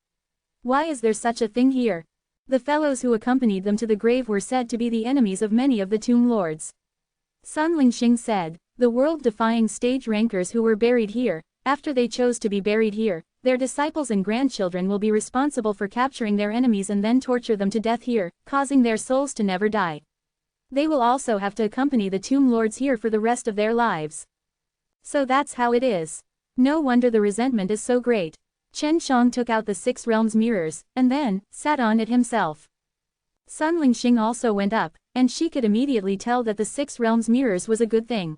Speaker 1: Why is there such a thing here?" The fellows who accompanied them to the grave were said to be the enemies of many of the tomb lords. Sun Lingxing said, the world-defying stage rankers who were buried here, after they chose to be buried here, their disciples and grandchildren will be responsible for capturing their enemies and then torture them to death here, causing their souls to never die. They will also have to accompany the tomb lords here for the rest of their lives. So that's how it is. No wonder the resentment is so great. Chen Shang took out the 6 realms mirrors, and then, sat on it himself. Sun Lingxing also went up, and she could immediately tell that the 6 realms mirrors was a good thing.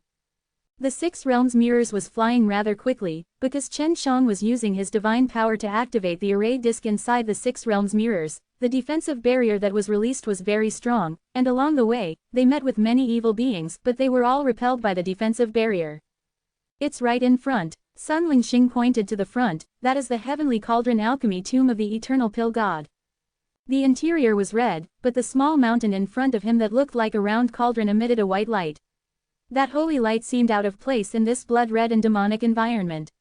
Speaker 1: The 6 realms mirrors was flying rather quickly, because Chen Shang was using his divine power to activate the array disc inside the 6 realms mirrors. The defensive barrier that was released was very strong, and along the way, they met with many evil beings, but they were all repelled by the defensive barrier. It's right in front. Sun Lingxing pointed to the front, that is the heavenly cauldron alchemy tomb of the eternal pill god. The interior was red, but the small mountain in front of him that looked like a round cauldron emitted a white light. That holy light seemed out of place in this blood-red and demonic environment.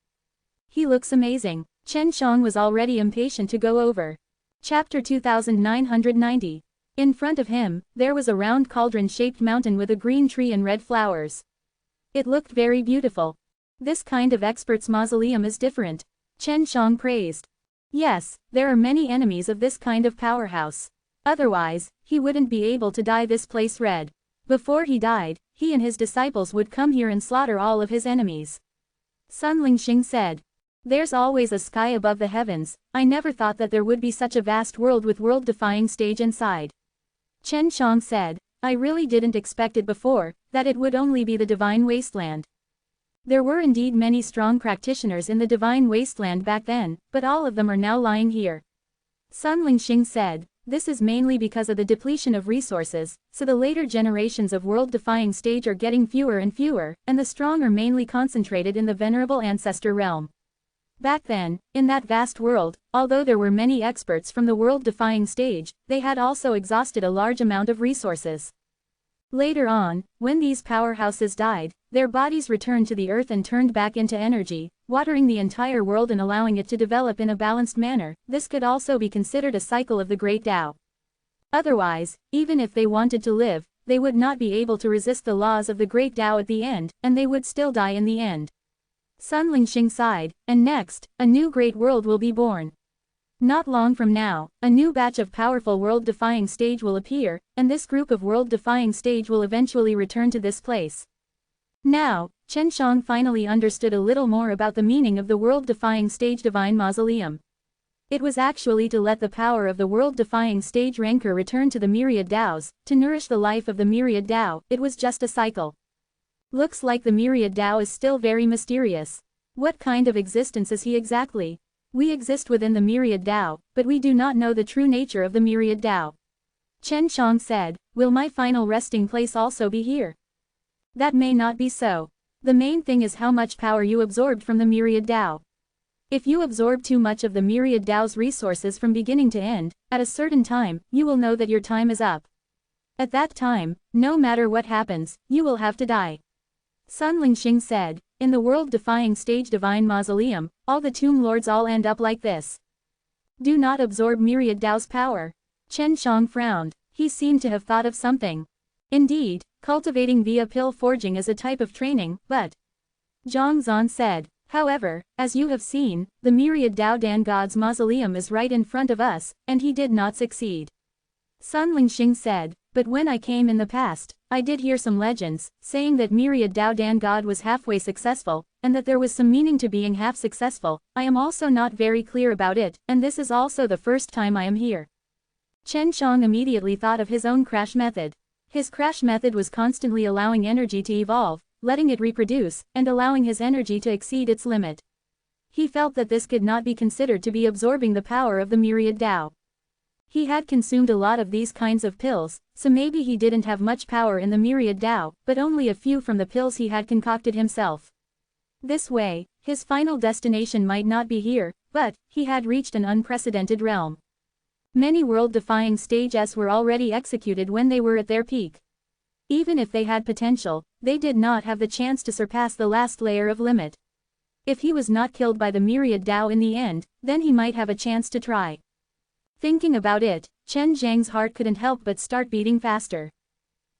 Speaker 1: He looks amazing. Chen Shang was already impatient to go over. Chapter 2990. In front of him, there was a round cauldron-shaped mountain with a green tree and red flowers. It looked very beautiful. This kind of expert's mausoleum is different. Chen Shang praised. Yes, there are many enemies of this kind of powerhouse. Otherwise, he wouldn't be able to dye this place red. Before he died, he and his disciples would come here and slaughter all of his enemies. Sun Lingxing said. There's always a sky above the heavens. I never thought that there would be such a vast world with world-defying stage inside. Chen Shang said, I really didn't expect it before, that it would only be the divine wasteland. There were indeed many strong practitioners in the divine wasteland back then, but all of them are now lying here. Sun Lingxing said, this is mainly because of the depletion of resources, so the later generations of world-defying stage are getting fewer and fewer, and the strong are mainly concentrated in the Venerable Ancestor realm. Back then, in that vast world, although there were many experts from the world-defying stage, they had also exhausted a large amount of resources. Later on, when these powerhouses died, their bodies returned to the earth and turned back into energy, watering the entire world and allowing it to develop in a balanced manner. This could also be considered a cycle of the Great Tao. Otherwise, even if they wanted to live, they would not be able to resist the laws of the Great Tao at the end, and they would still die in the end. Sun Lingxing sighed, and next, a new great world will be born. Not long from now, a new batch of powerful world-defying stage will appear, and this group of world-defying stage will eventually return to this place. Now, Chen Shang finally understood a little more about the meaning of the world-defying stage divine mausoleum. It was actually to let the power of the world-defying stage rancor return to the myriad Taos, to nourish the life of the myriad Tao. It was just a cycle. Looks like the myriad Tao is still very mysterious. What kind of existence is he exactly? We exist within the myriad Tao, but we do not know the true nature of the myriad Tao. Chen Shang said, will my final resting place also be here? That may not be so. The main thing is how much power you absorbed from the myriad Tao. If you absorb too much of the myriad Tao's resources from beginning to end, at a certain time, you will know that your time is up. At that time, no matter what happens, you will have to die. Sun Lingxing said, in the world-defying stage divine mausoleum, all the tomb lords all end up like this. Do not absorb myriad Tao's power. Chen Shang frowned. He seemed to have thought of something. Indeed, cultivating via pill forging is a type of training, but Zhang Zan said, however, as you have seen, the myriad Tao Dan God's mausoleum is right in front of us, and he did not succeed. Sun Lingxing said, but when I came in the past, I did hear some legends, saying that myriad Tao Dan God was halfway successful, and that there was some meaning to being half successful. I am also not very clear about it, and this is also the first time I am here. Chen Shang immediately thought of his own crash method. His crash method was constantly allowing energy to evolve, letting it reproduce, and allowing his energy to exceed its limit. He felt that this could not be considered to be absorbing the power of the myriad Tao. He had consumed a lot of these kinds of pills, so maybe he didn't have much power in the myriad Tao, but only a few from the pills he had concocted himself. This way, his final destination might not be here, but he had reached an unprecedented realm. Many world-defying stages were already executed when they were at their peak. Even if they had potential, they did not have the chance to surpass the last layer of limit. If he was not killed by the myriad Tao in the end, then he might have a chance to try. Thinking about it, Chen Zhang's heart couldn't help but start beating faster.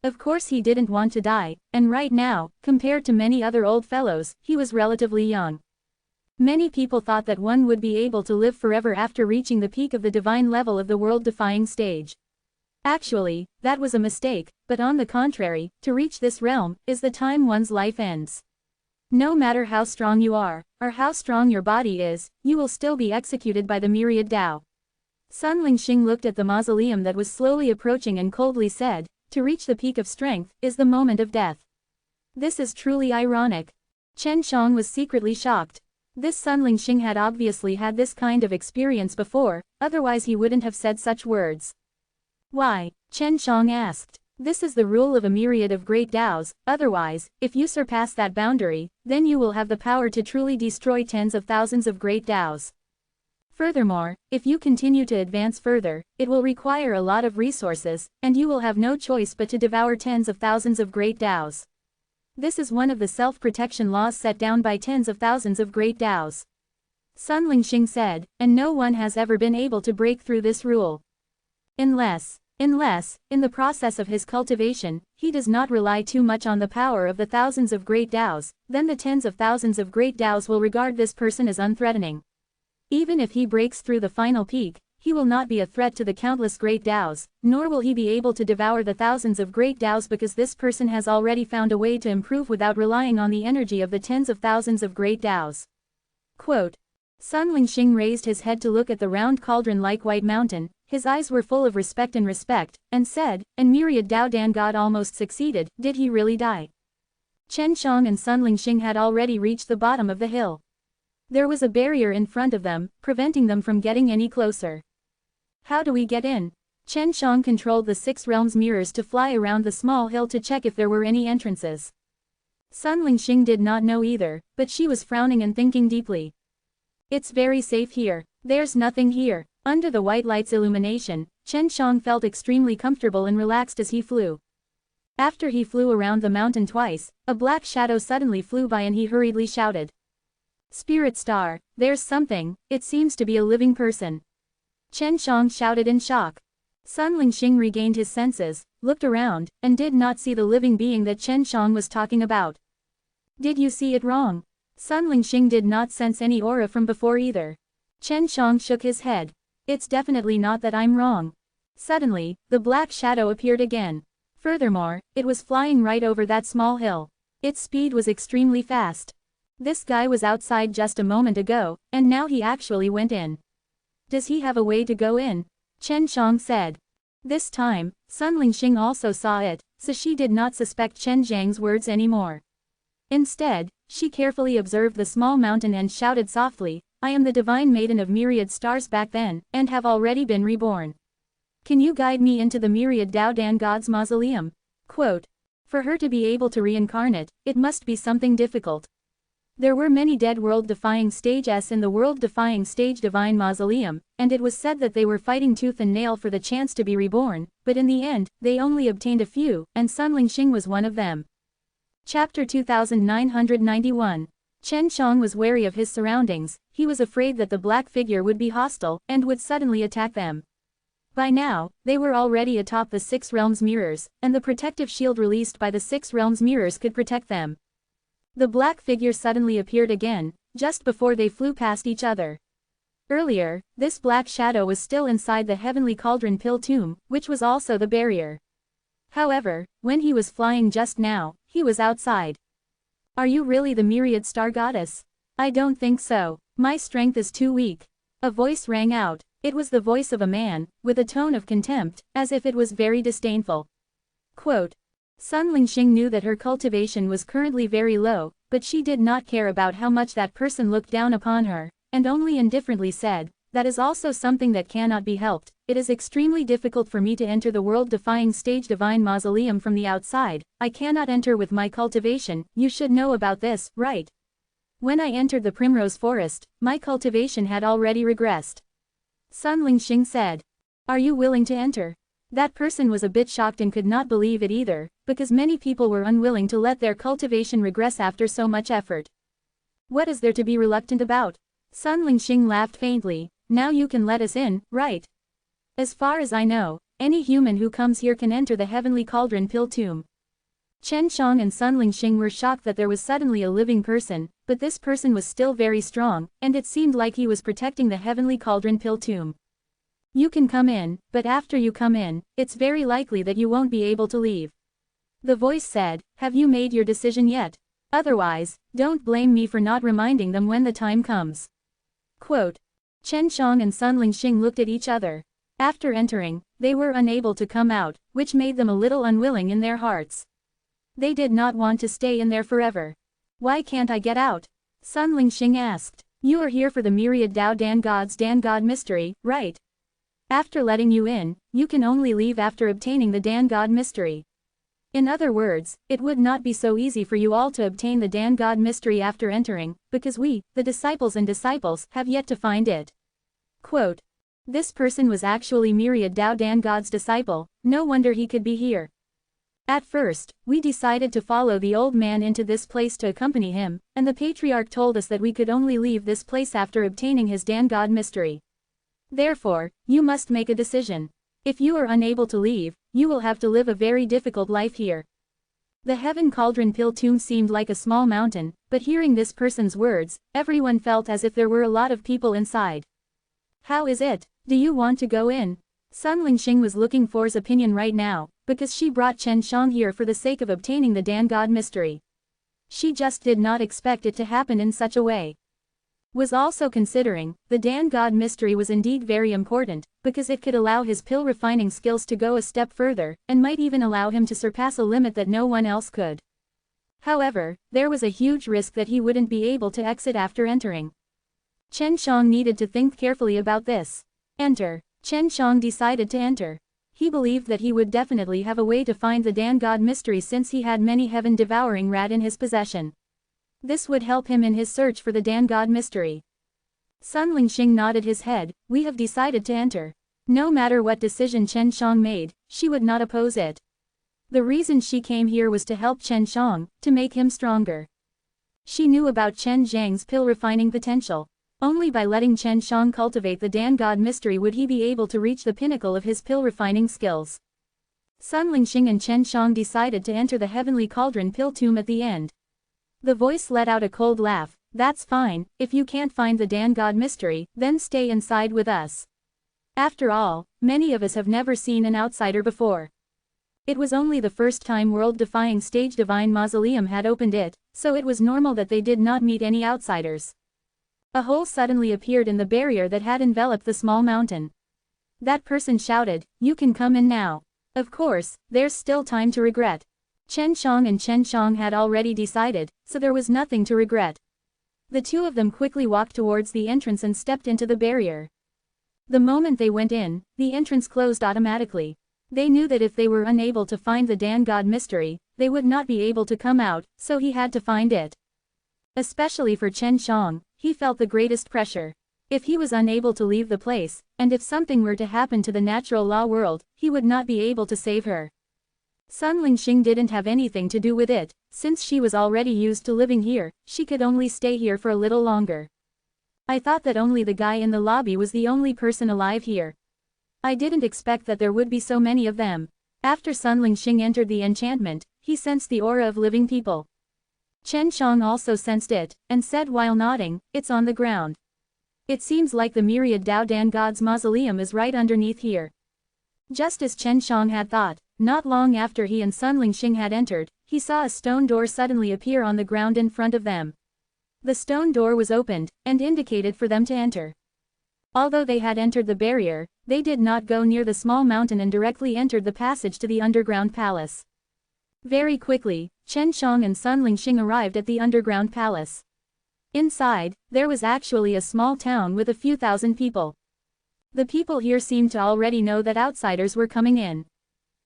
Speaker 1: Of course he didn't want to die, and right now, compared to many other old fellows, he was relatively young. Many people thought that one would be able to live forever after reaching the peak of the divine level of the world-defying stage. Actually, that was a mistake, but on the contrary, to reach this realm, is the time one's life ends. No matter how strong you are, or how strong your body is, you will still be executed by the myriad Tao. Sun Lingxing looked at the mausoleum that was slowly approaching and coldly said, to reach the peak of strength, is the moment of death. This is truly ironic. Chen Shang was secretly shocked. This Sun Lingxing had obviously had this kind of experience before, otherwise he wouldn't have said such words. Why? Chen Shang asked. This is the rule of a myriad of great Taos, otherwise, if you surpass that boundary, then you will have the power to truly destroy tens of thousands of great Taos. Furthermore, if you continue to advance further, it will require a lot of resources, and you will have no choice but to devour tens of thousands of great Taos. This is one of the self-protection laws set down by tens of thousands of great Taos. Sun Lingxing said, and no one has ever been able to break through this rule. Unless, in the process of his cultivation, he does not rely too much on the power of the thousands of great Taos, then the tens of thousands of great Taos will regard this person as unthreatening. Even if he breaks through the final peak, he will not be a threat to the countless great Taos, nor will he be able to devour the thousands of great Taos because this person has already found a way to improve without relying on the energy of the tens of thousands of great Taos. Quote. Sun Lingxing raised his head to look at the round cauldron-like white mountain, his eyes were full of respect, and said, and myriad Dao Dan God almost succeeded, did he really die? Chen Shang and Sun Lingxing had already reached the bottom of the hill. There was a barrier in front of them, preventing them from getting any closer. How do we get in? Chen Shang controlled the 6 realms mirrors to fly around the small hill to check if there were any entrances. Sun Lingxing did not know either, but she was frowning and thinking deeply. It's very safe here. There's nothing here. Under the white light's illumination, Chen Shang felt extremely comfortable and relaxed as he flew. After he flew around the mountain twice, a black shadow suddenly flew by and he hurriedly shouted. Spirit Star, there's something, it seems to be a living person. Chen Shang shouted in shock. Sun Lingxing regained his senses, looked around, and did not see the living being that Chen Shang was talking about. Did you see it wrong? Sun Lingxing did not sense any aura from before either. Chen Shang shook his head. It's definitely not that I'm wrong. Suddenly, the black shadow appeared again. Furthermore, it was flying right over that small hill. Its speed was extremely fast. This guy was outside just a moment ago, and now he actually went in. Does he have a way to go in? Chen Shang said. This time, Sun Lingxing also saw it, so she did not suspect Chen Zhang's words anymore. Instead, she carefully observed the small mountain and shouted softly, I am the divine maiden of myriad stars back then, and have already been reborn. Can you guide me into the myriad Dao Dan God's mausoleum? Quote. For her to be able to reincarnate, it must be something difficult. There were many dead world-defying stages in the world-defying stage divine mausoleum, and it was said that they were fighting tooth and nail for the chance to be reborn, but in the end, they only obtained a few, and Sun Lingxing was one of them. Chapter 2991. Chen Shang was wary of his surroundings, he was afraid that the black figure would be hostile, and would suddenly attack them. By now, they were already atop the 6 realms mirrors, and the protective shield released by the 6 realms mirrors could protect them. The black figure suddenly appeared again, just before they flew past each other. Earlier, this black shadow was still inside the heavenly cauldron pill tomb, which was also the barrier. However, when he was flying just now, he was outside. Are you really the myriad star goddess? I don't think so. My strength is too weak. A voice rang out. It was the voice of a man, with a tone of contempt, as if it was very disdainful. Quote. Sun Lingxing knew that her cultivation was currently very low, but she did not care about how much that person looked down upon her, and only indifferently said, that is also something that cannot be helped. It is extremely difficult for me to enter the world-defying stage divine mausoleum from the outside. I cannot enter with my cultivation, you should know about this, right? When I entered the Primrose Forest, my cultivation had already regressed. Sun Lingxing said. Are you willing to enter? That person was a bit shocked and could not believe it either, because many people were unwilling to let their cultivation regress after so much effort. What is there to be reluctant about? Sun Lingxing laughed faintly. Now you can let us in, right? As far as I know, any human who comes here can enter the heavenly cauldron pill tomb. Chen Shang and Sun Lingxing were shocked that there was suddenly a living person, but this person was still very strong, and it seemed like he was protecting the heavenly cauldron pill tomb. You can come in, but after you come in, it's very likely that you won't be able to leave. The voice said, have you made your decision yet? Otherwise, don't blame me for not reminding them when the time comes. Quote. Chen Shang and Sun Lingxing looked at each other. After entering, they were unable to come out, which made them a little unwilling in their hearts. They did not want to stay in there forever. Why can't I get out? Sun Lingxing asked. You are here for the myriad Dao Dan God mystery, right? After letting you in, you can only leave after obtaining the Dan God mystery. In other words, it would not be so easy for you all to obtain the Dan God mystery after entering, because we, the disciples, have yet to find it. Quote. This person was actually myriad Dao Dan God's disciple, no wonder he could be here. At first, we decided to follow the old man into this place to accompany him, and the patriarch told us that we could only leave this place after obtaining his Dan God mystery. Therefore, you must make a decision. If you are unable to leave, you will have to live a very difficult life here. The Heaven Cauldron Pill tomb seemed like a small mountain, but hearing this person's words, everyone felt as if there were a lot of people inside. How is it? Do you want to go in? Sun Lingxing was looking for his opinion right now, because she brought Chen Shang here for the sake of obtaining the Dan God mystery. She just did not expect it to happen in such a way. Was also considering, the Dan God mystery was indeed very important, because it could allow his pill refining skills to go a step further, and might even allow him to surpass a limit that no one else could. However, there was a huge risk that he wouldn't be able to exit after entering. Chen Shang needed to think carefully about this. Enter. Chen Shang decided to enter. He believed that he would definitely have a way to find the Dan God mystery since he had many heaven-devouring rat in his possession. This would help him in his search for the Dan God mystery. Sun Lingxing nodded his head. We have decided to enter. No matter what decision Chen Shang made, she would not oppose it. The reason she came here was to help Chen Shang, to make him stronger. She knew about Chen Zhang's pill refining potential. Only by letting Chen Shang cultivate the Dan God mystery would he be able to reach the pinnacle of his pill refining skills. Sun Lingxing and Chen Shang decided to enter the Heavenly Cauldron Pill tomb at the end. The voice let out a cold laugh. That's fine, if you can't find the Dan God mystery, then stay inside with us. After all, many of us have never seen an outsider before. It was only the first time world-defying stage Divine Mausoleum had opened it, so it was normal that they did not meet any outsiders. A hole suddenly appeared in the barrier that had enveloped the small mountain. That person shouted, "You can come in now." Of course, there's still time to regret. Chen Shang and Chen Shang had already decided, so there was nothing to regret. The two of them quickly walked towards the entrance and stepped into the barrier. The moment they went in, the entrance closed automatically. They knew that if they were unable to find the Dan God mystery, they would not be able to come out, so he had to find it. Especially for Chen Shang, he felt the greatest pressure. If he was unable to leave the place, and if something were to happen to the natural law world, he would not be able to save her. Sun Lingxing didn't have anything to do with it, since she was already used to living here, she could only stay here for a little longer. I thought that only the guy in the lobby was the only person alive here. I didn't expect that there would be so many of them. After Sun Lingxing entered the enchantment, he sensed the aura of living people. Chen Shang also sensed it, and said while nodding, "It's on the ground. It seems like the myriad Dao Dan God's mausoleum is right underneath here." Just as Chen Shang had thought, not long after he and Sun Lingxing had entered, he saw a stone door suddenly appear on the ground in front of them. The stone door was opened, and indicated for them to enter. Although they had entered the barrier, they did not go near the small mountain and directly entered the passage to the underground palace. Very quickly, Chen Shang and Sun Lingxing arrived at the underground palace. Inside, there was actually a small town with a few thousand people. The people here seemed to already know that outsiders were coming in.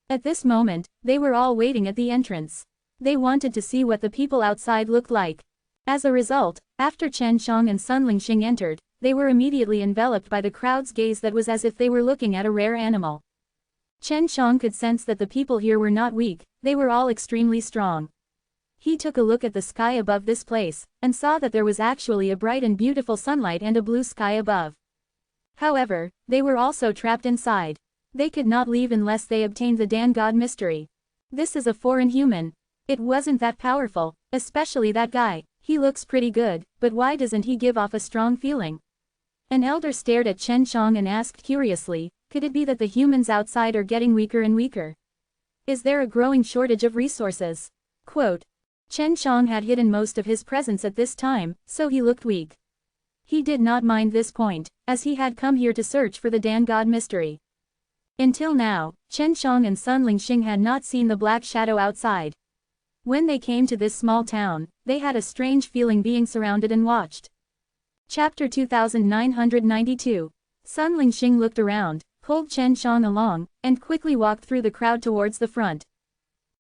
Speaker 1: At this moment, they were all waiting at the entrance. They wanted to see what the people outside looked like. As a result, after Chen Shang and Sun Lingxing entered, they were immediately enveloped by the crowd's gaze that was as if they were looking at a rare animal. Chen Shang could sense that the people here were not weak, they were all extremely strong. He took a look at the sky above this place, and saw that there was actually a bright and beautiful sunlight and a blue sky above. However, they were also trapped inside. They could not leave unless they obtained the Dan God mystery. This is a foreign human. It wasn't that powerful, especially that guy. He looks pretty good, but why doesn't he give off a strong feeling? An elder stared at Chen Shang and asked curiously, could it be that the humans outside are getting weaker and weaker? Is there a growing shortage of resources? Quote. Chen Shang had hidden most of his presence at this time, so he looked weak. He did not mind this point, as he had come here to search for the Dan God mystery. Until now, Chen Shang and Sun Lingxing had not seen the black shadow outside. When they came to this small town, they had a strange feeling being surrounded and watched. Chapter 2992. Sun Lingxing looked around, pulled Chen Shang along, and quickly walked through the crowd towards the front.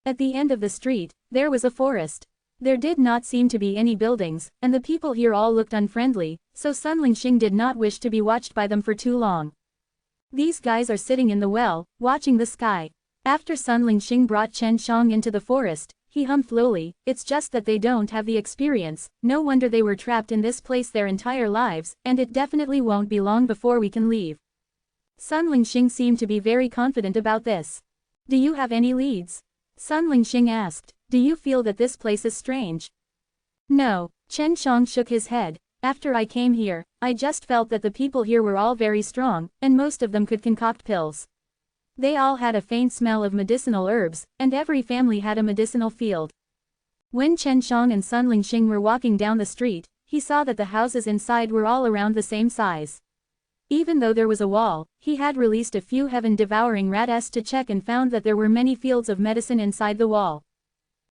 Speaker 1: At the end of the street, there was a forest. There did not seem to be any buildings, and the people here all looked unfriendly, so Sun Lingxing did not wish to be watched by them for too long. These guys are sitting in the well, watching the sky. After Sun Lingxing brought Chen Shang into the forest, he hummed lowly, "It's just that they don't have the experience, no wonder they were trapped in this place their entire lives, and it definitely won't be long before we can leave." Sun Lingxing seemed to be very confident about this. "Do you have any leads?" Sun Lingxing asked. "Do you feel that this place is strange?" "No," Chen Shang shook his head. "After I came here, I just felt that the people here were all very strong, and most of them could concoct pills. They all had a faint smell of medicinal herbs, and every family had a medicinal field." When Chen Shang and Sun Lingxing were walking down the street, he saw that the houses inside were all around the same size. Even though there was a wall, he had released a few heaven-devouring rats to check and found that there were many fields of medicine inside the wall.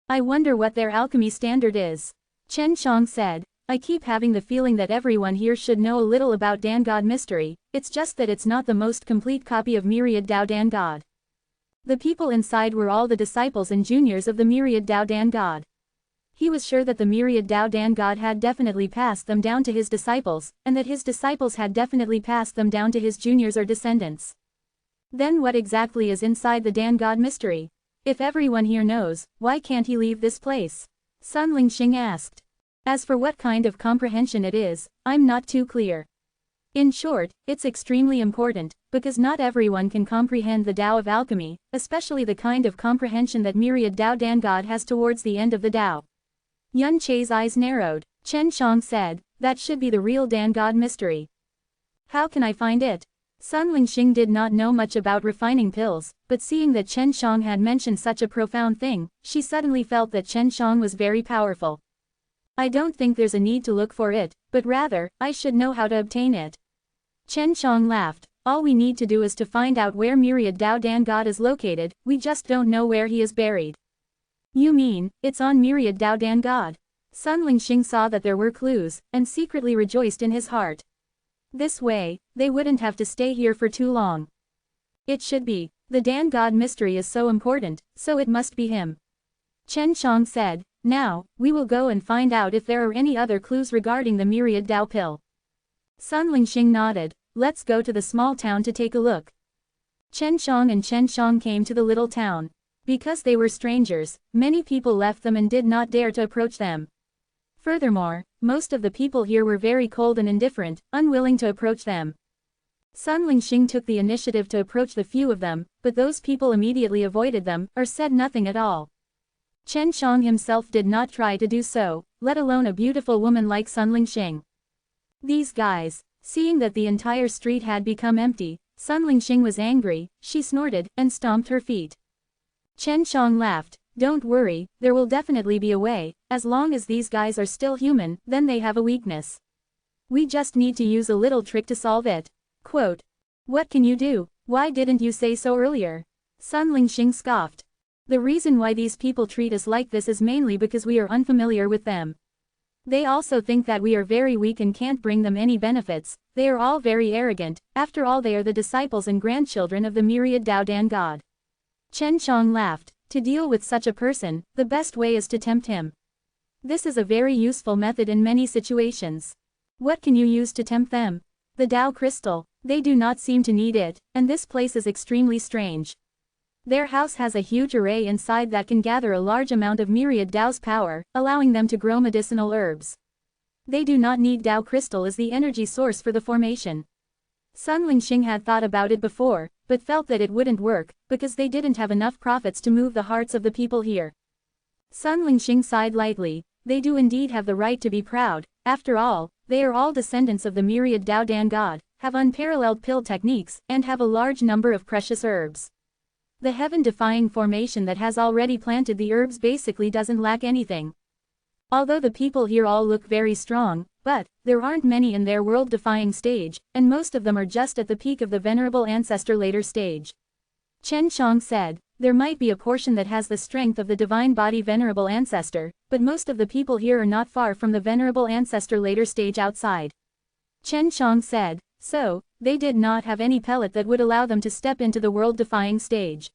Speaker 1: "I wonder what their alchemy standard is," Chen Shang said. "I keep having the feeling that everyone here should know a little about Dan God mystery, it's just that it's not the most complete copy of Myriad Dao Dan God." The people inside were all the disciples and juniors of the Myriad Dao Dan God. He was sure that the Myriad Dao Dan God had definitely passed them down to his disciples, and that his disciples had definitely passed them down to his juniors or descendants. Then what exactly is inside the Dan God mystery? If everyone here knows, why can't he leave this place? Sun Lingxing asked. As for what kind of comprehension it is, I'm not too clear. In short, it's extremely important, because not everyone can comprehend the Tao of alchemy, especially the kind of comprehension that Myriad Dao Dan God has towards the end of the Tao. Yun Che's eyes narrowed. Chen Shang said, "That should be the real Dan God mystery. How can I find it?" Sun Lingxing did not know much about refining pills, but seeing that Chen Shang had mentioned such a profound thing, she suddenly felt that Chen Shang was very powerful. "I don't think there's a need to look for it, but rather, I should know how to obtain it." Chen Shang laughed. "All we need to do is to find out where Myriad Dao Dan God is located, we just don't know where he is buried." "You mean, it's on Myriad Dao Dan God?" Sun Lingxing saw that there were clues, and secretly rejoiced in his heart. This way, they wouldn't have to stay here for too long. It should be. The Dan God mystery is so important, so it must be him. Chen Shang said, "Now, we will go and find out if there are any other clues regarding the Myriad Dao pill." Sun Lingxing nodded. "Let's go to the small town to take a look." Chen Shang and Chen Shang came to the little town. Because they were strangers, many people left them and did not dare to approach them. Furthermore, most of the people here were very cold and indifferent, unwilling to approach them. Sun Lingxing took the initiative to approach the few of them, but those people immediately avoided them, or said nothing at all. Chen Shang himself did not try to do so, let alone a beautiful woman like Sun Lingxing. These guys, seeing that the entire street had become empty, Sun Lingxing was angry, she snorted, and stomped her feet. Chen Shang laughed. "Don't worry, there will definitely be a way, as long as these guys are still human, then they have a weakness. We just need to use a little trick to solve it." Quote. "What can you do? Why didn't you say so earlier?" Sun Lingxing scoffed. "The reason why these people treat us like this is mainly because we are unfamiliar with them. They also think that we are very weak and can't bring them any benefits, they are all very arrogant, after all they are the disciples and grandchildren of the Myriad Dao Dan God." Chen Shang laughed. "To deal with such a person, the best way is to tempt him. This is a very useful method in many situations. What can you use to tempt them?" "The Dao crystal. They do not seem to need it, and this place is extremely strange. Their house has a huge array inside that can gather a large amount of Myriad Dao's power, allowing them to grow medicinal herbs. They do not need Dao crystal as the energy source for the formation." Sun Lingxing had thought about it before, but felt that it wouldn't work, because they didn't have enough profits to move the hearts of the people here. Sun Lingxing sighed lightly. "They do indeed have the right to be proud, after all, they are all descendants of the Myriad Dao Dan God, have unparalleled pill techniques, and have a large number of precious herbs. The heaven-defying formation that has already planted the herbs basically doesn't lack anything. Although the people here all look very strong, but there aren't many in their world-defying stage, and most of them are just at the peak of the Venerable Ancestor later stage. Chen Shang said, there might be a portion that has the strength of the divine body Venerable Ancestor, but most of the people here are not far from the Venerable Ancestor later stage outside. Chen Shang said, so, they did not have any pellet that would allow them to step into the world-defying stage.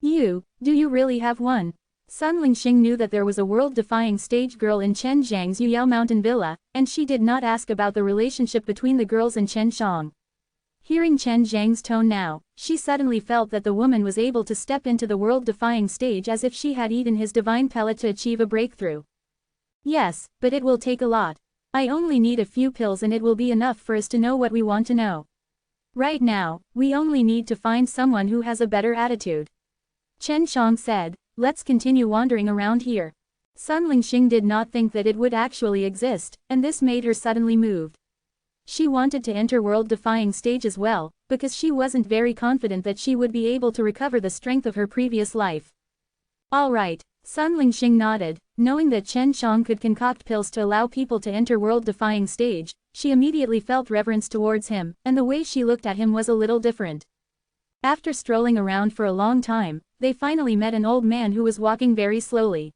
Speaker 1: Do you really have one? Sun Lingxing knew that there was a world-defying stage girl in Chen Zhang's Yuyao Mountain Villa, and she did not ask about the relationship between the girls and Chen Shang. Hearing Chen Zhang's tone now, she suddenly felt that the woman was able to step into the world-defying stage as if she had eaten his divine pellet to achieve a breakthrough. Yes, but it will take a lot. I only need a few pills and it will be enough for us to know what we want to know. Right now, we only need to find someone who has a better attitude. Chen Shang said, let's continue wandering around here. Sun Lingxing did not think that it would actually exist, and this made her suddenly moved. She wanted to enter world-defying stage as well, because she wasn't very confident that she would be able to recover the strength of her previous life. Alright, Sun Lingxing nodded, knowing that Chen Shang could concoct pills to allow people to enter world-defying stage, she immediately felt reverence towards him, and the way she looked at him was a little different. After strolling around for a long time, they finally met an old man who was walking very slowly.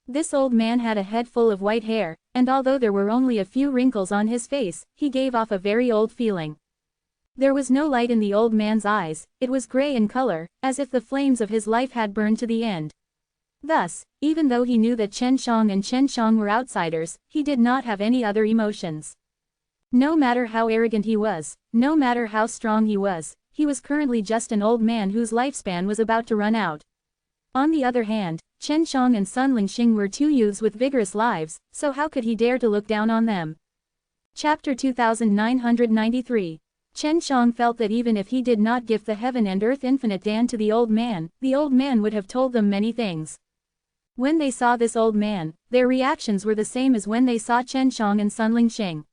Speaker 1: This old man had a head full of white hair, and although there were only a few wrinkles on his face, he gave off a very old feeling. There was no light in the old man's eyes, it was gray in color, as if the flames of his life had burned to the end. Thus, even though he knew that Chen Shang and Chen Shang were outsiders, he did not have any other emotions. No matter how arrogant he was, no matter how strong he was currently just an old man whose lifespan was about to run out. On the other hand, Chen Shang and Sun Lingxing were two youths with vigorous lives, so how could he dare to look down on them? Chapter 2993. Chen Shang felt that even if he did not give the heaven and earth infinite Dan to the old man would have told them many things. When they saw this old man, their reactions were the same as when they saw Chen Shang and Sun Lingxing.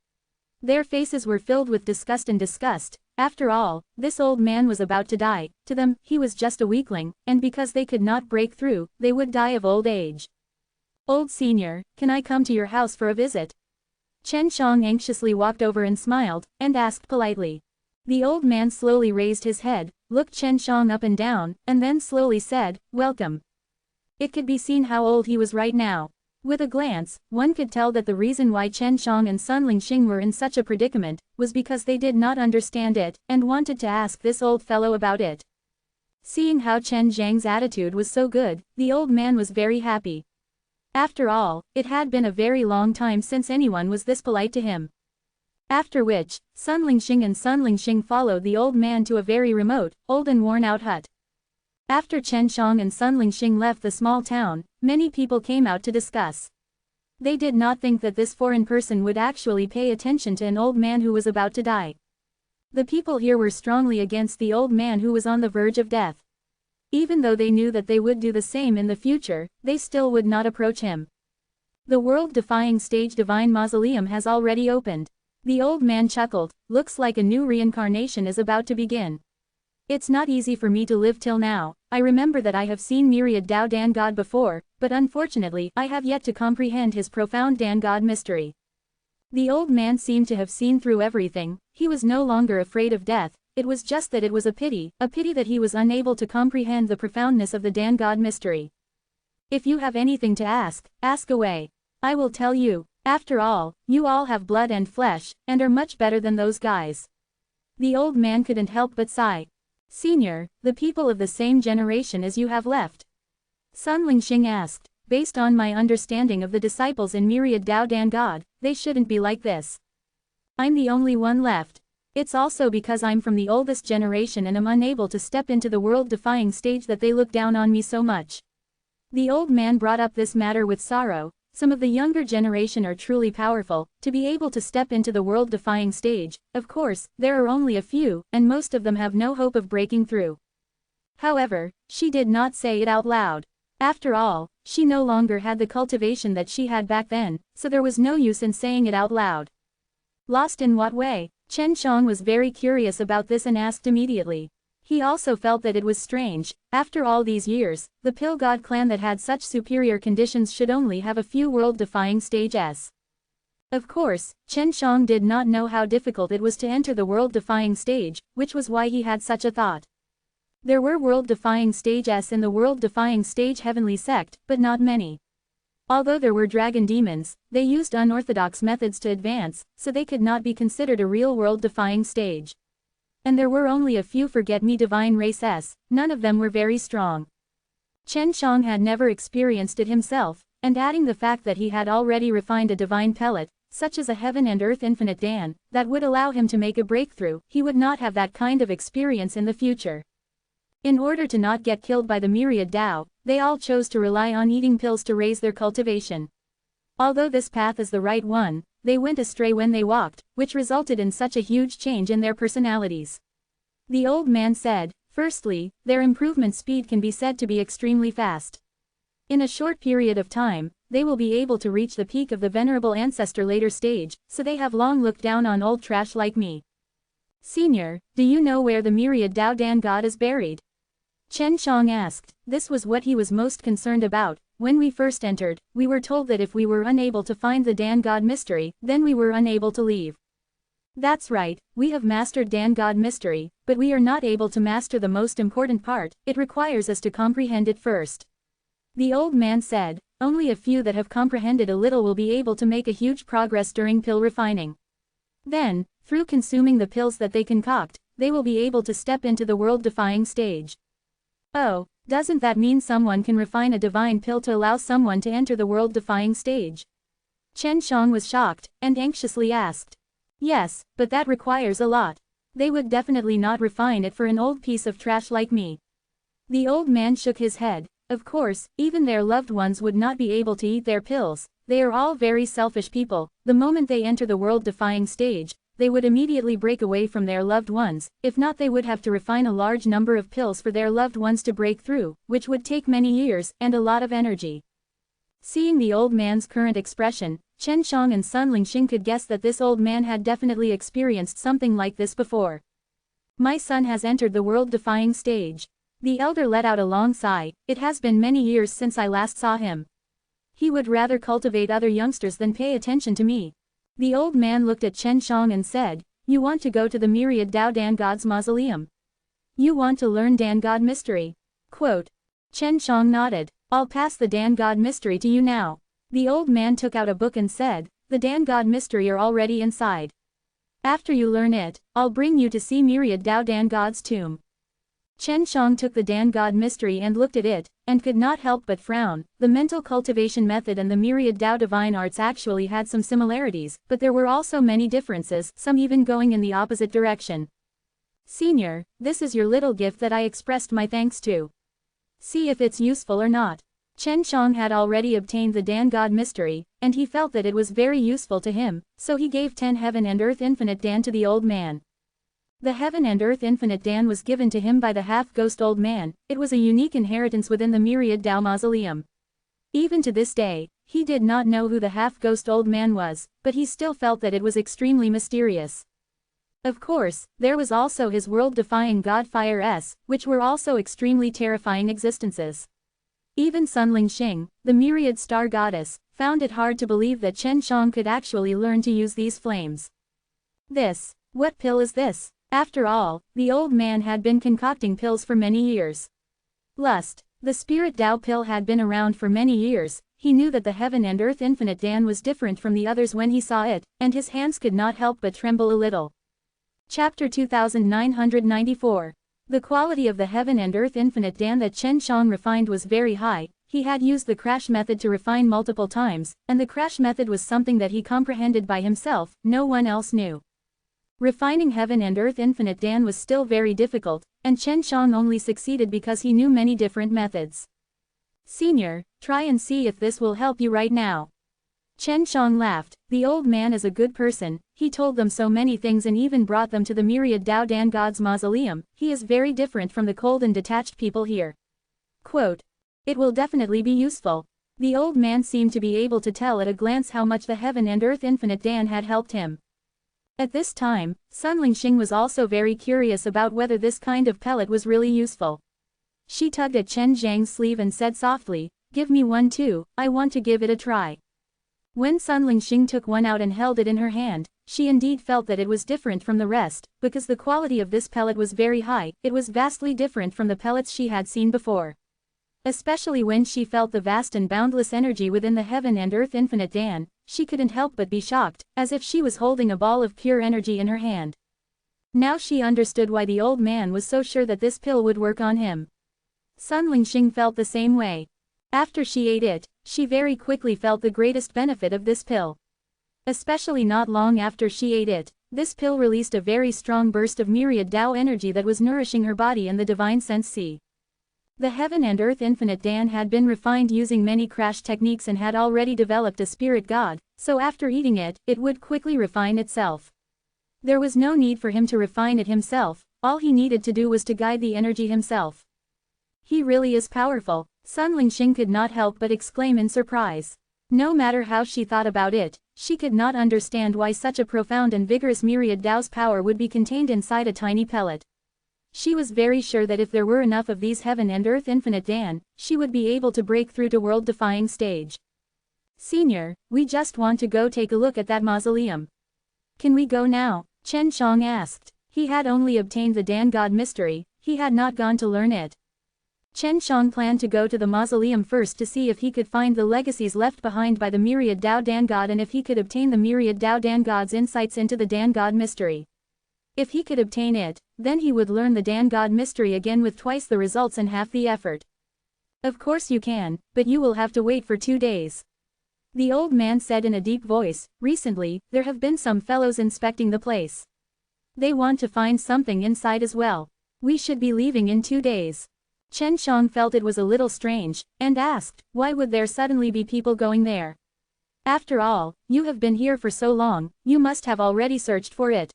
Speaker 1: Their faces were filled with disgust and disgust. After all, this old man was about to die. To them, he was just a weakling, and because they could not break through, they would die of old age. Old senior, can I come to your house for a visit? Chen Shang anxiously walked over and smiled, and asked politely. The old man slowly raised his head, looked Chen Shang up and down, and then slowly said, welcome. It could be seen how old he was right now. With a glance, one could tell that the reason why Chen Shang and Sun Lingxing were in such a predicament was because they did not understand it and wanted to ask this old fellow about it. Seeing how Chen Zhang's attitude was so good, the old man was very happy. After all, it had been a very long time since anyone was this polite to him. After which, Sun Lingxing and Sun Lingxing followed the old man to a very remote, old and worn-out hut. After Chen Shang and Sun Lingxing left the small town, many people came out to discuss. They did not think that this foreign person would actually pay attention to an old man who was about to die. The people here were strongly against the old man who was on the verge of death. Even though they knew that they would do the same in the future, they still would not approach him. The world-defying stage divine mausoleum has already opened. The old man chuckled, looks like a new reincarnation is about to begin. It's not easy for me to live till now. I remember that I have seen myriad Dao Dan God before, but unfortunately I have yet to comprehend his profound Dan God mystery. The old man seemed to have seen through everything. He was no longer afraid of death, it was just that it was a pity that he was unable to comprehend the profoundness of the Dan God mystery. If you have anything to ask, ask away. I will tell you. After all, you all have blood and flesh, and are much better than those guys. The old man couldn't help but sigh. Senior, the people of the same generation as you have left. Sun Lingxing asked, based on my understanding of the disciples in myriad Dao Dan God, they shouldn't be like this. I'm the only one left. It's also because I'm from the oldest generation and am unable to step into the world-defying stage that they look down on me so much. The old man brought up this matter with sorrow. Some of the younger generation are truly powerful, to be able to step into the world-defying stage. Of course, there are only a few, and most of them have no hope of breaking through. However, she did not say it out loud. After all, she no longer had the cultivation that she had back then, so there was no use in saying it out loud. Lost in what way? Chen Shang was very curious about this and asked immediately. He also felt that it was strange, after all these years, the Pill God clan that had such superior conditions should only have a few world-defying stages. Of course, Chen Shang did not know how difficult it was to enter the world-defying stage, which was why he had such a thought. There were world-defying stages in the world-defying stage heavenly sect, but not many. Although there were dragon demons, they used unorthodox methods to advance, so they could not be considered a real world-defying stage. And there were only a few forget-me divine races, none of them were very strong. Chen Shang had never experienced it himself, and adding the fact that he had already refined a divine pellet, such as a heaven and earth infinite Dan, that would allow him to make a breakthrough, he would not have that kind of experience in the future. In order to not get killed by the myriad Tao, they all chose to rely on eating pills to raise their cultivation. Although this path is the right one, they went astray when they walked, which resulted in such a huge change in their personalities. The old man said, firstly, their improvement speed can be said to be extremely fast. In a short period of time, they will be able to reach the peak of the Venerable Ancestor later stage, so they have long looked down on old trash like me. Senior, do you know where the myriad Tao Dan God is buried? Chen Shang asked. This was what he was most concerned about. When we first entered, we were told that if we were unable to find the Dan God mystery, then we were unable to leave. That's right, we have mastered Dan God mystery, but we are not able to master the most important part. It requires us to comprehend it first. The old man said, only a few that have comprehended a little will be able to make a huge progress during pill refining. Then, through consuming the pills that they concoct, they will be able to step into the world-defying stage. Oh, doesn't that mean someone can refine a divine pill to allow someone to enter the world-defying stage? Chen Shang was shocked, and anxiously asked. Yes, but that requires a lot. They would definitely not refine it for an old piece of trash like me. The old man shook his head. Of course, even their loved ones would not be able to eat their pills. They are all very selfish people. The moment they enter the world-defying stage, they would immediately break away from their loved ones. If not, they would have to refine a large number of pills for their loved ones to break through, which would take many years and a lot of energy. Seeing the old man's current expression, Chen Shang and Sun Lingxing could guess that this old man had definitely experienced something like this before. My son has entered the world-defying stage. The elder let out a long sigh. It has been many years since I last saw him. He would rather cultivate other youngsters than pay attention to me. The old man looked at Chen Shang and said, you want to go to the myriad Tao Dan God's mausoleum? You want to learn Dan God mystery? Quote. Chen Shang nodded. I'll pass the Dan God mystery to you now. The old man took out a book and said, the Dan God mystery are already inside. After you learn it, I'll bring you to see myriad Tao Dan God's tomb. Chen Shang took the Dan God mystery and looked at it, and could not help but frown. The mental cultivation method and the myriad Tao divine arts actually had some similarities, but there were also many differences, some even going in the opposite direction. Senior, this is your little gift that I expressed my thanks to. See if it's useful or not. Chen Shang had already obtained the Dan God mystery, and he felt that it was very useful to him, so he gave 10 Heaven and Earth Infinite Dan to the old man. The Heaven and Earth Infinite Dan was given to him by the half-ghost old man. It was a unique inheritance within the myriad Tao mausoleum. Even to this day, he did not know who the half-ghost old man was, but he still felt that it was extremely mysterious. Of course, there was also his world-defying God Fire S, which were also extremely terrifying existences. Even Sun Lingxing, the myriad star goddess, found it hard to believe that Chen Shang could actually learn to use these flames. What pill is this? After all, the old man had been concocting pills for many years. Lust. The Spirit Tao pill had been around for many years. He knew that the Heaven and Earth Infinite Dan was different from the others when he saw it, and his hands could not help but tremble a little. Chapter 2994. The quality of the Heaven and Earth Infinite Dan that Chen Shang refined was very high. He had used the crash method to refine multiple times, and the crash method was something that he comprehended by himself, no one else knew. Refining Heaven and Earth Infinite Dan was still very difficult, and Chen Shang only succeeded because he knew many different methods. Senior, try and see if this will help you right now. Chen Shang laughed. The old man is a good person. He told them so many things and even brought them to the myriad Tao Dan God's mausoleum. He is very different from the cold and detached people here. Quote. It will definitely be useful. The old man seemed to be able to tell at a glance how much the Heaven and Earth Infinite Dan had helped him. At this time, Sun Lingxing was also very curious about whether this kind of pellet was really useful. She tugged at Chen Zhang's sleeve and said softly, "Give me one too, I want to give it a try." When Sun Lingxing took one out and held it in her hand, she indeed felt that it was different from the rest, because the quality of this pellet was very high. It was vastly different from the pellets she had seen before. Especially when she felt the vast and boundless energy within the heaven and earth infinite Dan, she couldn't help but be shocked, as if she was holding a ball of pure energy in her hand. Now she understood why the old man was so sure that this pill would work on him. Sun Lingxing felt the same way. After she ate it, she very quickly felt the greatest benefit of this pill. Especially not long after she ate it, this pill released a very strong burst of myriad Tao energy that was nourishing her body and the divine sense sea. The heaven and earth infinite Dan had been refined using many crash techniques and had already developed a spirit god, so after eating it, it would quickly refine itself. There was no need for him to refine it himself, all he needed to do was to guide the energy himself. He really is powerful, Sun Lingxing could not help but exclaim in surprise. No matter how she thought about it, she could not understand why such a profound and vigorous myriad Tao's power would be contained inside a tiny pellet. She was very sure that if there were enough of these heaven and earth infinite Dan, she would be able to break through to world-defying stage. "Senior, we just want to go take a look at that mausoleum. Can we go now?" Chen Shang asked. He had only obtained the Dan God mystery, he had not gone to learn it. Chen Shang planned to go to the mausoleum first to see if he could find the legacies left behind by the myriad Tao Dan God and if he could obtain the myriad Tao Dan God's insights into the Dan God mystery. If he could obtain it, then he would learn the Dan God mystery again with twice the results and half the effort. "Of course you can, but you will have to wait for 2 days. The old man said in a deep voice, "Recently, there have been some fellows inspecting the place. They want to find something inside as well. We should be leaving in 2 days. Chen Shang felt it was a little strange, and asked, why would there suddenly be people going there? After all, you have been here for so long, you must have already searched for it.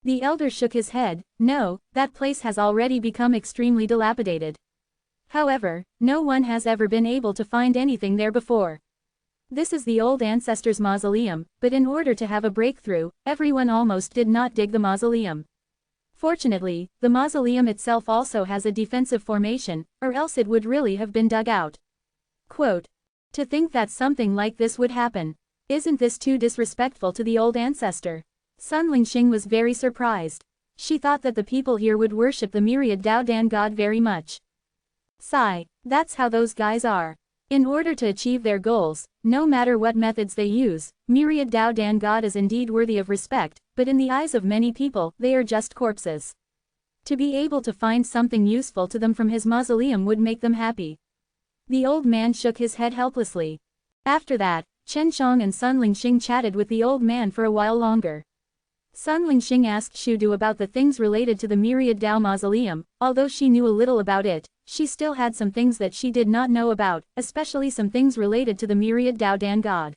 Speaker 1: The elder shook his head, "No, that place has already become extremely dilapidated. However, no one has ever been able to find anything there before. This is the old ancestors' mausoleum, but in order to have a breakthrough, everyone almost did not dig the mausoleum. Fortunately, the mausoleum itself also has a defensive formation, or else it would really have been dug out." Quote, "To think that something like this would happen. Isn't this too disrespectful to the old ancestor?" Sun Lingxing was very surprised. She thought that the people here would worship the myriad Tao Dan God very much. Sigh, that's how those guys are. In order to achieve their goals, no matter what methods they use, myriad Tao Dan God is indeed worthy of respect, but in the eyes of many people, they are just corpses. To be able to find something useful to them from his mausoleum would make them happy. The old man shook his head helplessly. After that, Chen Shang and Sun Lingxing chatted with the old man for a while longer. Sun Lingxing asked Shudu about the things related to the myriad Tao mausoleum. Although she knew a little about it, she still had some things that she did not know about, especially some things related to the myriad Tao Dan God.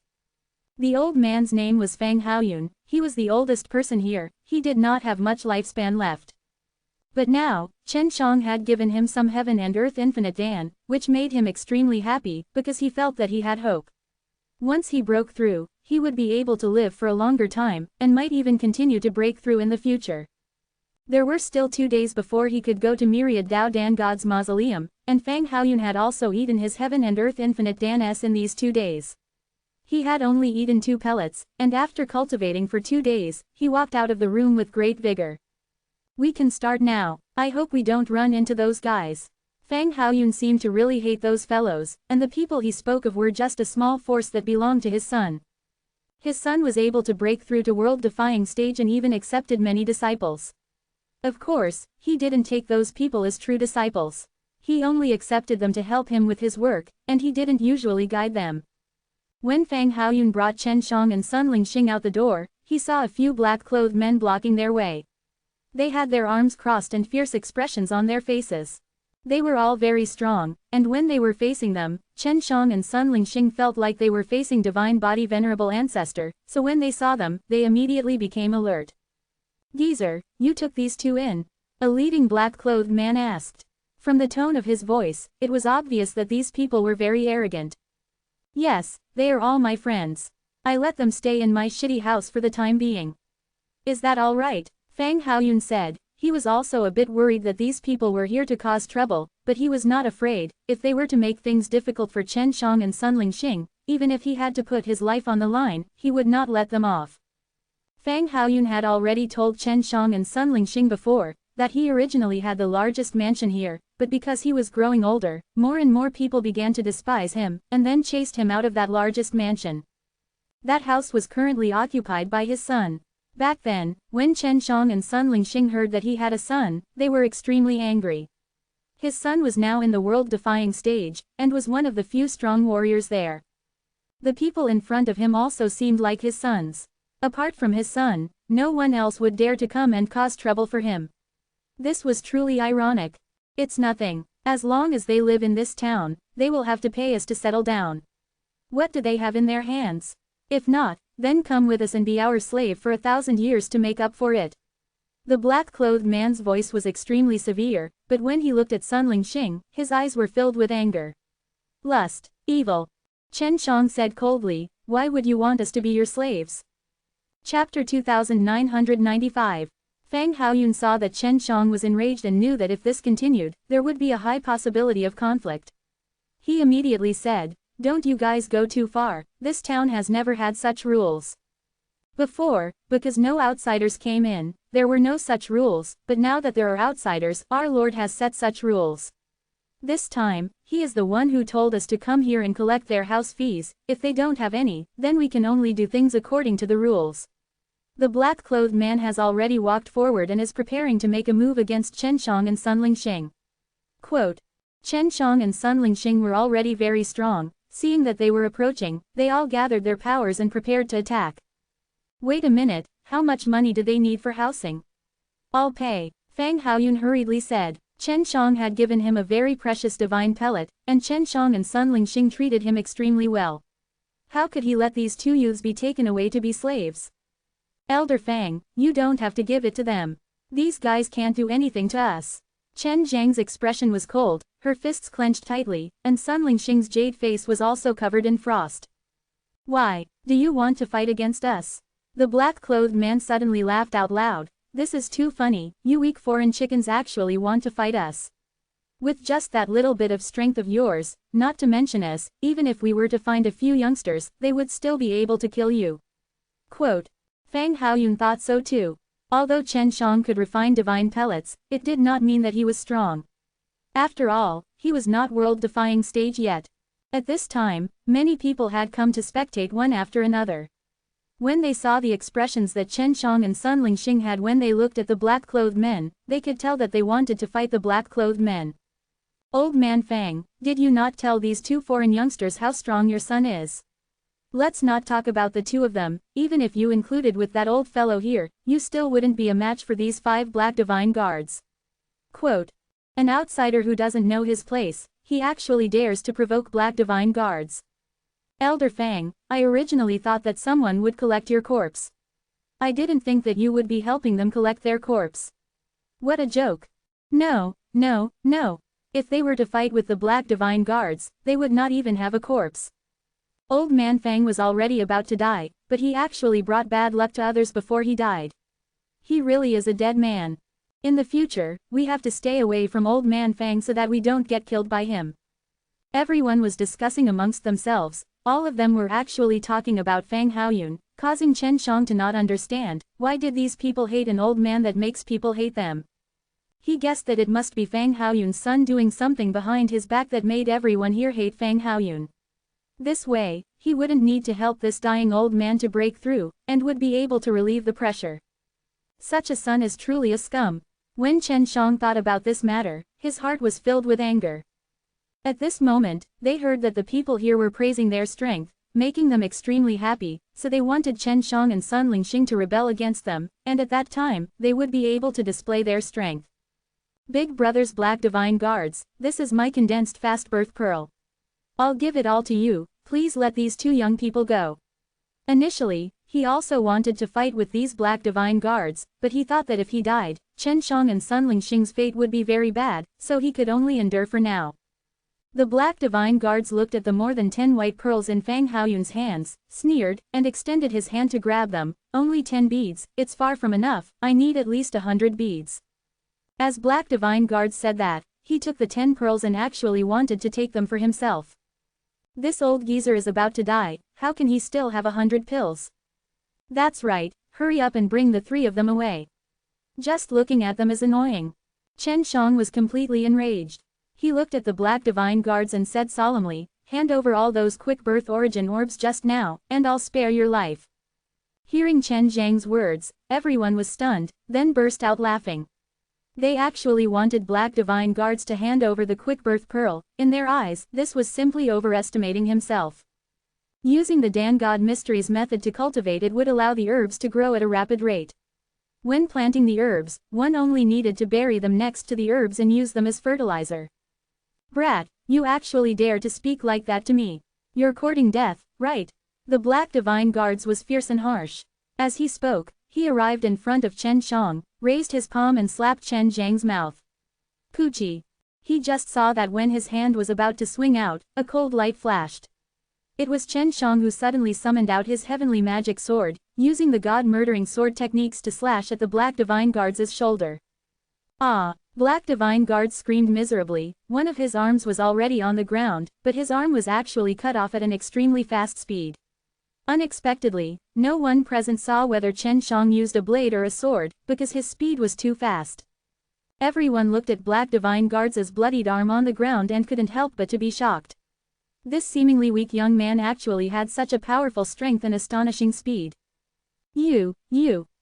Speaker 1: The old man's name was Fang Haoyun, he was the oldest person here, he did not have much lifespan left. But now, Chen Shang had given him some heaven and earth infinite Dan, which made him extremely happy, because he felt that he had hope. Once he broke through, he would be able to live for a longer time, and might even continue to break through in the future. There were still 2 days before he could go to myriad Tao Dan God's mausoleum, and Fang Haoyun had also eaten his heaven and earth infinite Dan-s in these 2 days. He had only eaten 2 pellets, and after cultivating for 2 days, he walked out of the room with great vigor. "We can start now. I hope we don't run into those guys." Fang Haoyun seemed to really hate those fellows, and the people he spoke of were just a small force that belonged to his son. His son was able to break through to world-defying stage and even accepted many disciples. Of course, he didn't take those people as true disciples. He only accepted them to help him with his work, and he didn't usually guide them. When Fang Haoyun brought Chen Shang and Sun Lingxing out the door, he saw a few black-clothed men blocking their way. They had their arms crossed and fierce expressions on their faces. They were all very strong, and when they were facing them, Chen Shang and Sun Lingxing felt like they were facing divine body Venerable Ancestor, so when they saw them, they immediately became alert. "Geezer, you took these 2 in?" a leading black-clothed man asked. From the tone of his voice, it was obvious that these people were very arrogant. "Yes, they are all my friends. I let them stay in my shitty house for the time being." Is that all right? Fang Haoyun said. He was also a bit worried that these people were here to cause trouble, but he was not afraid. If they were to make things difficult for Chen Shang and Sun Lingxing, even if he had to put his life on the line, he would not let them off. Fang Haoyun had already told Chen Shang and Sun Lingxing before that he originally had the largest mansion here, but because he was growing older, more and more people began to despise him, and then chased him out of that largest mansion. That house was currently occupied by his son. Back then, when Chen Shang and Sun Lingxing heard that he had a son, they were extremely angry. His son was now in the world-defying stage, and was one of the few strong warriors there. The people in front of him also seemed like his sons. Apart from his son, no one else would dare to come and cause trouble for him. This was truly ironic. It's nothing. As long as they live in this town, they will have to pay us to settle down. What do they have in their hands? If not, then come with us and be our slave for 1,000 years to make up for it. The black-clothed man's voice was extremely severe, but when he looked at Sun Lingxing, his eyes were filled with anger. Lust. Evil. Chen Shang said coldly, why would you want us to be your slaves? Chapter 2995. Fang Haoyun saw that Chen Shang was enraged and knew that if this continued, there would be a high possibility of conflict. He immediately said, don't you guys go too far, this town has never had such rules. Before, because no outsiders came in, there were no such rules, but now that there are outsiders, our Lord has set such rules. This time, he is the one who told us to come here and collect their house fees. If they don't have any, then we can only do things according to the rules. The black-clothed man has already walked forward and is preparing to make a move against Chen Shang and Sun Lingxing. Quote, Chen Shang and Sun Lingxing were already very strong. Seeing that they were approaching, they all gathered their powers and prepared to attack. Wait a minute, how much money do they need for housing? I'll pay, Fang Haoyun hurriedly said. Chen Shang had given him a very precious divine pellet, and Chen Shang and Sun Lingxing treated him extremely well. How could he let these two youths be taken away to be slaves? Elder Fang, you don't have to give it to them. These guys can't do anything to us. Chen Zhang's expression was cold, her fists clenched tightly, and Sun Lingxing's jade face was also covered in frost. Why, do you want to fight against us? The black-clothed man suddenly laughed out loud. This is too funny, you weak foreign chickens actually want to fight us. With just that little bit of strength of yours, not to mention us, even if we were to find a few youngsters, they would still be able to kill you. Quote, Fang Haoyun thought so too. Although Chen Shang could refine divine pellets, it did not mean that he was strong. After all, he was not world-defying stage yet. At this time, many people had come to spectate one after another. When they saw the expressions that Chen Shang and Sun Lingxing had when they looked at the black-clothed men, they could tell that they wanted to fight the black-clothed men. Old man Fang, did you not tell these two foreign youngsters how strong your son is? Let's not talk about the two of them, even if you included with that old fellow here, you still wouldn't be a match for these 5 black divine guards. Quote, an outsider who doesn't know his place, he actually dares to provoke black divine guards. Elder Fang, I originally thought that someone would collect your corpse. I didn't think that you would be helping them collect their corpse. What a joke. No, no, no. If they were to fight with the black divine guards, they would not even have a corpse. Old man Fang was already about to die, but he actually brought bad luck to others before he died. He really is a dead man. In the future, we have to stay away from old man Fang so that we don't get killed by him. Everyone was discussing amongst themselves. All of them were actually talking about Fang Haoyun, causing Chen Shang to not understand, why did these people hate an old man that makes people hate them? He guessed that it must be Fang Haoyun's son doing something behind his back that made everyone here hate Fang Haoyun. This way, he wouldn't need to help this dying old man to break through, and would be able to relieve the pressure. Such a son is truly a scum. When Chen Shang thought about this matter, his heart was filled with anger. At this moment, they heard that the people here were praising their strength, making them extremely happy, so they wanted Chen Shang and Sun Lingxing to rebel against them, and at that time, they would be able to display their strength. Big Brother's Black Divine Guards, this is my condensed fast birth pearl. I'll give it all to you, please let these two young people go. Initially, he also wanted to fight with these Black Divine Guards, but he thought that if he died, Chen Shang and Sun Lingxing's fate would be very bad, so he could only endure for now. The black divine guards looked at the more than 10 white pearls in Fang Haoyun's hands, sneered, and extended his hand to grab them. Only 10 beads, it's far from enough, I need at least 100 beads. As black divine guards said that, he took the 10 pearls and actually wanted to take them for himself. This old geezer is about to die, how can he still have 100 pills? That's right, hurry up and bring the 3 of them away. Just looking at them is annoying. Chen Shang was completely enraged. He looked at the black divine guards and said solemnly, hand over all those quick birth origin orbs just now, and I'll spare your life. Hearing Chen Zhang's words, everyone was stunned, then burst out laughing. They actually wanted black divine guards to hand over the quick birth pearl. In their eyes, this was simply overestimating himself. Using the Dan God Mysteries method to cultivate it would allow the herbs to grow at a rapid rate. When planting the herbs, one only needed to bury them next to the herbs and use them as fertilizer. Brat, you actually dare to speak like that to me. You're courting death, right? The black divine guards was fierce and harsh. As he spoke, he arrived in front of Chen Shang, raised his palm and slapped Chen Zhang's mouth. Poochie. He just saw that when his hand was about to swing out, a cold light flashed. It was Chen Shang who suddenly summoned out his heavenly magic sword, using the god-murdering sword techniques to slash at the black divine guards' shoulder. Ah! Black divine guards screamed miserably. One of his arms was already on the ground, but his arm was actually cut off at an extremely fast speed. Unexpectedly, no one present saw whether Chen Shang used a blade or a sword, because his speed was too fast. Everyone looked at black divine guards' bloodied arm on the ground and couldn't help but to be shocked. This seemingly weak young man actually had such a powerful strength and astonishing speed. You,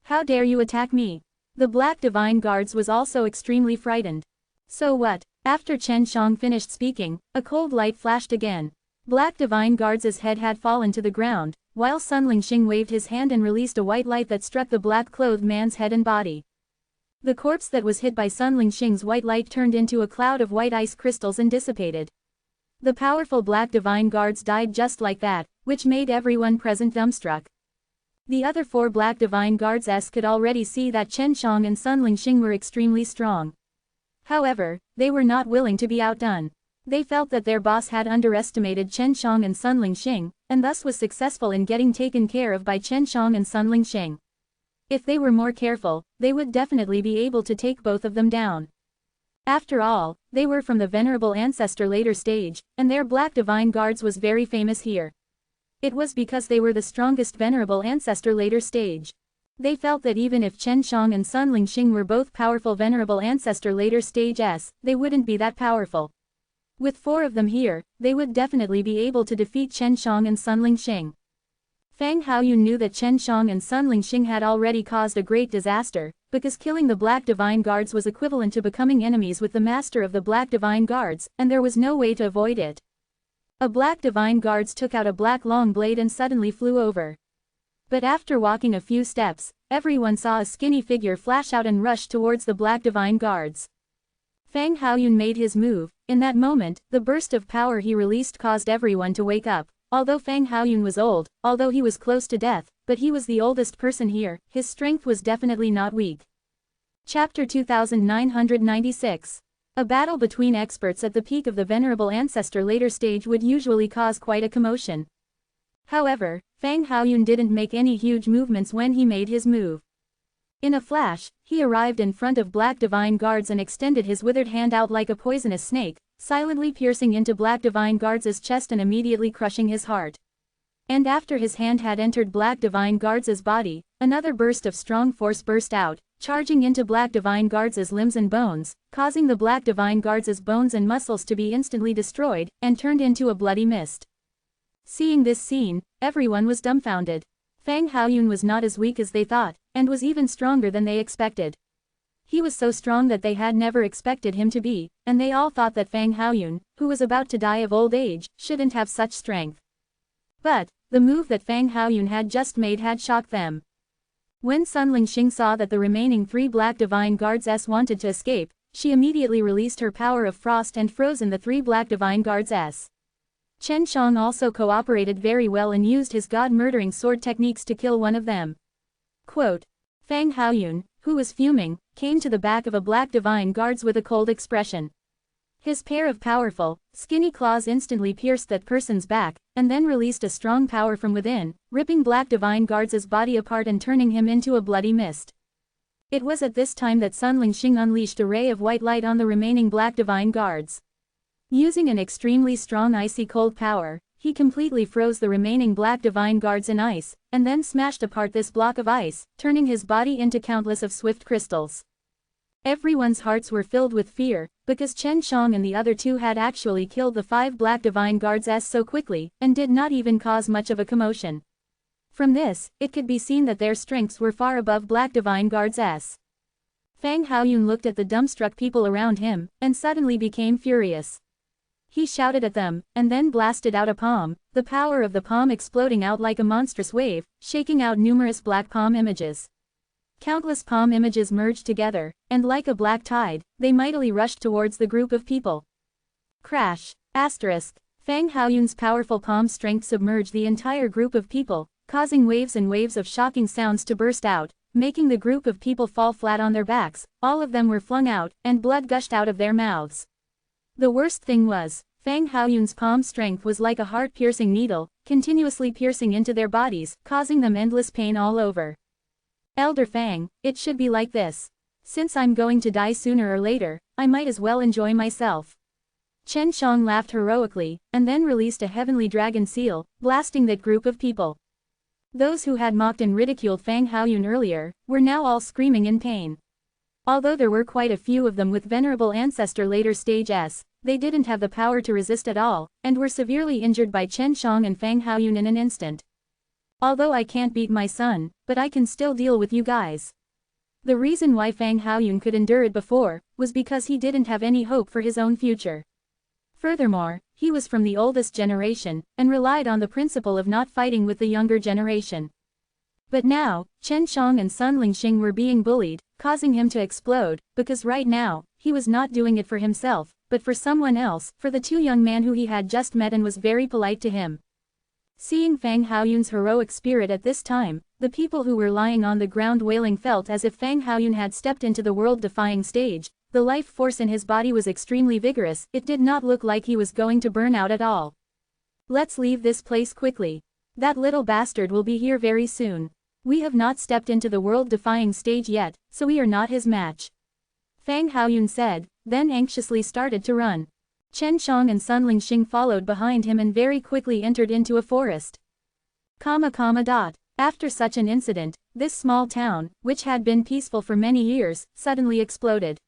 Speaker 1: how dare you attack me? The black divine guards was also extremely frightened. So what? After Chen Shang finished speaking, a cold light flashed again. Black divine guards' head had fallen to the ground, while Sun Lingxing waved his hand and released a white light that struck the black-clothed man's head and body. The corpse that was hit by Sun Lingxing's white light turned into a cloud of white ice crystals and dissipated. The powerful black divine guards died just like that, which made everyone present dumbstruck. The other 4 black divine guards could already see that Chen Shang and Sun Lingxing were extremely strong. However, they were not willing to be outdone. They felt that their boss had underestimated Chen Shang and Sun Lingxing, and thus was successful in getting taken care of by Chen Shang and Sun Lingxing. If they were more careful, they would definitely be able to take both of them down. After all, they were from the Venerable Ancestor later stage, and their black divine guards was very famous here. It was because they were the strongest Venerable Ancestor later stage. They felt that even if Chen Shang and Sun Lingxing were both powerful Venerable Ancestor later stage they wouldn't be that powerful. With 4 of them here, they would definitely be able to defeat Chen Shang and Sun Lingxing. Fang Haoyun knew that Chen Shang and Sun Lingxing had already caused a great disaster, because killing the Black Divine Guards was equivalent to becoming enemies with the master of the Black Divine Guards, and there was no way to avoid it. A Black Divine Guards took out a black long blade and suddenly flew over. But after walking a few steps, everyone saw a skinny figure flash out and rush towards the Black Divine Guards. Fang Haoyun made his move. In that moment, the burst of power he released caused everyone to wake up. Although Fang Haoyun was old, although he was close to death, but he was the oldest person here, his strength was definitely not weak. Chapter 2996. A battle between experts at the peak of the Venerable Ancestor later stage would usually cause quite a commotion. However, Fang Haoyun didn't make any huge movements when he made his move. In a flash, he arrived in front of Black Divine Guards and extended his withered hand out like a poisonous snake, silently piercing into Black Divine Guards' chest and immediately crushing his heart. And after his hand had entered Black Divine Guards' body, another burst of strong force burst out, charging into Black Divine Guards' limbs and bones, causing the Black Divine Guards' bones and muscles to be instantly destroyed, and turned into a bloody mist. Seeing this scene, everyone was dumbfounded. Fang Haoyun was not as weak as they thought, and was even stronger than they expected. He was so strong that they had never expected him to be, and they all thought that Fang Haoyun, who was about to die of old age, shouldn't have such strength. But, the move that Fang Haoyun had just made had shocked them. When Sun Lingxing saw that the remaining 3 Black Divine Guards wanted to escape, she immediately released her power of frost and frozen the 3 Black Divine Guards. Chen Shang also cooperated very well and used his god-murdering sword techniques to kill one of them. Quote, Fang Haoyun, who was fuming, came to the back of a Black Divine Guards with a cold expression. His pair of powerful, skinny claws instantly pierced that person's back, and then released a strong power from within, ripping Black Divine Guard's body apart and turning him into a bloody mist. It was at this time that Sun Lingxing unleashed a ray of white light on the remaining Black Divine Guards. Using an extremely strong icy cold power, he completely froze the remaining Black Divine Guards in ice, and then smashed apart this block of ice, turning his body into countless of swift crystals. Everyone's hearts were filled with fear, because Chen Shang and the other two had actually killed the 5 Black Divine Guards so quickly, and did not even cause much of a commotion. From this, it could be seen that their strengths were far above Black Divine Guards. Fang Haoyun looked at the dumbstruck people around him, and suddenly became furious. He shouted at them, and then blasted out a palm, the power of the palm exploding out like a monstrous wave, shaking out numerous black palm images. Countless palm images merged together, and like a black tide, they mightily rushed towards the group of people. Crash! Fang Haoyun's powerful palm strength submerged the entire group of people, causing waves and waves of shocking sounds to burst out, making the group of people fall flat on their backs. All of them were flung out, and blood gushed out of their mouths. The worst thing was, Fang Haoyun's palm strength was like a heart-piercing needle, continuously piercing into their bodies, causing them endless pain all over. Elder Fang, it should be like this. Since I'm going to die sooner or later, I might as well enjoy myself. Chen Shang laughed heroically, and then released a heavenly dragon seal, blasting that group of people. Those who had mocked and ridiculed Fang Haoyun earlier, were now all screaming in pain. Although there were quite a few of them with Venerable Ancestor later stage they didn't have the power to resist at all, and were severely injured by Chen Shang and Fang Haoyun in an instant. Although I can't beat my son, but I can still deal with you guys. The reason why Fang Haoyun could endure it before, was because he didn't have any hope for his own future. Furthermore, he was from the oldest generation, and relied on the principle of not fighting with the younger generation. But now, Chen Shang and Sun Lingxing were being bullied, causing him to explode, because right now, he was not doing it for himself, but for someone else, for the 2 young men who he had just met and was very polite to him. Seeing Fang Haoyun's heroic spirit at this time, the people who were lying on the ground wailing felt as if Fang Haoyun had stepped into the world-defying stage. The life force in his body was extremely vigorous, it did not look like he was going to burn out at all. Let's leave this place quickly. That little bastard will be here very soon. We have not stepped into the world-defying stage yet, so we are not his match. Fang Haoyun said, then anxiously started to run. Chen Shang and Sun Lingxing followed behind him and very quickly entered into a forest. After such an incident, this small town, which had been peaceful for many years, suddenly exploded.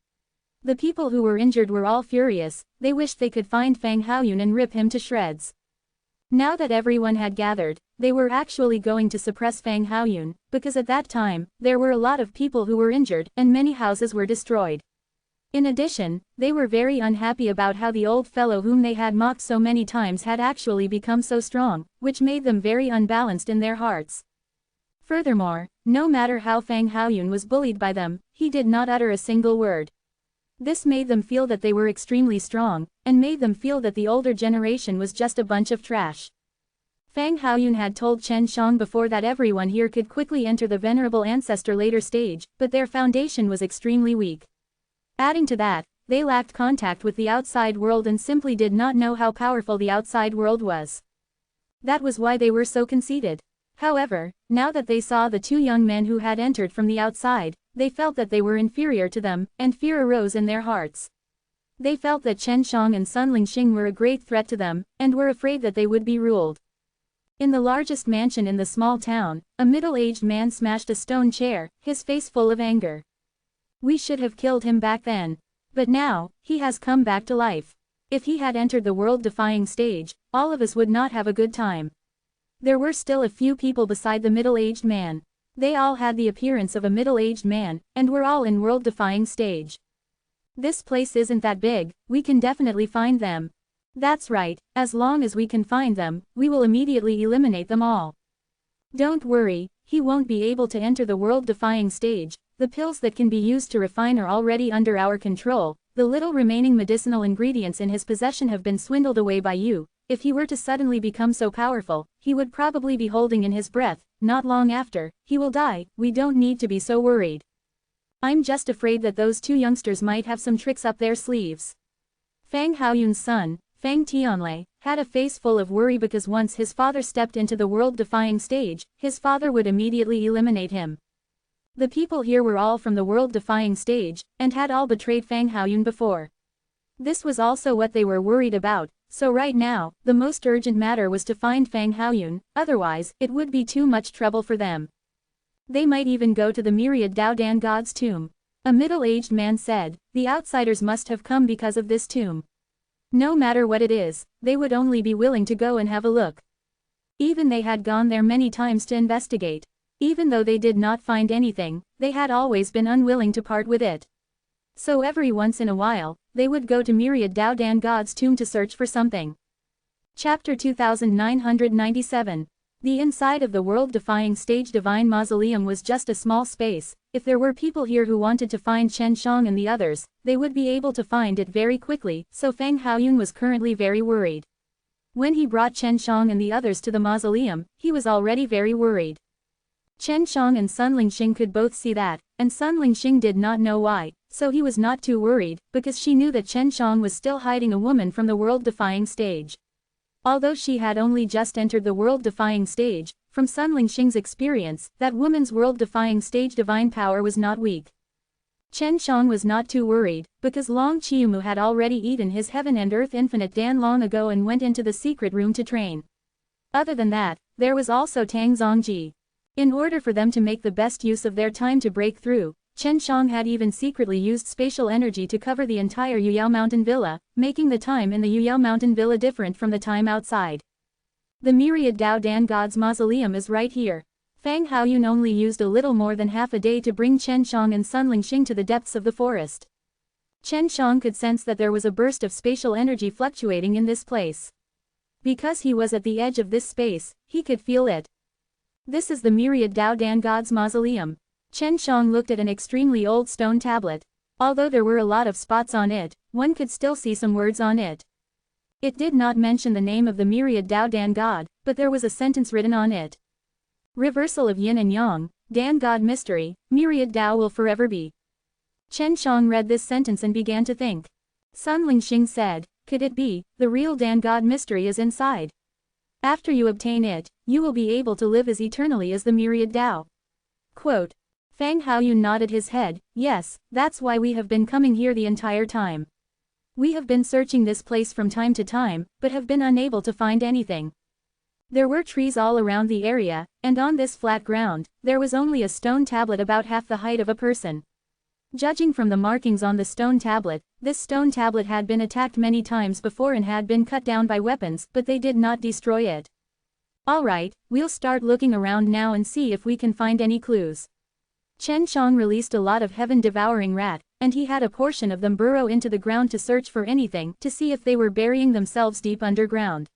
Speaker 1: The people who were injured were all furious, they wished they could find Fang Haoyun and rip him to shreds. Now that everyone had gathered, they were actually going to suppress Fang Haoyun, because at that time, there were a lot of people who were injured, and many houses were destroyed. In addition, they were very unhappy about how the old fellow whom they had mocked so many times had actually become so strong, which made them very unbalanced in their hearts. Furthermore, no matter how Fang Haoyun was bullied by them, he did not utter a single word. This made them feel that they were extremely strong, and made them feel that the older generation was just a bunch of trash. Fang Haoyun had told Chen Shang before that everyone here could quickly enter the Venerable Ancestor later stage, but their foundation was extremely weak. Adding to that, they lacked contact with the outside world and simply did not know how powerful the outside world was. That was why they were so conceited. However, now that they saw the 2 young men who had entered from the outside, they felt that they were inferior to them, and fear arose in their hearts. They felt that Chen Shang and Sun Lingxing were a great threat to them, and were afraid that they would be ruled. In the largest mansion in the small town, a middle-aged man smashed a stone chair, his face full of anger. We should have killed him back then. But now, he has come back to life. If he had entered the world-defying stage, all of us would not have a good time. There were still a few people beside the middle-aged man. They all had the appearance of a middle-aged man, and were all in world-defying stage. This place isn't that big, we can definitely find them. That's right, as long as we can find them, we will immediately eliminate them all. Don't worry, he won't be able to enter the world-defying stage. The pills that can be used to refine are already under our control. The little remaining medicinal ingredients in his possession have been swindled away by you. If he were to suddenly become so powerful, he would probably be holding in his breath. Not long after, he will die. We don't need to be so worried. I'm just afraid that those 2 youngsters might have some tricks up their sleeves. Fang Haoyun's son, Fang Tianlei, had a face full of worry because once his father stepped into the world-defying stage, his father would immediately eliminate him. The people here were all from the world-defying stage, and had all betrayed Fang Haoyun before. This was also what they were worried about, so right now, the most urgent matter was to find Fang Haoyun, otherwise, it would be too much trouble for them. They might even go to the myriad Daodan god's tomb. A middle-aged man said, the outsiders must have come because of this tomb. No matter what it is, they would only be willing to go and have a look. Even they had gone there many times to investigate. Even though they did not find anything, they had always been unwilling to part with it. So every once in a while, they would go to myriad Daodan god's tomb to search for something. Chapter 2997. The inside of the world-defying stage divine mausoleum was just a small space. If there were people here who wanted to find Chen Shang and the others, they would be able to find it very quickly, so Fang Haoyun was currently very worried. When he brought Chen Shang and the others to the mausoleum, he was already very worried. Chen Shang and Sun Lingxing could both see that, and Sun Lingxing did not know why, so he was not too worried, because she knew that Chen Shang was still hiding a woman from the world-defying stage. Although she had only just entered the world-defying stage, from Sun Lingxing's experience, that woman's world-defying stage divine power was not weak. Chen Shang was not too worried, because Long Qiumu had already eaten his heaven and earth infinite Dan long ago and went into the secret room to train. Other than that, there was also Tang Zongji. In order for them to make the best use of their time to break through, Chen Shang had even secretly used spatial energy to cover the entire Yuyao Mountain Villa, making the time in the Yuyao Mountain Villa different from the time outside. The myriad Daodan god's mausoleum is right here. Fang Haoyun only used a little more than half a day to bring Chen Shang and Sun Lingxing to the depths of the forest. Chen Shang could sense that there was a burst of spatial energy fluctuating in this place. Because he was at the edge of this space, he could feel it. This is the myriad Daodan god's mausoleum. Chen Shang looked at an extremely old stone tablet. Although there were a lot of spots on it, one could still see some words on it. It did not mention the name of the myriad Daodan god, but there was a sentence written on it. Reversal of yin and yang, Dan god mystery, myriad Dao will forever be. Chen Shang read this sentence and began to think. Sun Lingxing said, could it be, the real Dan god mystery is inside? After you obtain it, you will be able to live as eternally as the myriad Dao. Quote. Fang Haoyun nodded his head, yes, that's why we have been coming here the entire time. We have been searching this place from time to time, but have been unable to find anything. There were trees all around the area, and on this flat ground, there was only a stone tablet about half the height of a person. Judging from the markings on the stone tablet, this stone tablet had been attacked many times before and had been cut down by weapons, but they did not destroy it. Alright, we'll start looking around now and see if we can find any clues. Chen Shang released a lot of heaven-devouring rat, and he had a portion of them burrow into the ground to search for anything, to see if they were burying themselves deep underground.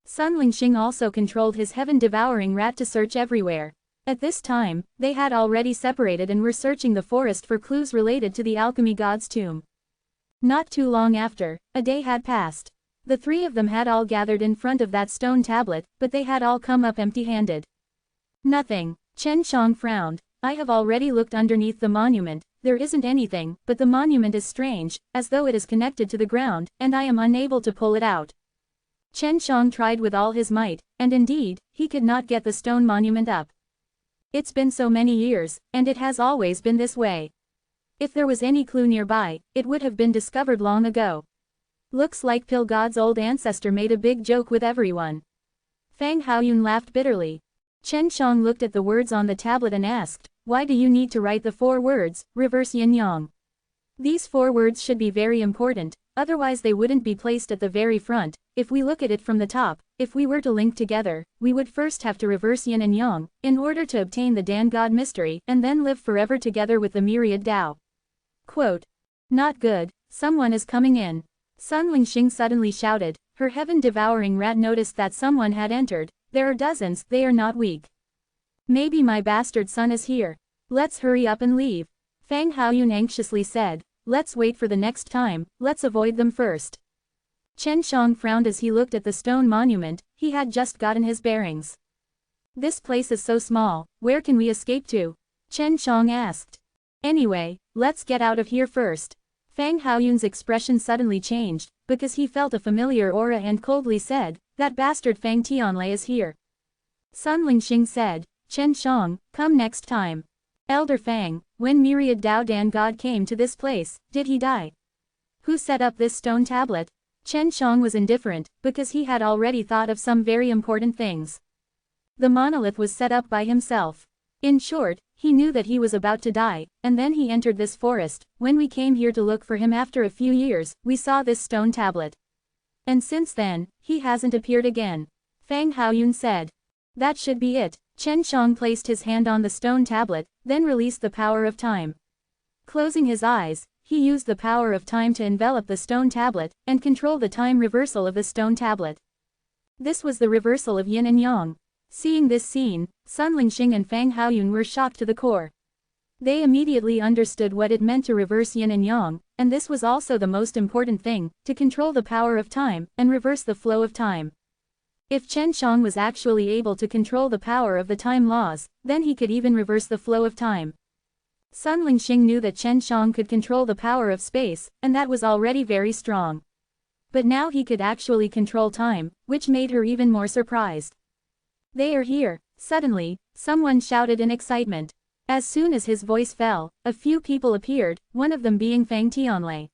Speaker 1: Sun Lingxing also controlled his heaven-devouring rat to search everywhere. At this time, they had already separated and were searching the forest for clues related to the alchemy god's tomb. Not too long after, a day had passed. The three of them had all gathered in front of that stone tablet, but they had all come up empty-handed. Nothing. Chen Shang frowned. I have already looked underneath the monument, there isn't anything, but the monument is strange, as though it is connected to the ground, and I am unable to pull it out. Chen Shang tried with all his might, and indeed, he could not get the stone monument up. It's been so many years, and it has always been this way. If there was any clue nearby, it would have been discovered long ago. Looks like Pil God's old ancestor made a big joke with everyone. Fang Haoyun laughed bitterly. Chen Shang looked at the words on the tablet and asked, why do you need to write the 4 words, reverse yin-yang? These 4 words should be very important, otherwise they wouldn't be placed at the very front. If we look at it from the top, if we were to link together, we would first have to reverse yin and yang, in order to obtain the Dan God mystery, and then live forever together with the myriad Dao. Quote. Not good, someone is coming in. Sun Lingxing suddenly shouted. Her heaven-devouring rat noticed that someone had entered. There are dozens, they are not weak. Maybe my bastard son is here. Let's hurry up and leave. Fang Haoyun anxiously said. Let's wait for the next time, let's avoid them first. Chen Shang frowned as he looked at the stone monument, he had just gotten his bearings. This place is so small, where can we escape to? Chen Shang asked. Anyway, let's get out of here first. Fang Haoyun's expression suddenly changed, because he felt a familiar aura and coldly said, "That bastard Fang Tianlei is here." Sun Lingxing said, "Chen Shang, come next time." Elder Fang, when myriad Dao Dan God came to this place, did he die? Who set up this stone tablet? Chen Shang was indifferent, because he had already thought of some very important things. The monolith was set up by himself. In short, he knew that he was about to die, and then he entered this forest. When we came here to look for him after a few years, we saw this stone tablet. And since then, he hasn't appeared again. Fang Haoyun said. That should be it. Chen Shang placed his hand on the stone tablet, then released the power of time. Closing his eyes, he used the power of time to envelop the stone tablet, and control the time reversal of the stone tablet. This was the reversal of yin and yang. Seeing this scene, Sun Lingxing and Fang Haoyun were shocked to the core. They immediately understood what it meant to reverse yin and yang, and this was also the most important thing, to control the power of time, and reverse the flow of time. If Chen Shang was actually able to control the power of the time laws, then he could even reverse the flow of time. Sun Lingxing knew that Chen Shang could control the power of space, and that was already very strong. But now he could actually control time, which made her even more surprised. They are here. Suddenly, someone shouted in excitement. As soon as his voice fell, a few people appeared, one of them being Fang Tianlei.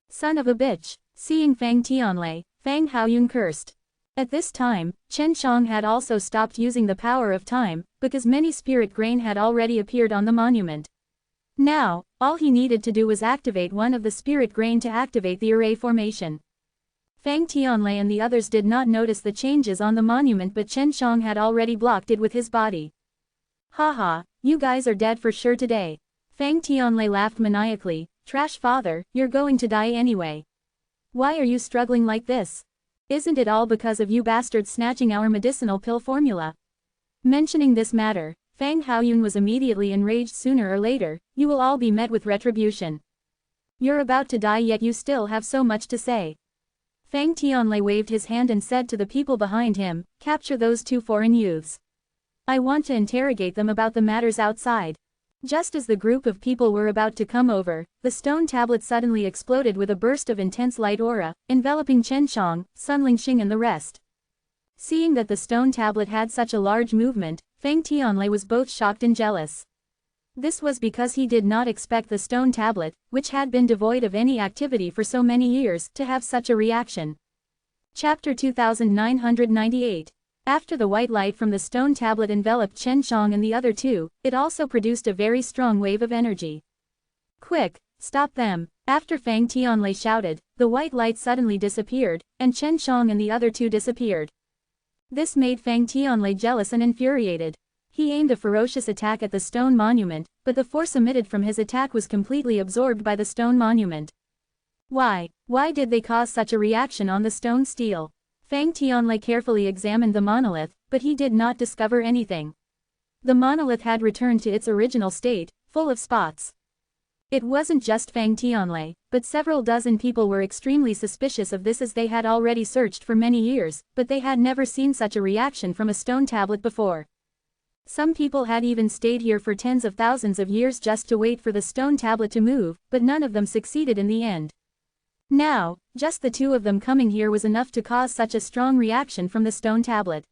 Speaker 1: Son of a bitch. Seeing Fang Tianlei, Fang Haoyun cursed. At this time, Chen Shang had also stopped using the power of time, because many spirit grain had already appeared on the monument. Now, all he needed to do was activate one of the spirit grain to activate the array formation. Fang Tianlei and the others did not notice the changes on the monument, but Chen Shang had already blocked it with his body. Haha, you guys are dead for sure today. Fang Tianlei laughed maniacally. Trash father, you're going to die anyway. Why are you struggling like this? Isn't it all because of you bastards snatching our medicinal pill formula? Mentioning this matter, Fang Haoyun was immediately enraged. Sooner or later, you will all be met with retribution. You're about to die yet you still have so much to say. Fang Tianlei waved his hand and said to the people behind him, capture those two foreign youths. I want to interrogate them about the matters outside. Just as the group of people were about to come over, the stone tablet suddenly exploded with a burst of intense light aura, enveloping Chen Shang, Sun Lingxing and the rest. Seeing that the stone tablet had such a large movement, Fang Tianlei was both shocked and jealous. This was because he did not expect the stone tablet, which had been devoid of any activity for so many years, to have such a reaction. Chapter 2998. After the white light from the stone tablet enveloped Chen Shang and the other two, it also produced a very strong wave of energy. Quick, stop them! After Fang Tianlei shouted, the white light suddenly disappeared, and Chen Shang and the other two disappeared. This made Fang Tianlei jealous and infuriated. He aimed a ferocious attack at the stone monument, but the force emitted from his attack was completely absorbed by the stone monument. Why did they cause such a reaction on the stone steel? Fang Tianlei carefully examined the monolith, but he did not discover anything. The monolith had returned to its original state, full of spots. It wasn't just Fang Tianlei, but several dozen people were extremely suspicious of this, as they had already searched for many years, but they had never seen such a reaction from a stone tablet before. Some people had even stayed here for tens of thousands of years just to wait for the stone tablet to move, but none of them succeeded in the end. Now, just the two of them coming here was enough to cause such a strong reaction from the stone tablet.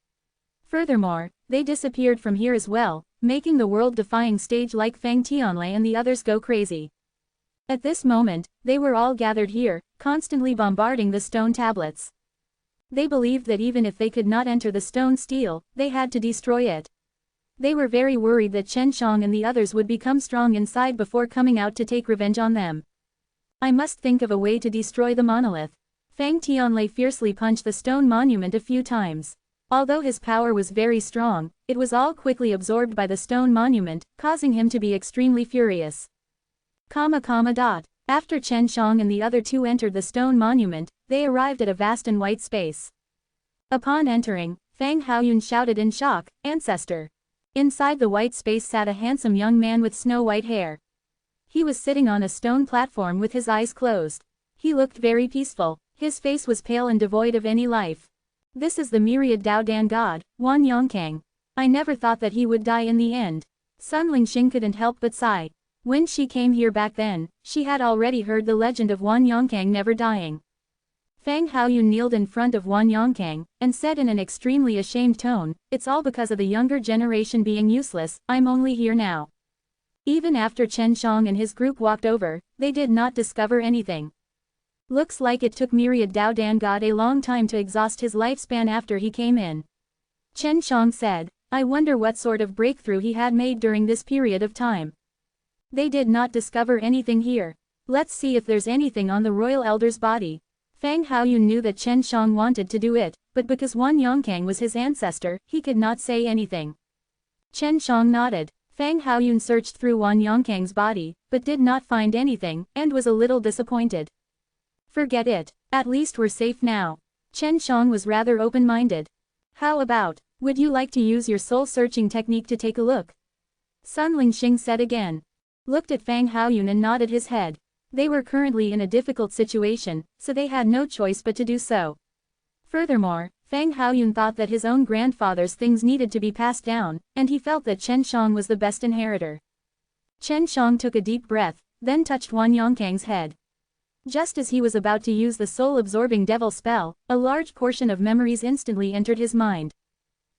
Speaker 1: Furthermore, they disappeared from here as well, making the world-defying stage like Fang Tianlei and the others go crazy. At this moment, they were all gathered here, constantly bombarding the stone tablets. They believed that even if they could not enter the stone steel, they had to destroy it. They were very worried that Chen Shang and the others would become strong inside before coming out to take revenge on them. I must think of a way to destroy the monolith. Fang Tianlei fiercely punched the stone monument a few times. Although his power was very strong, it was all quickly absorbed by the stone monument, causing him to be extremely furious. After Chen Shang and the other two entered the stone monument, they arrived at a vast and white space. Upon entering, Fang Haoyun shouted in shock, "Ancestor!" Inside the white space sat a handsome young man with snow-white hair. He was sitting on a stone platform with his eyes closed. He looked very peaceful. His face was pale and devoid of any life. This is the myriad Dao Dan God, Wan Yongkang. I never thought that he would die in the end. Sun Lingxing couldn't help but sigh. When she came here back then, she had already heard the legend of Wan Yongkang never dying. Fang Haoyun kneeled in front of Wan Yongkang, and said in an extremely ashamed tone, "It's all because of the younger generation being useless, I'm only here now." Even after Chen Shang and his group walked over, they did not discover anything. Looks like it took Myriad Dao Dan God a long time to exhaust his lifespan after he came in. Chen Shang said, "I wonder what sort of breakthrough he had made during this period of time. They did not discover anything here. Let's see if there's anything on the royal elder's body." Fang Haoyun knew that Chen Shang wanted to do it, but because Wan Yongkang was his ancestor, he could not say anything. Chen Shang nodded. Fang Haoyun searched through Wan Yongkang's body, but did not find anything, and was a little disappointed. "Forget it. At least we're safe now." Chen Shang was rather open-minded. "How about, would you like to use your soul-searching technique to take a look?" Sun Lingxing said again. Looked at Fang Haoyun and nodded his head. They were currently in a difficult situation, so they had no choice but to do so. Furthermore, Fang Haoyun thought that his own grandfather's things needed to be passed down, and he felt that Chen Shang was the best inheritor. Chen Shang took a deep breath, then touched Wan Yongkang's head. Just as he was about to use the soul-absorbing devil spell, a large portion of memories instantly entered his mind.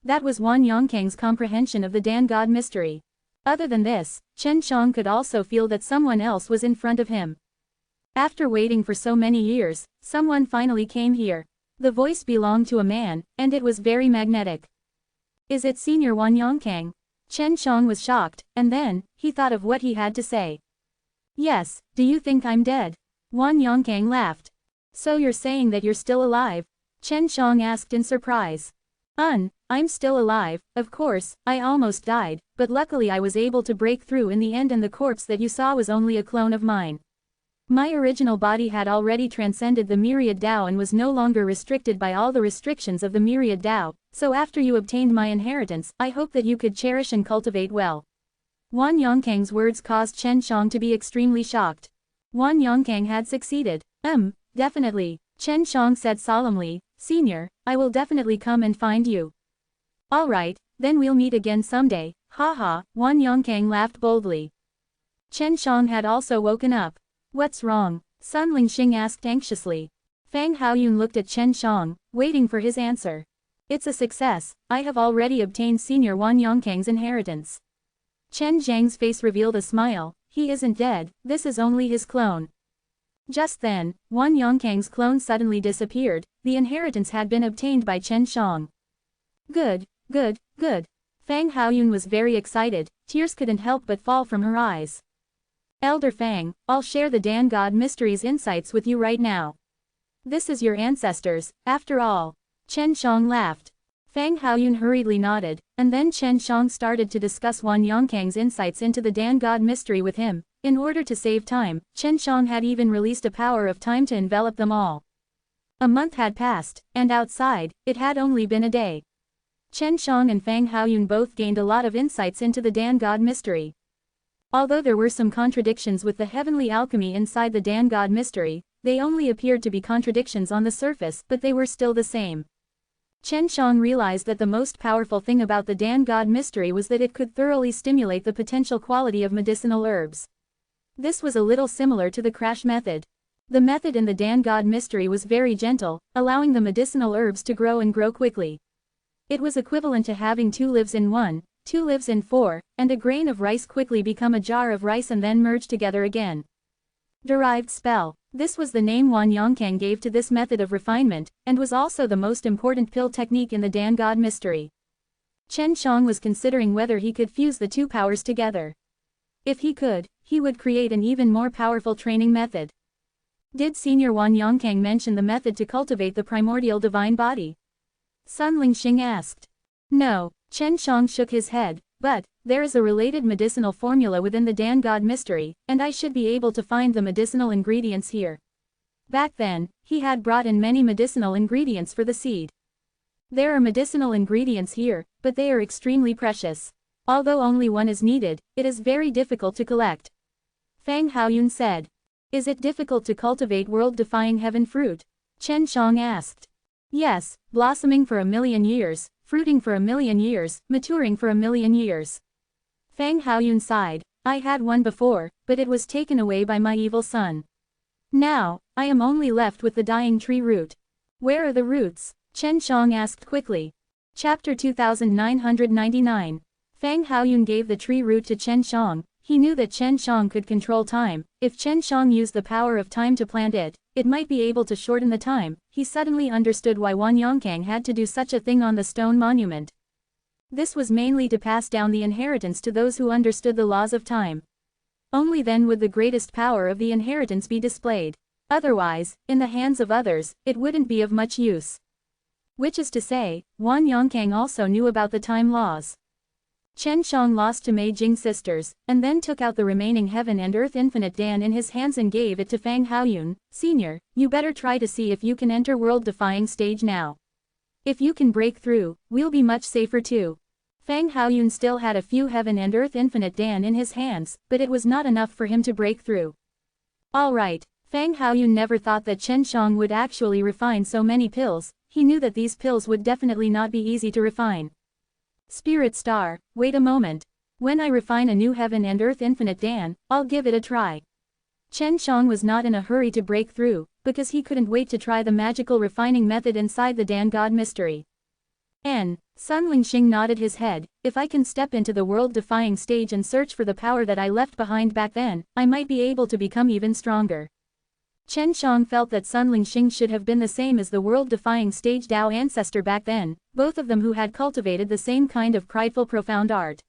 Speaker 1: That was Wan Yongkang's comprehension of the Dan God mystery. Other than this, Chen Shang could also feel that someone else was in front of him. After waiting for so many years, someone finally came here. The voice belonged to a man, and it was very magnetic. "Is it Senior Wan Yongkang?" Chen Shang was shocked, and then, he thought of what he had to say. "Yes, do you think I'm dead?" Wan Yongkang laughed. "So you're saying that you're still alive?" Chen Shang asked in surprise. I'm still alive, of course, I almost died, but luckily I was able to break through in the end and the corpse that you saw was only a clone of mine. My original body had already transcended the Myriad Dao and was no longer restricted by all the restrictions of the Myriad Dao, so after you obtained my inheritance, I hope that you could cherish and cultivate well." Wan Yongkang's words caused Chen Shang to be extremely shocked. Wan Yongkang had succeeded. Definitely," Chen Shang said solemnly, "Senior, I will definitely come and find you." "Alright, then we'll meet again someday, haha," Wan Yongkang laughed boldly. Chen Shang had also woken up. "What's wrong?" Sun Lingxing asked anxiously. Fang Haoyun looked at Chen Shang, waiting for his answer. "It's a success, I have already obtained Senior Wan Yongkang's inheritance." Chen Zhang's face revealed a smile. "He isn't dead, this is only his clone." Just then, Wan Yongkang's clone suddenly disappeared. The inheritance had been obtained by Chen Shang. Good. Fang Haoyun was very excited, tears couldn't help but fall from her eyes. "Elder Fang, I'll share the Dan God Mysteries insights with you right now. This is your ancestors, after all." Chen Shang laughed. Fang Haoyun hurriedly nodded, and then Chen Shang started to discuss Wan Yongkang's insights into the Dan God mystery with him. In order to save time, Chen Shang had even released a power of time to envelop them all. A month had passed, and outside, it had only been a day. Chen Shang and Fang Haoyun both gained a lot of insights into the Dan God mystery. Although there were some contradictions with the heavenly alchemy inside the Dan God mystery, they only appeared to be contradictions on the surface, but they were still the same. Chen Shang realized that the most powerful thing about the Dan God mystery was that it could thoroughly stimulate the potential quality of medicinal herbs. This was a little similar to the crash method. The method in the Dan God mystery was very gentle, allowing the medicinal herbs to grow and grow quickly. It was equivalent to having 2 lives in 1, 2 lives in 4, and a grain of rice quickly become a jar of rice and then merge together again. Derived spell. This was the name Wan Yongkang gave to this method of refinement, and was also the most important pill technique in the Dan God mystery. Chen Shang was considering whether he could fuse the 2 powers together. If he could, he would create an even more powerful training method. Did Senior Wan Yongkang mention the method to cultivate the primordial divine body? Sun Lingxing asked. No, Chen Shang shook his head, but there is a related medicinal formula within the Dan God mystery, and I should be able to find the medicinal ingredients here. Back then, he had brought in many medicinal ingredients for the seed. There are medicinal ingredients here, but they are extremely precious. Although only one is needed, it is very difficult to collect. Fang Haoyun said. Is it difficult to cultivate world-defying heaven fruit? Chen Shang asked. Yes, blossoming for 1,000,000 years, fruiting for 1,000,000 years, maturing for 1,000,000 years. Fang Haoyun sighed. I had one before, but it was taken away by my evil son. Now, I am only left with the dying tree root. Where are the roots? Chen Shang asked quickly. Chapter 2999. Fang Haoyun gave the tree root to Chen Shang. He knew that Chen Shang could control time. If Chen Shang used the power of time to plant it, it might be able to shorten the time. He suddenly understood why Wan Yongkang had to do such a thing on the stone monument. This was mainly to pass down the inheritance to those who understood the laws of time. Only then would the greatest power of the inheritance be displayed. Otherwise, in the hands of others, it wouldn't be of much use. Which is to say, Wan Yongkang also knew about the time laws. Chen Shang lost to Mei Jing sisters, and then took out the remaining heaven and earth infinite Dan in his hands and gave it to Fang Haoyun. Senior, you better try to see if you can enter world-defying stage now. If you can break through, we'll be much safer too. Fang Haoyun still had a few heaven and earth infinite Dan in his hands, but it was not enough for him to break through. Alright, Fang Haoyun never thought that Chen Shang would actually refine so many pills. He knew that these pills would definitely not be easy to refine. Spirit Star, wait a moment. When I refine a new heaven and earth infinite Dan, I'll give it a try. Chen Shang was not in a hurry to break through, because he couldn't wait to try the magical refining method inside the Dan God mystery. Sun Lingxing nodded his head. If I can step into the world-defying stage and search for the power that I left behind back then, I might be able to become even stronger. Chen Shang felt that Sun Lingxing should have been the same as the world-defying stage Dao ancestor back then, both of them who had cultivated the same kind of prideful profound art.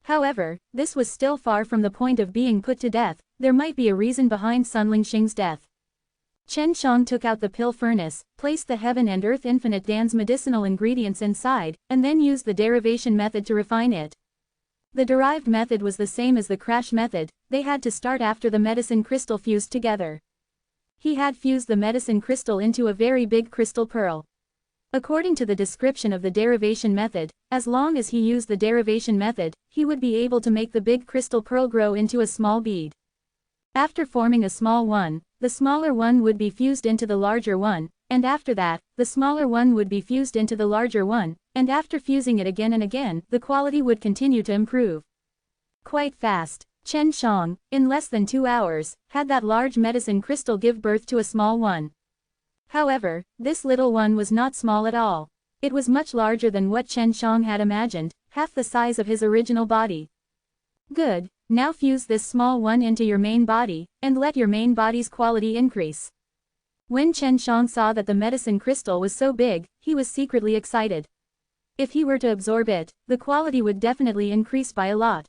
Speaker 1: However, this was still far from the point of being put to death. There might be a reason behind Sun Lingxing's death. Chen Shang took out the pill furnace, placed the heaven and earth infinite Dan's medicinal ingredients inside, and then used the derivation method to refine it. The derived method was the same as the crash method. They had to start after the medicine crystal fused together. He had fused the medicine crystal into a very big crystal pearl. According to the description of the derivation method, as long as he used the derivation method, he would be able to make the big crystal pearl grow into a small bead. After forming a small one, the smaller one would be fused into the larger one, and after that, the smaller one would be fused into the larger one, and after fusing it again and again, the quality would continue to improve. Quite fast. Chen Shang, in less than 2 hours, had that large medicine crystal give birth to a small one. However, this little one was not small at all. It was much larger than what Chen Shang had imagined, half the size of his original body. Good, now fuse this small one into your main body, and let your main body's quality increase. When Chen Shang saw that the medicine crystal was so big, he was secretly excited. If he were to absorb it, the quality would definitely increase by a lot.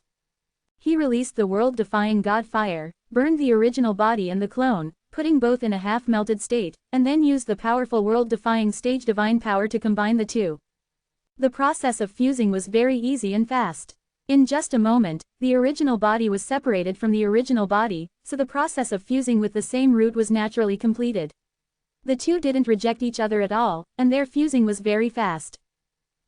Speaker 1: He released the world-defying God Fire, burned the original body and the clone, putting both in a half-melted state, and then used the powerful world-defying stage divine power to combine the two. The process of fusing was very easy and fast. In just a moment, the original body was separated from the original body, so the process of fusing with the same root was naturally completed. The two didn't reject each other at all, and their fusing was very fast.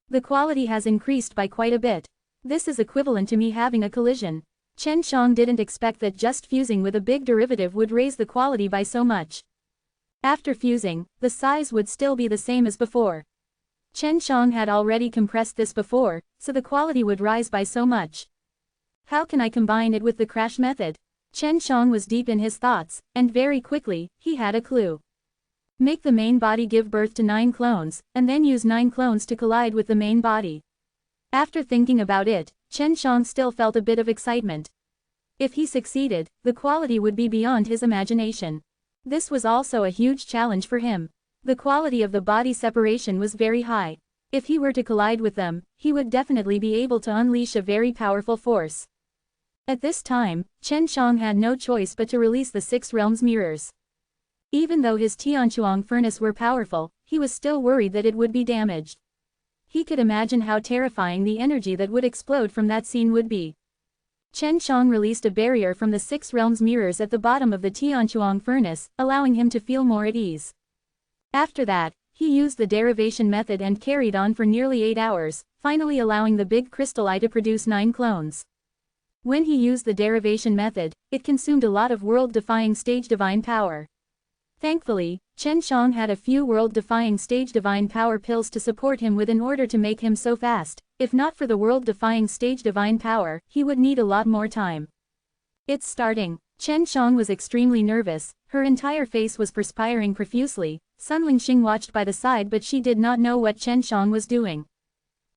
Speaker 1: The quality has increased by quite a bit. This is equivalent to me having a collision. Chen Shang didn't expect that just fusing with a big derivative would raise the quality by so much. After fusing, the size would still be the same as before. Chen Shang had already compressed this before, so the quality would rise by so much. How can I combine it with the crash method? Chen Shang was deep in his thoughts, and very quickly, he had a clue. Make the main body give birth to 9 clones, and then use 9 clones to collide with the main body. After thinking about it, Chen Shang still felt a bit of excitement. If he succeeded, the quality would be beyond his imagination. This was also a huge challenge for him. The quality of the body separation was very high. If he were to collide with them, he would definitely be able to unleash a very powerful force. At this time, Chen Shang had no choice but to release the 6 realms mirrors. Even though his Tianchuang furnace were powerful, he was still worried that it would be damaged. He could imagine how terrifying the energy that would explode from that scene would be. Chen Shang released a barrier from the 6 realms mirrors at the bottom of the Tianchuang furnace, allowing him to feel more at ease. After that, he used the derivation method and carried on for nearly 8 hours, finally allowing the big crystal eye to produce 9 clones. When he used the derivation method, it consumed a lot of world-defying stage divine power. Thankfully, Chen Shang had a few world-defying stage divine power pills to support him with in order to make him so fast. If not for the world-defying stage divine power, he would need a lot more time. It's starting. Chen Shang was extremely nervous, her entire face was perspiring profusely. Sun Lingxing watched by the side, but she did not know what Chen Shang was doing.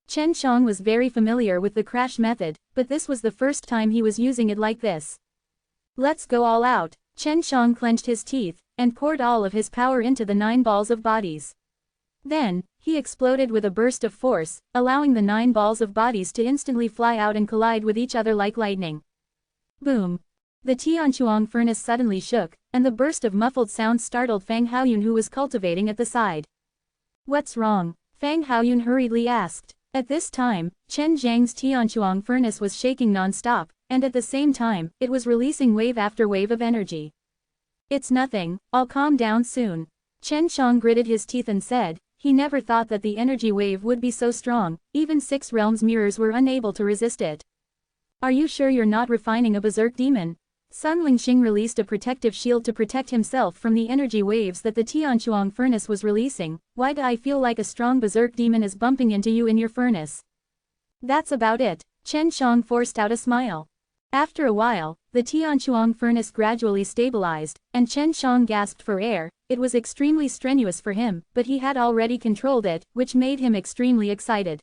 Speaker 1: Chen Shang was very familiar with the crash method, but this was the first time he was using it like this. Let's go all out. Chen Shang clenched his teeth, and poured all of his power into the 9 balls of bodies. Then, he exploded with a burst of force, allowing the 9 balls of bodies to instantly fly out and collide with each other like lightning. Boom! The Tianchuang furnace suddenly shook, and the burst of muffled sound startled Fang Haoyun, who was cultivating at the side. What's wrong? Fang Haoyun hurriedly asked. At this time, Chen Zhang's Tianchuang furnace was shaking non-stop, and at the same time, it was releasing wave after wave of energy. It's nothing, I'll calm down soon. Chen Shang gritted his teeth and said, he never thought that the energy wave would be so strong, even 6 realms mirrors were unable to resist it. Are you sure you're not refining a berserk demon? Sun Lingxing released a protective shield to protect himself from the energy waves that the Tianchuang furnace was releasing. Why do I feel like a strong berserk demon is bumping into you in your furnace? That's about it. Chen Shang forced out a smile. After a while, the Tianchuang furnace gradually stabilized, and Chen Shang gasped for air. It was extremely strenuous for him, but he had already controlled it, which made him extremely excited.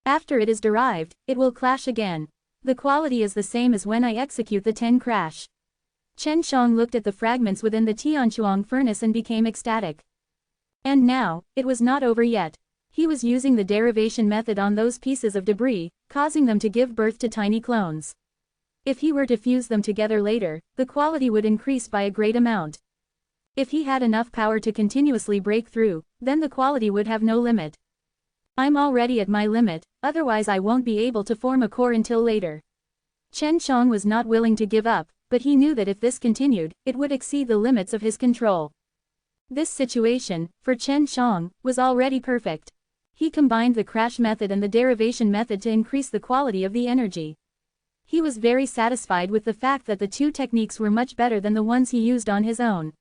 Speaker 1: After it is derived, it will clash again. The quality is the same as when I execute the 10 crash. Chen Shang looked at the fragments within the Tianchuang furnace and became ecstatic. And now, it was not over yet. He was using the derivation method on those pieces of debris, causing them to give birth to tiny clones. If he were to fuse them together later, the quality would increase by a great amount. If he had enough power to continuously break through, then the quality would have no limit. I'm already at my limit, otherwise I won't be able to form a core until later. Chen Shang was not willing to give up, but he knew that if this continued, it would exceed the limits of his control. This situation, for Chen Shang, was already perfect. He combined the crash method and the derivation method to increase the quality of the energy. He was very satisfied with the fact that the 2 techniques were much better than the ones he used on his own.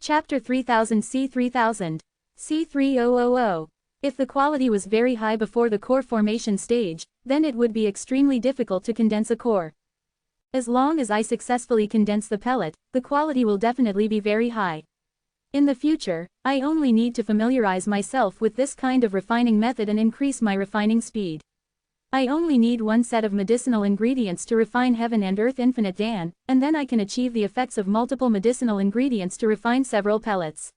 Speaker 1: Chapter 3000 C3000. C3000. If the quality was very high before the core formation stage, then it would be extremely difficult to condense a core. As long as I successfully condense the pellet, the quality will definitely be very high. In the future, I only need to familiarize myself with this kind of refining method and increase my refining speed. I only need 1 set of medicinal ingredients to refine Heaven and Earth Infinite Dan, and then I can achieve the effects of multiple medicinal ingredients to refine several pellets.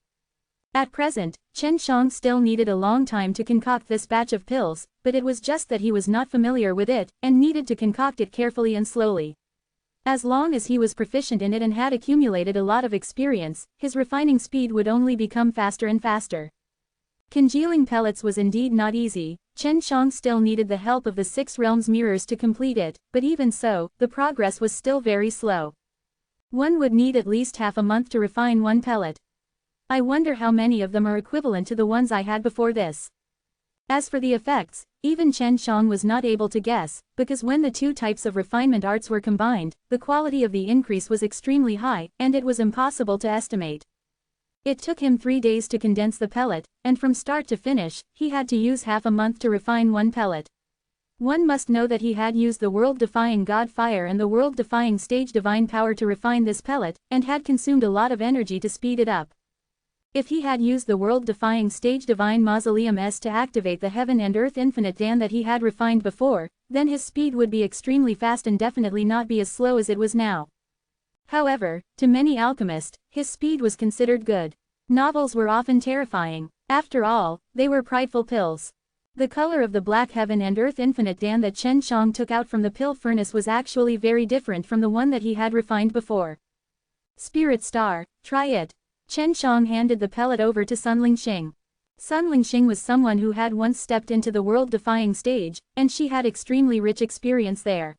Speaker 1: At present, Chen Shang still needed a long time to concoct this batch of pills, but it was just that he was not familiar with it, and needed to concoct it carefully and slowly. As long as he was proficient in it and had accumulated a lot of experience, his refining speed would only become faster and faster. Congealing pellets was indeed not easy. Chen Shang still needed the help of the 6 realms mirrors to complete it, but even so, the progress was still very slow. One would need at least half a month to refine 1 pellet. I wonder how many of them are equivalent to the ones I had before this. As for the effects, even Chen Shang was not able to guess, because when the 2 types of refinement arts were combined, the quality of the increase was extremely high, and it was impossible to estimate. It took him 3 days to condense the pellet, and from start to finish, he had to use half a month to refine 1 pellet. One must know that he had used the world-defying God Fire and the world-defying Stage Divine Power to refine this pellet, and had consumed a lot of energy to speed it up. If he had used the world-defying Stage Divine Mausoleum S to activate the Heaven and Earth Infinite Dan that he had refined before, then his speed would be extremely fast and definitely not be as slow as it was now. However, to many alchemists, his speed was considered good. Novels were often terrifying. After all, they were prideful pills. The color of the Black Heaven and Earth Infinite Dan that Chen Shang took out from the pill furnace was actually very different from the one that he had refined before. Spirit Star, try it. Chen Shang handed the pellet over to Sun Lingxing. Sun Lingxing was someone who had once stepped into the world-defying stage, and she had extremely rich experience there.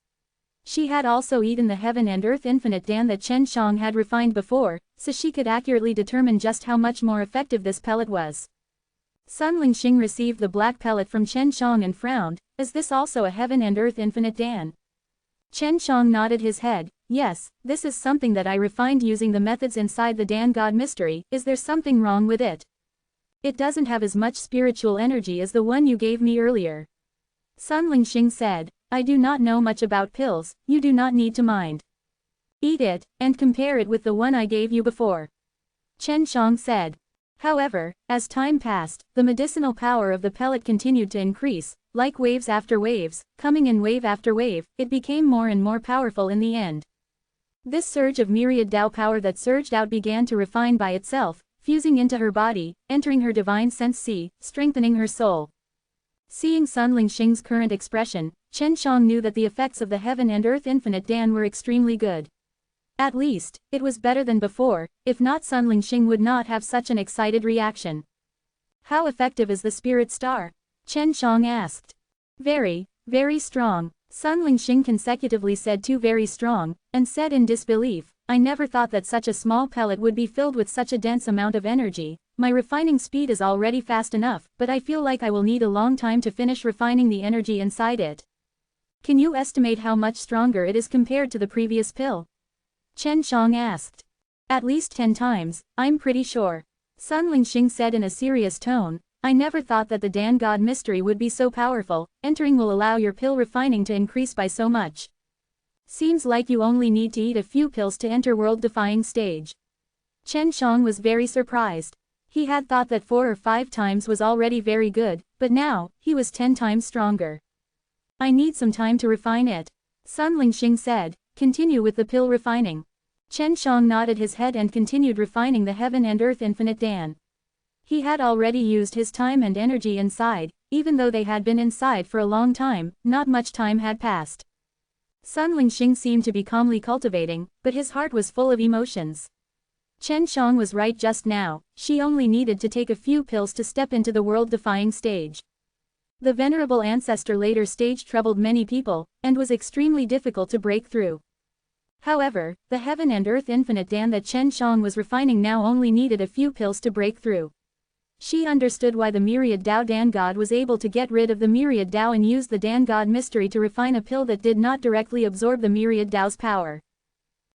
Speaker 1: She had also eaten the Heaven and Earth Infinite Dan that Chen Shang had refined before, so she could accurately determine just how much more effective this pellet was. Sun Lingxing received the black pellet from Chen Shang and frowned. Is this also a Heaven and Earth Infinite Dan? Chen Shang nodded his head. Yes, this is something that I refined using the methods inside the Dan God Mystery. Is there something wrong with it? It doesn't have as much spiritual energy as the one you gave me earlier. Sun Lingxing said, I do not know much about pills, you do not need to mind. Eat it, and compare it with the one I gave you before," Chen Shang said. However, as time passed, the medicinal power of the pellet continued to increase, like waves after waves, coming in wave after wave, it became more and more powerful in the end. This surge of myriad Tao power that surged out began to refine by itself, fusing into her body, entering her divine sense C, strengthening her soul. Seeing Sun Lingxing's current expression, Chen Shang knew that the effects of the Heaven and Earth Infinite Dan were extremely good. At least, it was better than before, if not Sun Lingxing would not have such an excited reaction. "How effective is the Spirit Star?" Chen Shang asked. "Very, very strong," Sun Lingxing consecutively said. "Too very strong," and said in disbelief, "I never thought that such a small pellet would be filled with such a dense amount of energy. My refining speed is already fast enough, but I feel like I will need a long time to finish refining the energy inside it. Can you estimate how much stronger it is compared to the previous pill?" Chen Shang asked. "At least 10 times, I'm pretty sure," Sun Lingxing said in a serious tone. "I never thought that the Dan God mystery would be so powerful. Entering will allow your pill refining to increase by so much. Seems like you only need to eat a few pills to enter world-defying stage." Chen Shang was very surprised. He had thought that 4 or 5 times was already very good, but now, he was 10 times stronger. "I need some time to refine it," Sun Lingxing said. "Continue with the pill refining." Chen Shang nodded his head and continued refining the Heaven and Earth Infinite Dan. He had already used his time and energy inside, even though they had been inside for a long time, not much time had passed. Sun Lingxing seemed to be calmly cultivating, but his heart was full of emotions. Chen Shang was right just now, she only needed to take a few pills to step into the world-defying stage. The Venerable Ancestor later stage troubled many people, and was extremely difficult to break through. However, the Heaven and Earth Infinite Dan that Chen Shang was refining now only needed a few pills to break through. She understood why the Myriad Tao Dan God was able to get rid of the Myriad Tao and use the Dan God mystery to refine a pill that did not directly absorb the Myriad Tao's power.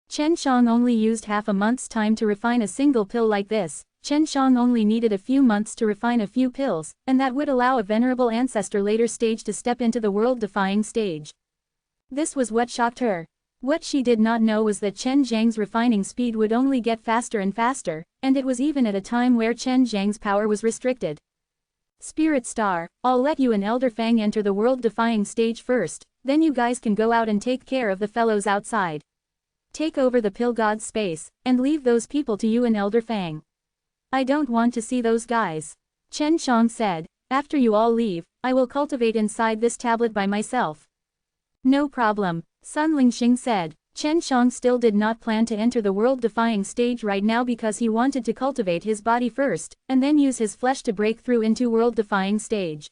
Speaker 1: Chen Shang only used half a month's time to refine a single pill like this. Chen Shang only needed a few months to refine a few pills, and that would allow a Venerable Ancestor later stage to step into the world-defying stage. This was what shocked her. What she did not know was that Chen Zhang's refining speed would only get faster and faster, and it was even at a time where Chen Zhang's power was restricted. "Spirit Star, I'll let you and Elder Fang enter the world-defying stage first, then you guys can go out and take care of the fellows outside. Take over the Pill God's space, and leave those people to you and Elder Fang. I don't want to see those guys," Chen Shang said. "After you all leave, I will cultivate inside this tablet by myself." "No problem," Sun Lingxing said. Chen Shang still did not plan to enter the world-defying stage right now because he wanted to cultivate his body first, and then use his flesh to break through into world-defying stage.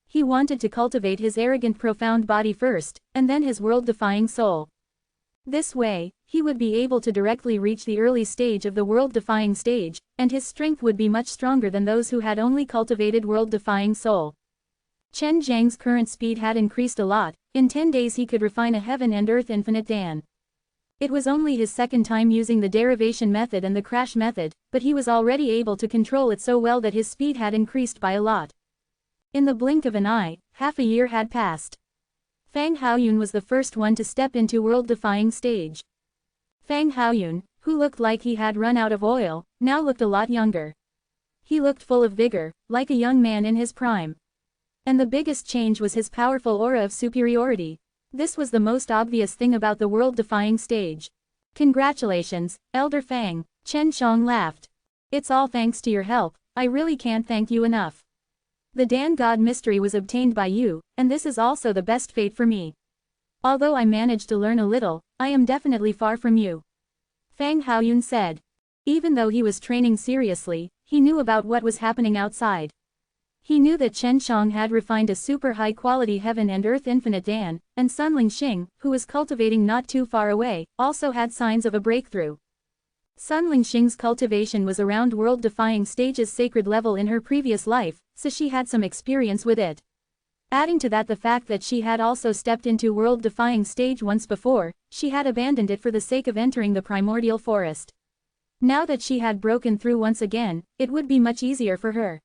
Speaker 1: He wanted to cultivate his arrogant profound body first, and then his world-defying soul. This way, he would be able to directly reach the early stage of the world-defying stage, and his strength would be much stronger than those who had only cultivated world-defying soul. Chen Zhang's current speed had increased a lot. In 10 days he could refine a Heaven and Earth Infinite Dan. It was only his second time using the derivation method and the crash method, but he was already able to control it so well that his speed had increased by a lot. In the blink of an eye, half a year had passed. Fang Haoyun was the first one to step into world-defying stage. Fang Haoyun, who looked like he had run out of oil, now looked a lot younger. He looked full of vigor, like a young man in his prime. And the biggest change was his powerful aura of superiority. This was the most obvious thing about the world-defying stage. "Congratulations, Elder Fang," Chen Shang laughed. "It's all thanks to your help, I really can't thank you enough. The Dan God mystery was obtained by you, and this is also the best fate for me. Although I managed to learn a little, I am definitely far from you," Fang Haoyun said. Even though he was training seriously, he knew about what was happening outside. He knew that Chen Shang had refined a super high-quality Heaven and Earth Infinite Dan, and Sun Lingxing, who was cultivating not too far away, also had signs of a breakthrough. Sun Lingxing's cultivation was around world-defying stage's sacred level in her previous life, so she had some experience with it. Adding to that the fact that she had also stepped into world-defying stage once before, she had abandoned it for the sake of entering the primordial forest. Now that she had broken through once again, it would be much easier for her.